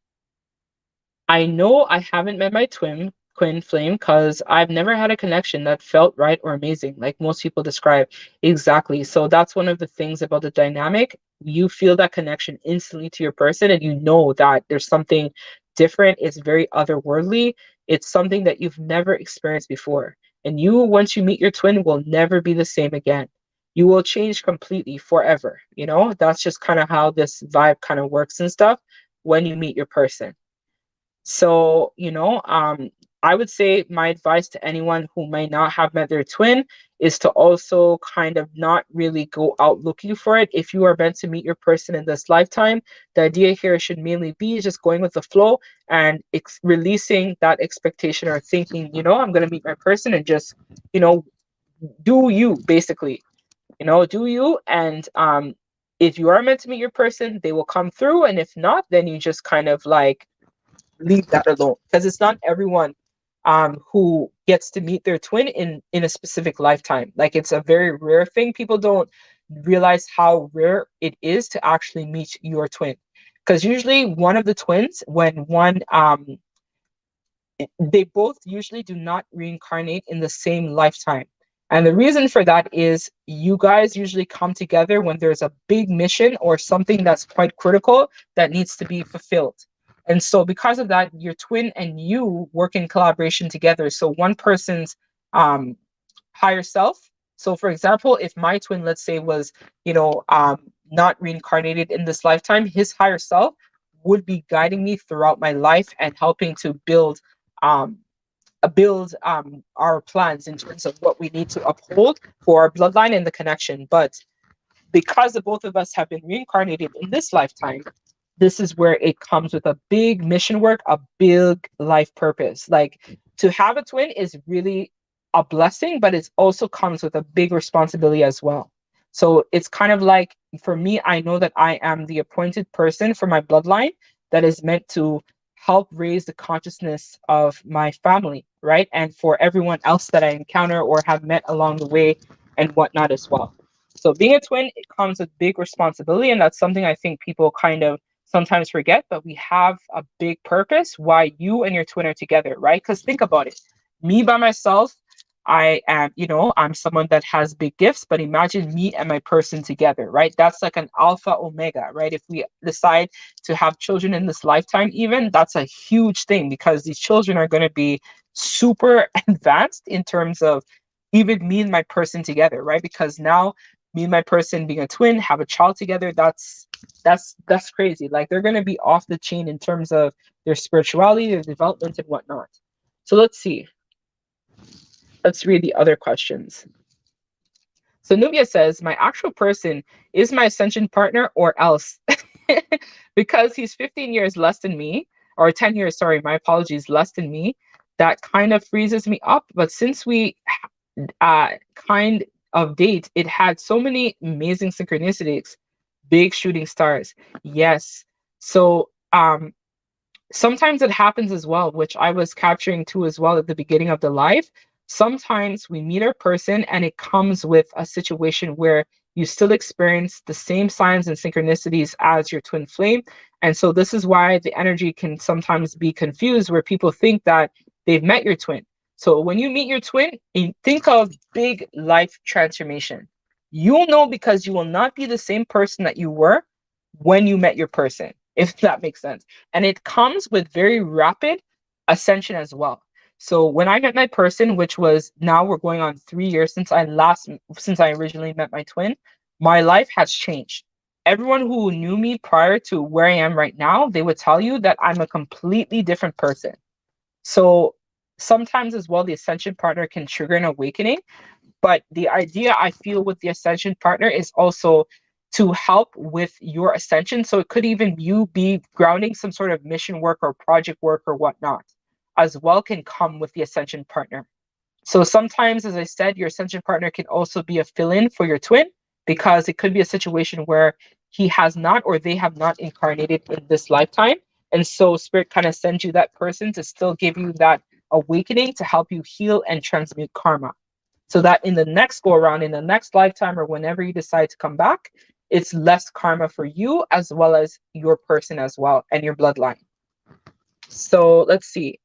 I know I haven't met my twin flame because I've never had a connection that felt right or amazing, like most people describe. Exactly. So that's one of the things about the dynamic. You feel that connection instantly to your person, and you know that there's something different. It's very otherworldly. It's something that you've never experienced before. And you, once you meet your twin, will never be the same again. You will change completely forever. You know, that's just kind of how this vibe kind of works and stuff when you meet your person. So, you know, I would say my advice to anyone who may not have met their twin is to also kind of not really go out looking for it. If you are meant to meet your person in this lifetime, the idea here should mainly be just going with the flow and releasing that expectation or thinking, you know, I'm going to meet my person and just, you know, do you basically, you know, do you. And if you are meant to meet your person, they will come through. And if not, then you just kind of like, leave that alone, because it's not everyone who gets to meet their twin in a specific lifetime. Like, it's a very rare thing. People don't realize how rare it is to actually meet your twin, because usually one of the twins, when one they both usually do not reincarnate in the same lifetime. And the reason for that is you guys usually come together when there's a big mission or something that's quite critical that needs to be fulfilled. And so because of that, your twin and you work in collaboration together. So one person's um, higher self. So for example, if my twin, let's say, was, not reincarnated in this lifetime, his higher self would be guiding me throughout my life and helping to um, build our plans in terms of what we need to uphold for our bloodline and the connection. But because the both of us have been reincarnated in this lifetime, this is where it comes with a big mission work, a big life purpose. Like, to have a twin is really a blessing, but it also comes with a big responsibility as well. So it's kind of like, for me, I know that I am the appointed person for my bloodline that is meant to help raise the consciousness of my family, right? And for everyone else that I encounter or have met along the way and whatnot as well. So being a twin, it comes with big responsibility, and that's something I think people kind of sometimes forget, but we have a big purpose why you and your twin are together, right? Because think about it. Me by myself, I am, I'm someone that has big gifts, but imagine me and my person together, right? That's like an alpha omega, right? If we decide to have children in this lifetime, even, that's a huge thing, because these children are going to be super advanced in terms of even me and my person together, right? Because now me and my person being a twin, have a child together, that's crazy. Like, they're going to be off the chain in terms of their spirituality, their development, and whatnot. So let's see. Let's read the other questions. So Nubia says, my actual person is my ascension partner or else. Because he's 15 years less than me, or 10 years, sorry, my apologies, less than me. That kind of freezes me up. But since we kind of date, it had so many amazing synchronicities, big shooting stars. Yes. So sometimes it happens as well, which I was capturing too as well at the beginning of the live. Sometimes we meet our person and it comes with a situation where you still experience the same signs and synchronicities as your twin flame. And so this is why the energy can sometimes be confused, where people think that they've met your twin. So when you meet your twin, think of big life transformation. You'll know, because you will not be the same person that you were when you met your person, if that makes sense. And it comes with very rapid ascension as well. So when I met my person, which was, now we're going on 3 years since I originally met my twin, my life has changed. Everyone who knew me prior to where I am right now, they would tell you that I'm a completely different person. So sometimes as well, the ascension partner can trigger an awakening. But the idea, I feel, with the ascension partner is also to help with your ascension. So it could even you be grounding some sort of mission work or project work or whatnot as well, can come with the ascension partner. So sometimes, as I said, your ascension partner can also be a fill-in for your twin, because it could be a situation where he has not, or they have not incarnated in this lifetime. And so spirit kind of sends you that person to still give you that awakening to help you heal and transmute karma, so that in the next go around, in the next lifetime, or whenever you decide to come back, it's less karma for you as well as your person as well and your bloodline. So let's see.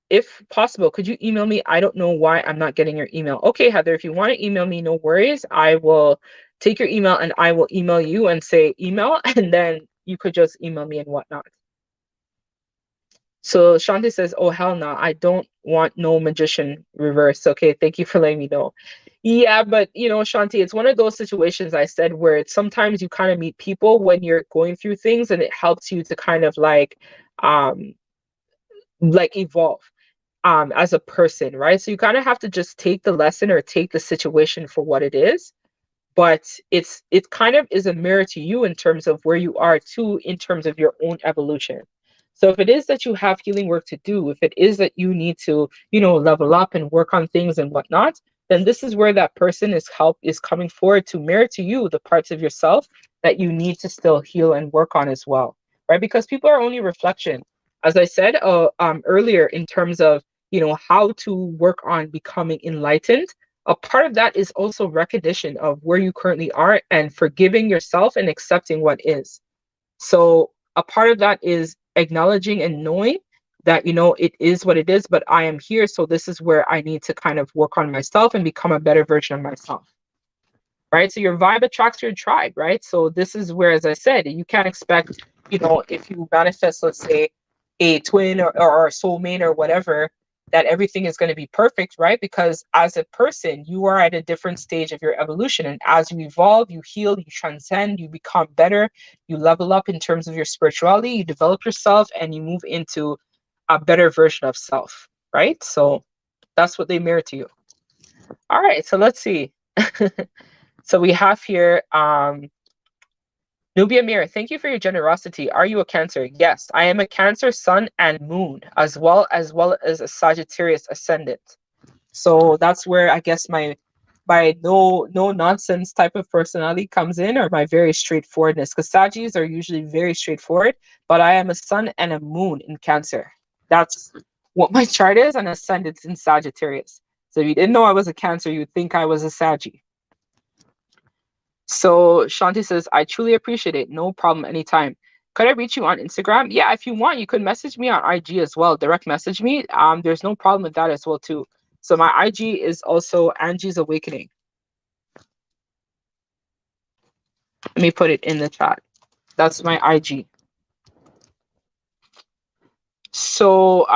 If possible, could you email me? I don't know why I'm not getting your email. Okay, Heather, if you want to email me, no worries. I will take your email and I will email you and say email, and then you could just email me and whatnot. So Shanti says, oh, hell no, I don't want no magician reverse. Okay, thank you for letting me know. Yeah, but Shanti, it's one of those situations I said where it's sometimes you kind of meet people when you're going through things, and it helps you to kind of like evolve as a person, right? So you kind of have to just take the lesson or take the situation for what it is. But it kind of is a mirror to you in terms of where you are too, in terms of your own evolution. So if it is that you have healing work to do, if it is that you need to, level up and work on things and whatnot, then this is where that person is coming forward to mirror to you the parts of yourself that you need to still heal and work on as well, right? Because people are only reflection. As I said earlier, in terms of, how to work on becoming enlightened, a part of that is also recognition of where you currently are and forgiving yourself and accepting what is. So a part of that is acknowledging and knowing that, it is what it is, but I am here. So this is where I need to kind of work on myself and become a better version of myself. Right. So your vibe attracts your tribe. Right. So this is where, as I said, you can't expect, if you manifest, let's say, a twin or a soulmate or whatever, that everything is going to be perfect, right? Because as a person, you are at a different stage of your evolution. And as you evolve, you heal, you transcend, you become better, you level up in terms of your spirituality, you develop yourself, and you move into a better version of self, right? So that's what they mirror to you. All right, so let's see. So we have here Nubia Mir, thank you for your generosity. Are you a Cancer? Yes, I am a Cancer sun and moon, as well as a Sagittarius ascendant. So that's where I guess my no nonsense type of personality comes in, or my very straightforwardness. Because Sagis are usually very straightforward, but I am a sun and a moon in Cancer. That's what my chart is, and ascendant in Sagittarius. So if you didn't know I was a Cancer, you'd think I was a Saggy. So Shanti says, I truly appreciate it. No problem, anytime. Could I reach you on Instagram? Yeah, if you want, you could message me on IG as well. Direct message me. There's no problem with that as well too. So my IG is also Angie's Awakening. Let me put it in the chat. That's my IG. So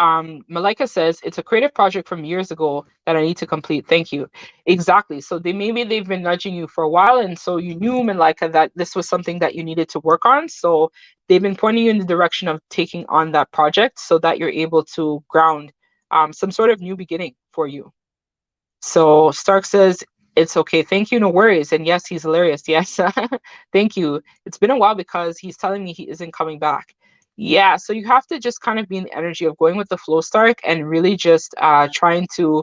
Malika says it's a creative project from years ago that I need to complete. Thank you. Exactly. So maybe they've been nudging you for a while, and so you knew, Malika, that this was something that you needed to work on. So they've been pointing you in the direction of taking on that project so that you're able to ground some sort of new beginning for you. So Stark says, it's okay. Thank you. No worries. And yes, he's hilarious. Yes. Thank you. It's been a while because he's telling me he isn't coming back. Yeah. So you have to just kind of be in the energy of going with the flow, Stark, and really just trying to,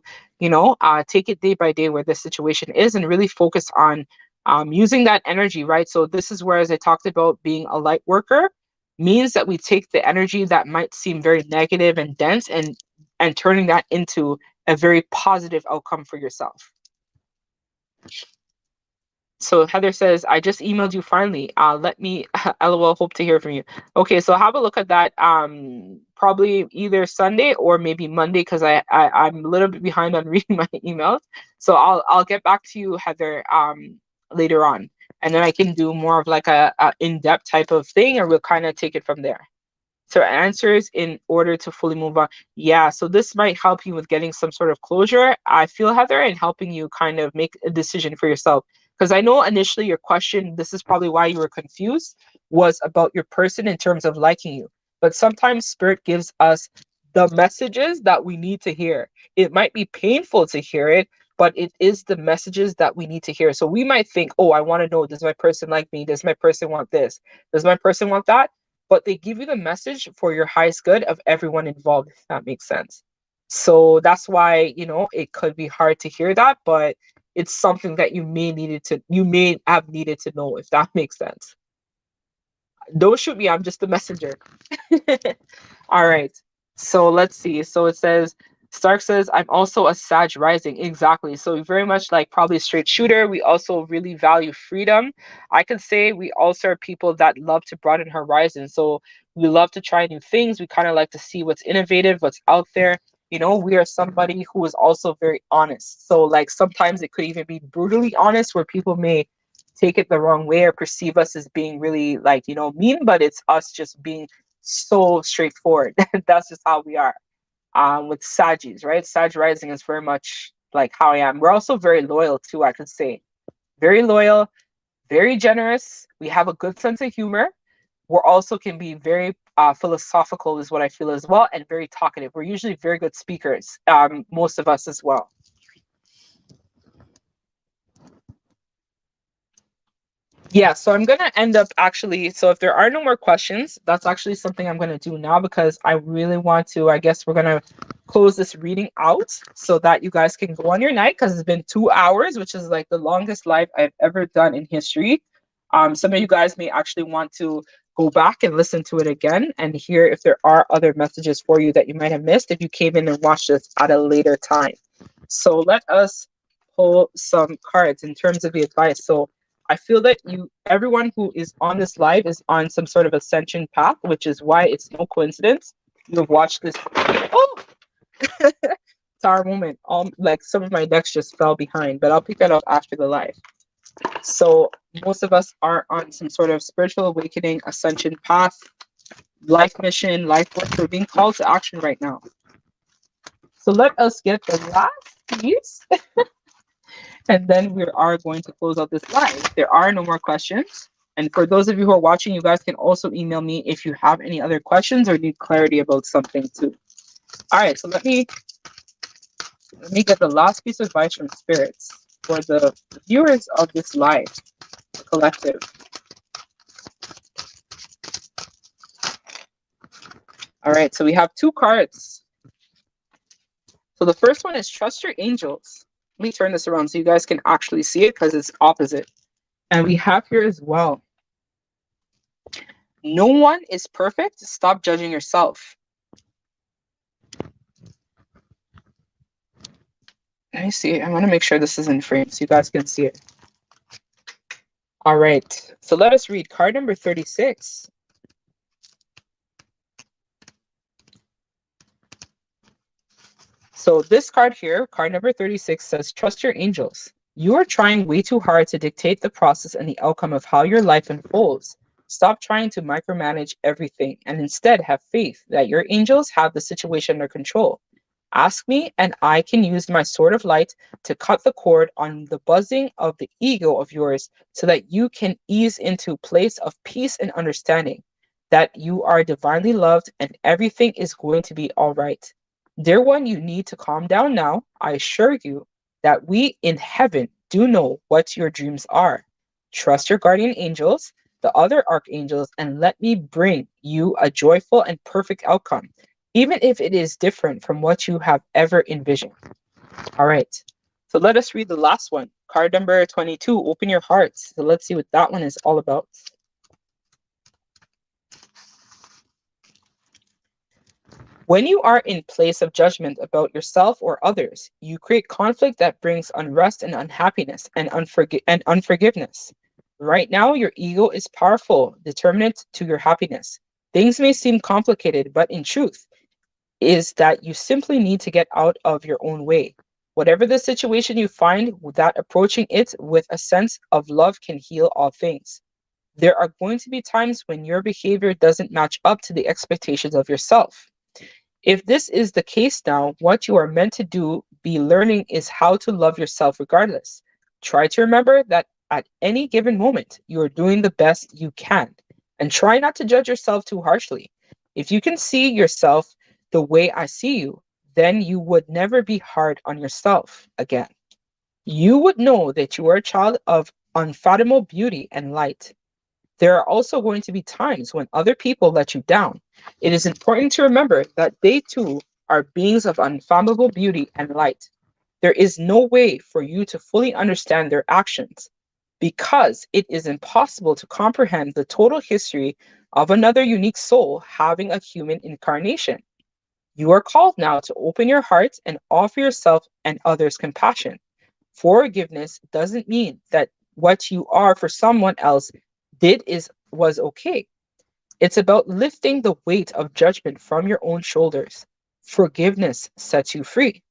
take it day by day where the situation is and really focus on using that energy, right? So this is where, as I talked about, being a light worker means that we take the energy that might seem very negative and dense and turning that into a very positive outcome for yourself. So Heather says, I just emailed you finally. Let me, LOL, hope to hear from you. Okay, so have a look at that probably either Sunday or maybe Monday, because I'm a little bit behind on reading my emails. So I'll get back to you, Heather, later on. And then I can do more of like a in-depth type of thing, or we'll kind of take it from there. So answers in order to fully move on. Yeah, so this might help you with getting some sort of closure, I feel, Heather, and helping you kind of make a decision for yourself. Because I know initially your question, this is probably why you were confused, was about your person in terms of liking you. But sometimes Spirit gives us the messages that we need to hear. It might be painful to hear it, but it is the messages that we need to hear. So we might think, oh, I want to know, does my person like me? Does my person want this? Does my person want that? But they give you the message for your highest good of everyone involved, if that makes sense. So that's why, it could be hard to hear that, but it's something that you may have needed to know, if that makes sense. Don't shoot me, I'm just the messenger. All right. So let's see. So it says, Stark says, I'm also a Sag rising. Exactly. So very much like probably a straight shooter. We also really value freedom. I can say we also are people that love to broaden horizons. So we love to try new things. We kind of like to see what's innovative, what's out there. We are somebody who is also very honest. So like sometimes it could even be brutally honest, where people may take it the wrong way or perceive us as being really like, mean, but it's us just being so straightforward. That's just how we are. With Sagis, right? Sag rising is very much like how I am. We're also very loyal too, I could say. Very loyal, very generous. We have a good sense of humor. We're also can be very philosophical, is what I feel as well, and very talkative. We're usually very good speakers, most of us as well. Yeah, so I'm going to end up actually, so if there are no more questions, that's actually something I'm going to do now, because I really want to, I guess we're going to close this reading out so that you guys can go on your night, because it's been 2 hours, which is like the longest live I've ever done in history. Some of you guys may actually want to go back and listen to it again and hear if there are other messages for you that you might have missed if you came in and watched this at a later time. So let us pull some cards in terms of the advice. So I feel that everyone who is on this live is on some sort of ascension path, which is why it's no coincidence you have watched this. Oh, it's our moment. Like some of my decks just fell behind, but I'll pick that up after the live. So most of us are on some sort of spiritual awakening, ascension path, life mission, life work. We're being called to action right now. So let us get the last piece. And then we are going to close out this live. There are no more questions. And for those of you who are watching, you guys can also email me if you have any other questions or need clarity about something too. All right, so let me get the last piece of advice from spirits for the viewers of this live collective. All right, so we have two cards. So the first one is trust your angels. Let me turn this around so you guys can actually see it because it's opposite. And we have here as well, no one is perfect. Stop judging yourself. Let me see. I want to make sure this is in frame so you guys can see it. All right. So let us read card number 36. So this card here, card number 36, says, trust your angels. You are trying way too hard to dictate the process and the outcome of how your life unfolds. Stop trying to micromanage everything and instead have faith that your angels have the situation under control. Ask me and I can use my sword of light to cut the cord on the buzzing of the ego of yours so that you can ease into a place of peace and understanding, that you are divinely loved and everything is going to be all right. Dear one, you need to calm down now. I assure you that we in heaven do know what your dreams are. Trust your guardian angels, the other archangels, and let me bring you a joyful and perfect outcome, even if it is different from what you have ever envisioned. All right. So let us read the last one. Card number 22, open your hearts. So let's see what that one is all about. When you are in place of judgment about yourself or others, you create conflict that brings unrest and unhappiness and unforgiveness. Right now, your ego is powerful, determinant to your happiness. Things may seem complicated, but in truth, is that you simply need to get out of your own way. Whatever the situation you find, that approaching it with a sense of love can heal all things. There are going to be times when your behavior doesn't match up to the expectations of yourself. If this is the case now, what you are meant to be learning is how to love yourself regardless. Try to remember that at any given moment, you are doing the best you can, and try not to judge yourself too harshly. If you can see yourself the way I see you, then you would never be hard on yourself again. You would know that you are a child of unfathomable beauty and light. There are also going to be times when other people let you down. It is important to remember that they too are beings of unfathomable beauty and light. There is no way for you to fully understand their actions because it is impossible to comprehend the total history of another unique soul having a human incarnation. You are called now to open your heart and offer yourself and others compassion. Forgiveness doesn't mean that what you are for someone else was okay. It's about lifting the weight of judgment from your own shoulders. Forgiveness sets you free.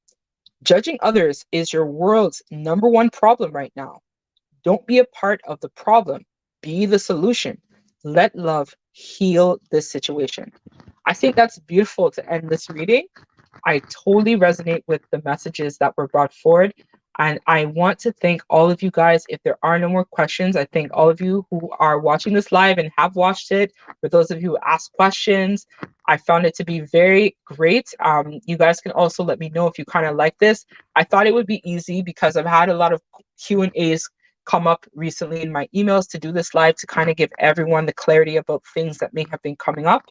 Judging others is your world's number one problem right now. Don't be a part of the problem. Be the solution. Let love heal this situation. I think that's beautiful to end this reading. I totally resonate with the messages that were brought forward. And I want to thank all of you guys. If there are no more questions, I thank all of you who are watching this live and have watched it. For those of you who asked questions, I found it to be very great. You guys can also let me know if you kind of like this. I thought it would be easy because I've had a lot of Q&As come up recently in my emails to do this live to kind of give everyone the clarity about things that may have been coming up.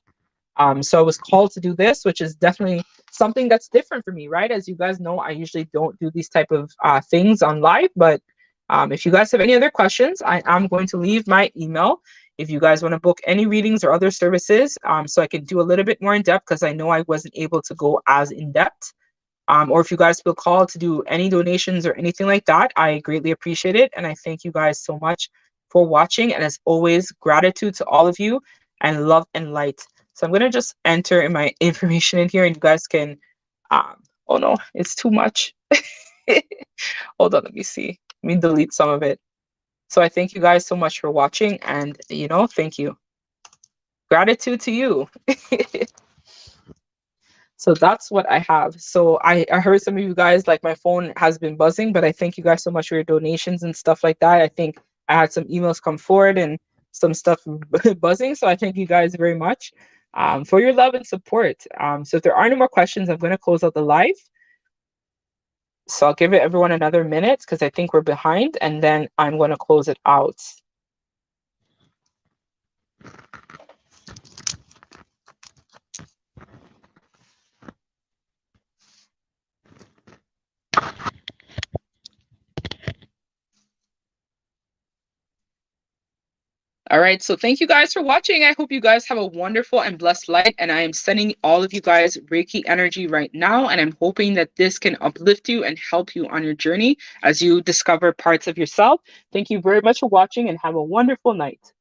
So I was called to do this, which is definitely something that's different for me, right? As you guys know, I usually don't do these type of things on live, but if you guys have any other questions, I am going to leave my email If you guys want to book any readings or other services, so I can do a little bit more in depth, because I know I wasn't able to go as in depth. Or if you guys feel called to do any donations or anything like that, I greatly appreciate it. And I thank you guys so much for watching. And as always, gratitude to all of you, and love and light. So I'm going to just enter in my information in here, and you guys can, oh no, it's too much. Hold on, let me see. Let me delete some of it. So I thank you guys so much for watching, and thank you. Gratitude to you. So that's what I have. So I heard some of you guys, like, my phone has been buzzing, but I thank you guys so much for your donations and stuff like that. I think I had some emails come forward and some stuff buzzing. So I thank you guys very much for your love and support. So if there are no more questions, I'm going to close out the live. So I'll give it everyone another minute, because I think we're behind, and then I'm going to close it out. All right, so thank you guys for watching. I hope you guys have a wonderful and blessed light, and I am sending all of you guys Reiki energy right now, and I'm hoping that this can uplift you and help you on your journey as you discover parts of yourself. Thank you very much for watching, and have a wonderful night.